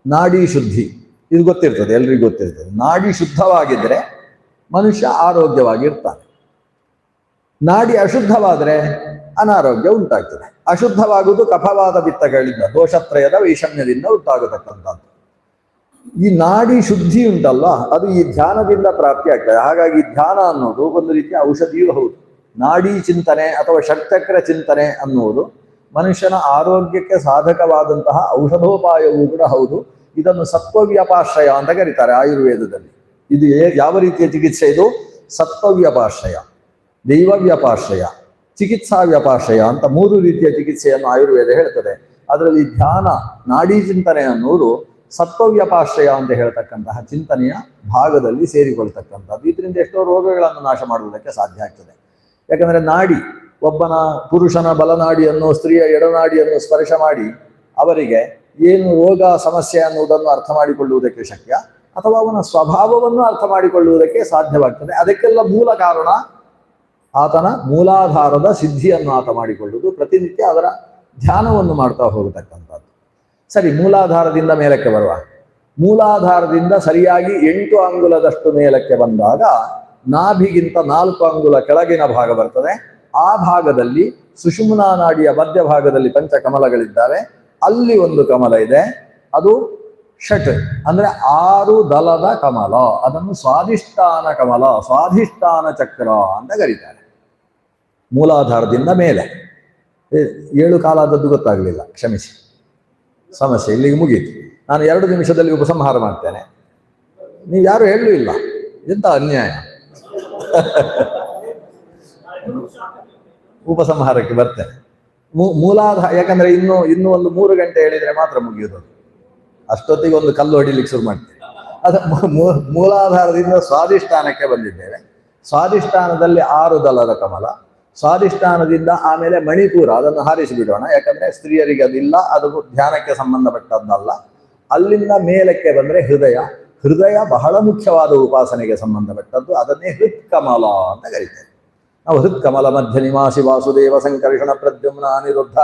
ನಾಡಿ ಶುದ್ಧಿ. ಇದು ಗೊತ್ತಿರ್ತದೆ, ಎಲ್ರಿಗೂ ಗೊತ್ತಿರ್ತದೆ. ನಾಡಿ ಶುದ್ಧವಾಗಿದ್ದರೆ ಮನುಷ್ಯ ಆರೋಗ್ಯವಾಗಿರ್ತಾನೆ. ನಾಡಿ ಅಶುದ್ಧವಾದರೆ ಅನಾರೋಗ್ಯ ಉಂಟಾಗ್ತದೆ. ಅಶುದ್ಧವಾಗುವುದು ಕಫವಾದ ಪಿತ್ತಗಳಿಂದ, ದೋಷತ್ರಯದ ವೈಷಮ್ಯದಿಂದ ಉಂಟಾಗತಕ್ಕಂಥದ್ದು. ಈ ನಾಡಿ ಶುದ್ಧಿ ಉಂಟಲ್ಲ, ಅದು ಈ ಧ್ಯಾನದಿಂದ ಪ್ರಾಪ್ತಿ ಆಗ್ತದೆ. ಹಾಗಾಗಿ ಧ್ಯಾನ ಅನ್ನೋದು ಒಂದು ರೀತಿಯ ಔಷಧಿಯೂ ಹೌದು. ನಾಡಿ ಚಿಂತನೆ ಅಥವಾ ಷಟ್ಚಕ್ರ ಚಿಂತನೆ ಅನ್ನುವುದು ಮನುಷ್ಯನ ಆರೋಗ್ಯಕ್ಕೆ ಸಾಧಕವಾದಂತಹ ಔಷಧೋಪಾಯವೂ ಕೂಡ ಹೌದು. ಇದನ್ನು ಸತ್ವವ್ಯಪಾಶ್ರಯ ಅಂತ ಕರೀತಾರೆ ಆಯುರ್ವೇದದಲ್ಲಿ. ಇದು ಯಾವ ರೀತಿಯ ಚಿಕಿತ್ಸೆ? ಇದು ಸತ್ವವ್ಯಪಾಶ್ರಯ, ದೈವವ್ಯಪಾಶ್ರಯ, ಚಿಕಿತ್ಸಾ ವ್ಯಪಾಶ್ರಯ ಅಂತ 3 ರೀತಿಯ ಚಿಕಿತ್ಸೆಯನ್ನು ಆಯುರ್ವೇದ ಹೇಳ್ತದೆ. ಅದರಲ್ಲಿ ಧ್ಯಾನ, ನಾಡಿ ಚಿಂತನೆ ಅನ್ನುವುದು ಸತ್ವವ್ಯಪಾಶ್ರಯ ಅಂತ ಹೇಳ್ತಕ್ಕಂತಹ ಚಿಂತನೆಯ ಭಾಗದಲ್ಲಿ ಸೇರಿಕೊಳ್ತಕ್ಕಂಥದ್ದು. ಇದರಿಂದ ಎಷ್ಟೋ ರೋಗಗಳನ್ನು ನಾಶ ಮಾಡುವುದಕ್ಕೆ ಸಾಧ್ಯ ಆಗ್ತದೆ. ಯಾಕಂದ್ರೆ ನಾಡಿ, ಒಬ್ಬನ ಪುರುಷನ ಬಲನಾಡಿಯನ್ನು ಸ್ತ್ರೀಯ ಎಡನಾಡಿಯನ್ನು ಸ್ಪರ್ಶ ಮಾಡಿ ಅವರಿಗೆ ಏನು ರೋಗ ಸಮಸ್ಯೆ ಅನ್ನುವುದನ್ನು ಅರ್ಥ ಮಾಡಿಕೊಳ್ಳುವುದಕ್ಕೆ ಶಕ್ಯ, ಅಥವಾ ಅವನ ಸ್ವಭಾವವನ್ನು ಅರ್ಥ ಮಾಡಿಕೊಳ್ಳುವುದಕ್ಕೆ ಸಾಧ್ಯವಾಗ್ತದೆ. ಅದಕ್ಕೆಲ್ಲ ಮೂಲ ಕಾರಣ ಆತನ ಮೂಲಾಧಾರದ ಸಿದ್ಧಿಯನ್ನು ಆತ ಮಾಡಿಕೊಳ್ಳುವುದು, ಪ್ರತಿನಿತ್ಯ ಅದರ ಧ್ಯಾನವನ್ನು ಮಾಡ್ತಾ ಹೋಗತಕ್ಕಂಥದ್ದು. ಸರಿ, ಮೂಲಾಧಾರದಿಂದ ಮೇಲಕ್ಕೆ ಬರುವ. ಮೂಲಾಧಾರದಿಂದ ಸರಿಯಾಗಿ 8 ಅಂಗುಲದಷ್ಟು ಮೇಲಕ್ಕೆ ಬಂದಾಗ ನಾಭಿಗಿಂತ 4 ಅಂಗುಲ ಕೆಳಗಿನ ಭಾಗ ಬರ್ತದೆ. ಆ ಭಾಗದಲ್ಲಿ ಸುಷುಮ್ನಾ ನಾಡಿಯ ಮಧ್ಯಭಾಗದಲ್ಲಿ ಪಂಚಕಮಲಗಳಿದ್ದಾವೆ. ಅಲ್ಲಿ ಒಂದು ಕಮಲ ಇದೆ, ಅದು ಷಟ್ ಅಂದ್ರೆ 6 ದಲದ ಕಮಲ. ಅದನ್ನು ಸ್ವಾಧಿಷ್ಠಾನ ಕಮಲ, ಸ್ವಾಧಿಷ್ಠಾನ ಚಕ್ರ ಅಂತ ಕರೀತಾರೆ. ಮೂಲಾಧಾರದಿಂದ ಮೇಲೆ 7 ಕಾಲ ಆದದ್ದು ಗೊತ್ತಾಗಲಿಲ್ಲ, ಕ್ಷಮಿಸಿ, ಸಮಸ್ಯೆ ಇಲ್ಲಿಗೆ ಮುಗೀತು. ನಾನು 2 ನಿಮಿಷದಲ್ಲಿ ಉಪಸಂಹಾರ ಮಾಡ್ತೇನೆ, ನೀವು ಯಾರು ಹೇಳಲೂ ಇಲ್ಲ. ಎಂತ ಅನ್ಯಾಯ. ಉಪಸಂಹಾರಕ್ಕೆ ಬರ್ತೇನೆ. ಮೂಲಾಧಾರ, ಯಾಕಂದ್ರೆ ಇನ್ನು ಒಂದು 3 ಗಂಟೆ ಹೇಳಿದ್ರೆ ಮಾತ್ರ ಮುಗಿಯೋದು. ಅಷ್ಟೊತ್ತಿಗೆ ಒಂದು ಕಲ್ಲು ಹೊಡಿಲಿಕ್ಕೆ ಶುರು ಮಾಡ್ತೇವೆ. ಅದು ಮೂಲಾಧಾರದಿಂದ ಸ್ವಾಧಿಷ್ಠಾನಕ್ಕೆ ಬಂದಿದ್ದೇವೆ. ಸ್ವಾಧಿಷ್ಠಾನದಲ್ಲಿ 6 ದಲದ ಕಮಲ. ಸ್ವಾಧಿಷ್ಠಾನದಿಂದ ಆಮೇಲೆ ಮಣಿಪುರ, ಅದನ್ನು ಹಾರಿಸಿ ಬಿಡೋಣ, ಯಾಕಂದ್ರೆ ಸ್ತ್ರೀಯರಿಗೆ ಅದಿಲ್ಲ, ಅದು ಧ್ಯಾನಕ್ಕೆ ಸಂಬಂಧಪಟ್ಟದ್ದಲ್ಲ. ಅಲ್ಲಿಂದ ಮೇಲಕ್ಕೆ ಬಂದ್ರೆ ಹೃದಯ. ಹೃದಯ ಬಹಳ ಮುಖ್ಯವಾದ ಉಪಾಸನೆಗೆ ಸಂಬಂಧಪಟ್ಟದ್ದು. ಅದನ್ನೇ ಹೃತ್ಕಮಲ ಅಂತ ಕರೀತೇವೆ ನಾವು. ಹೃತ್ಕಮಲ ಮಧ್ಯ ನಿವಾಸಿ ವಾಸುದೇವ ಸಂಕರ್ಷಣ ಪ್ರದ್ಯುಮ್ನ ಅನಿರುದ್ಧ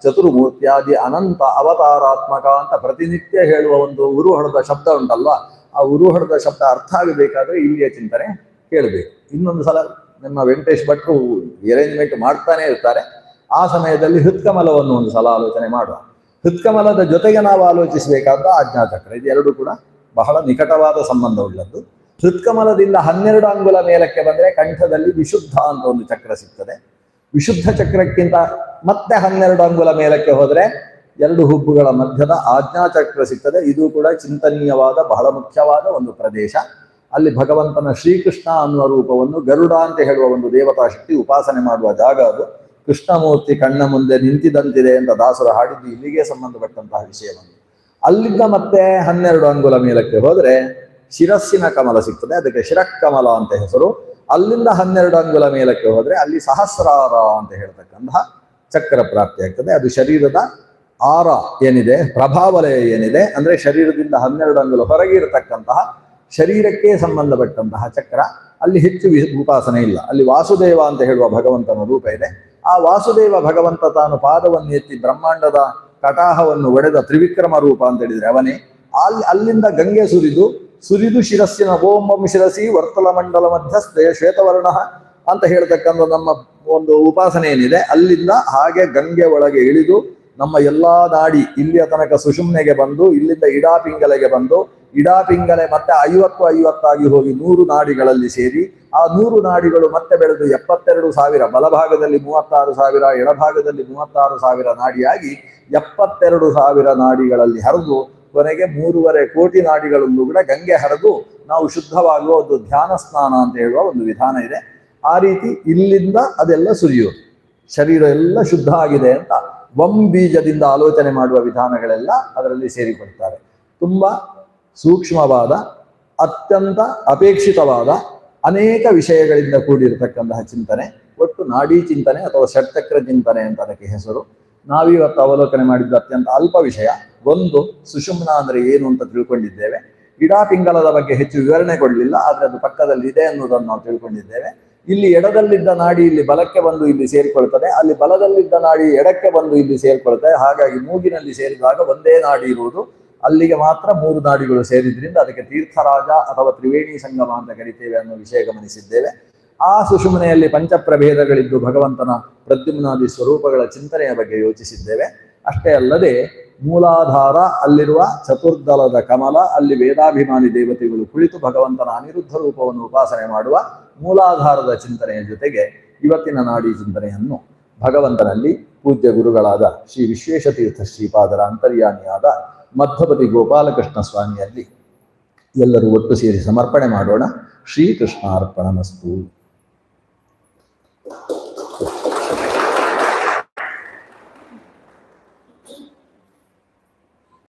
ಚತುರ್ಮೂರ್ತ್ಯಾದಿ ಅನಂತ ಅವತಾರಾತ್ಮಕ ಅಂತ ಪ್ರತಿನಿತ್ಯ ಹೇಳುವ ಒಂದು ಉರುಹಣದ ಶಬ್ದ ಉಂಟಲ್ವಾ, ಆ ಉರುಹಣದ ಶಬ್ದ ಅರ್ಥ ಆಗಬೇಕಾದ್ರೆ ಇಲ್ಲಿಯ ಚಿಂತನೆ ಕೇಳಬೇಕು. ಇನ್ನೊಂದು ಸಲ ನಮ್ಮ ವೆಂಕಟೇಶ್ ಭಟ್ರು ಅರೇಂಜ್ಮೆಂಟ್ ಮಾಡ್ತಾನೆ ಇರ್ತಾರೆ. ಆ ಸಮಯದಲ್ಲಿ ಹೃತ್ಕಮಲವನ್ನು ಒಂದು ಸಲ ಆಲೋಚನೆ ಮಾಡುವ. ಹೃತ್ಕಮಲದ ಜೊತೆಗೆ ನಾವು ಆಲೋಚಿಸಬೇಕಾದ ಆಜ್ಞಾಚಕ್ರ, ಇದೆರಡು ಕೂಡ ಬಹಳ ನಿಕಟವಾದ ಸಂಬಂಧವುಳ್ಳದ್ದು. ಹೃತ್ಕಮಲದಿಂದ 12 ಅಂಗುಲ ಮೇಲಕ್ಕೆ ಬಂದರೆ ಕಂಠದಲ್ಲಿ ವಿಶುದ್ಧ ಅಂತ ಒಂದು ಚಕ್ರ ಸಿಗ್ತದೆ. ವಿಶುದ್ಧ ಚಕ್ರಕ್ಕಿಂತ ಮತ್ತೆ 12 ಅಂಗುಲ ಮೇಲಕ್ಕೆ ಹೋದರೆ 2 ಹುಬ್ಬುಗಳ ಮಧ್ಯದ ಆಜ್ಞಾಚಕ್ರ ಸಿಗ್ತದೆ. ಇದು ಕೂಡ ಚಿಂತನೀಯವಾದ ಬಹಳ ಮುಖ್ಯವಾದ ಒಂದು ಪ್ರದೇಶ. ಅಲ್ಲಿ ಭಗವಂತನ ಶ್ರೀಕೃಷ್ಣ ಅನ್ನುವ ರೂಪವನ್ನು ಗರುಡ ಅಂತ ಹೇಳುವ ಒಂದು ದೇವತಾ ಶಕ್ತಿ ಉಪಾಸನೆ ಮಾಡುವ ಜಾಗ ಅದು. ಕೃಷ್ಣಮೂರ್ತಿ ಕಣ್ಣ ಮುಂದೆ ನಿಂತಿದಂತಿದೆ ಅಂತ ದಾಸರು ಹಾಡಿದ್ದು ಇಲ್ಲಿಗೆ ಸಂಬಂಧಪಟ್ಟಂತಹ ವಿಷಯವನ್ನು. ಅಲ್ಲಿಂದ ಮತ್ತೆ 12 ಅಂಗುಲ ಮೇಲಕ್ಕೆ ಹೋದರೆ ಶಿರಸ್ಸಿನ ಕಮಲ ಸಿಗ್ತದೆ, ಅದಕ್ಕೆ ಶಿರಕಮಲ ಅಂತ ಹೆಸರು. ಅಲ್ಲಿಂದ 12 ಅಂಗುಲ ಮೇಲಕ್ಕೆ ಹೋದರೆ ಅಲ್ಲಿ ಸಹಸ್ರಾರ ಅಂತ ಹೇಳ್ತಕ್ಕಂತಹ ಚಕ್ರ ಪ್ರಾಪ್ತಿ ಆಗ್ತದೆ. ಅದು ಶರೀರದ ಆರ ಏನಿದೆ, ಪ್ರಭಾವಲಯ ಏನಿದೆ, ಅಂದ್ರೆ ಶರೀರದಿಂದ 12 ಅಂಗುಲ ಹೊರಗೆ ಇರತಕ್ಕಂತಹ ಶರೀರಕ್ಕೆ ಸಂಬಂಧಪಟ್ಟಂತಹ ಚಕ್ರ. ಅಲ್ಲಿ ಹೆಚ್ಚು ಉಪಾಸನೆ ಇಲ್ಲ. ಅಲ್ಲಿ ವಾಸುದೇವ ಅಂತ ಹೇಳುವ ಭಗವಂತನ ರೂಪ ಇದೆ. ಆ ವಾಸುದೇವ ಭಗವಂತ ತಾನು ಪಾದವನ್ನು ಎತ್ತಿ ಬ್ರಹ್ಮಾಂಡದ ಕಟಾಹವನ್ನು ಒಡೆದ ತ್ರಿವಿಕ್ರಮ ರೂಪ ಅಂತ ಹೇಳಿದ್ರೆ ಅವನೇ. ಅಲ್ಲಿಂದ ಗಂಗೆ ಸುರಿದು ಶಿರಸ್ಸಿನ ಓಂ ಶಿರಸಿ ವರ್ತುಲ ಮಂಡಲ ಮಧ್ಯಸ್ಥೆ ಶ್ವೇತವರ್ಣ ಅಂತ ಹೇಳ್ತಕ್ಕಂಥ ನಮ್ಮ ಒಂದು ಉಪಾಸನೆ ಏನಿದೆ, ಅಲ್ಲಿಂದ ಹಾಗೆ ಗಂಗೆ ಒಳಗೆ ಇಳಿದು ನಮ್ಮ ಎಲ್ಲಾ ನಾಡಿ ಇಲ್ಲಿಯ ತನಕ ಸುಷುಮ್ನೆಗೆ ಬಂದು, ಇಲ್ಲಿಂದ ಇಡಾಪಿಂಗಲೆಗೆ ಬಂದು, ಇಡಾಪಿಂಗಲೆ ಮತ್ತೆ 50 ಹೋಗಿ 100 ನಾಡಿಗಳಲ್ಲಿ ಸೇರಿ, ಆ 100 ನಾಡಿಗಳು ಮತ್ತೆ ಬೆಳೆದು 72,000, ಬಲಭಾಗದಲ್ಲಿ 36,000, ಎಡಭಾಗದಲ್ಲಿ 36,000 ನಾಡಿಯಾಗಿ 72,000 ನಾಡಿಗಳಲ್ಲಿ ಹರಿದು ಕೊನೆಗೆ 3.5 ಕೋಟಿ ನಾಡಿಗಳಲ್ಲೂ ಕೂಡ ಗಂಗೆ ಹರಿದು ನಾವು ಶುದ್ಧವಾಗುವ ಒಂದು ಧ್ಯಾನ ಸ್ನಾನ ಅಂತ ಹೇಳುವ ಒಂದು ವಿಧಾನ ಇದೆ. ಆ ರೀತಿ ಇಲ್ಲಿಂದ ಅದೆಲ್ಲ ಸುರಿಯೋದು, ಶರೀರ ಎಲ್ಲ ಶುದ್ಧ ಆಗಿದೆ ಅಂತ ವಂ ಬೀಜದಿಂದ ಆಲೋಚನೆ ಮಾಡುವ ವಿಧಾನಗಳೆಲ್ಲ ಅದರಲ್ಲಿ ಸೇರಿಕೊಳ್ತಾರೆ. ತುಂಬ ಸೂಕ್ಷ್ಮವಾದ, ಅತ್ಯಂತ ಅಪೇಕ್ಷಿತವಾದ ಅನೇಕ ವಿಷಯಗಳಿಂದ ಕೂಡಿರತಕ್ಕಂತಹ ಚಿಂತನೆ, ಒಟ್ಟು ನಾಡಿ ಚಿಂತನೆ ಅಥವಾ ಷಟ್ಚಕ್ರ ಚಿಂತನೆ ಅಂತ ಅದಕ್ಕೆ ಹೆಸರು. ನಾವಿವತ್ತು ಅವಲೋಕನೆ ಮಾಡಿದ್ದು ಅತ್ಯಂತ ಅಲ್ಪ ವಿಷಯ. ಒಂದು, ಸುಷುಮ್ನ ಅಂದ್ರೆ ಏನು ಅಂತ ತಿಳ್ಕೊಂಡಿದ್ದೇವೆ. ಇಡಾಪಿಂಗಲದ ಬಗ್ಗೆ ಹೆಚ್ಚು ವಿವರಣೆ ಕೊಡಲಿಲ್ಲ, ಆದರೆ ಅದು ಪಕ್ಕದಲ್ಲಿ ಇದೆ ಅನ್ನೋದನ್ನು ನಾವು ತಿಳ್ಕೊಂಡಿದ್ದೇವೆ. ಇಲ್ಲಿ ಎಡದಲ್ಲಿದ್ದ ನಾಡಿ ಇಲ್ಲಿ ಬಲಕ್ಕೆ ಬಂದು ಇಲ್ಲಿ ಸೇರಿಕೊಳ್ತದೆ, ಅಲ್ಲಿ ಬಲದಲ್ಲಿದ್ದ ನಾಡಿ ಎಡಕ್ಕೆ ಬಂದು ಇಲ್ಲಿ ಸೇರಿಕೊಳ್ತದೆ. ಹಾಗಾಗಿ ಮೂಗಿನಲ್ಲಿ ಸೇರಿದಾಗ ಒಂದೇ ನಾಡಿ ಇರುವುದು, ಅಲ್ಲಿಗೆ ಮಾತ್ರ 3 ನಾಡಿಗಳು ಸೇರಿದ್ರಿಂದ ಅದಕ್ಕೆ ತೀರ್ಥರಾಜ ಅಥವಾ ತ್ರಿವೇಣಿ ಸಂಗಮ ಅಂತ ಕರಿತೇವೆ ಅನ್ನೋ ವಿಷಯ ಗಮನಿಸಿದ್ದೇವೆ. ಆ ಸುಷುಮ್ನೆಯಲ್ಲಿ ಪಂಚಪ್ರಭೇದಗಳಿದ್ದು ಭಗವಂತನ ಪ್ರದ್ಯುಮ್ನಾದಿ ಸ್ವರೂಪಗಳ ಚಿಂತನೆಯ ಬಗ್ಗೆ ಯೋಚಿಸಿದ್ದೇವೆ. ಅಷ್ಟೇ ಅಲ್ಲದೆ ಮೂಲಾಧಾರ ಅಲ್ಲಿರುವ ಚತುರ್ದಲದ ಕಮಲ, ಅಲ್ಲಿ ವೇದಾಭಿಮಾನಿ ದೇವತೆಗಳು ಕುಳಿತು ಭಗವಂತನ ಅನಿರುದ್ಧ ರೂಪವನ್ನು ಉಪಾಸನೆ ಮಾಡುವ ಮೂಲಾಧಾರದ ಚಿಂತನೆಯ ಜೊತೆಗೆ ಇವತ್ತಿನ ನಾಡಿ ಚಿಂತನೆಯನ್ನು ಭಗವಂತನಲ್ಲಿ ಪೂಜ್ಯ ಗುರುಗಳಾದ ಶ್ರೀ ವಿಶ್ವೇಶತೀರ್ಥ ಶ್ರೀಪಾದರ ಅಂತರ್ಯಾಮಿಯಾದ ಮಧ್ವಪತಿ ಗೋಪಾಲಕೃಷ್ಣ ಸ್ವಾಮಿಯಲ್ಲಿ ಎಲ್ಲರೂ ಒಟ್ಟು ಸೇರಿ ಸಮರ್ಪಣೆ ಮಾಡೋಣ. ಶ್ರೀಕೃಷ್ಣಾರ್ಪಣಮಸ್ತು.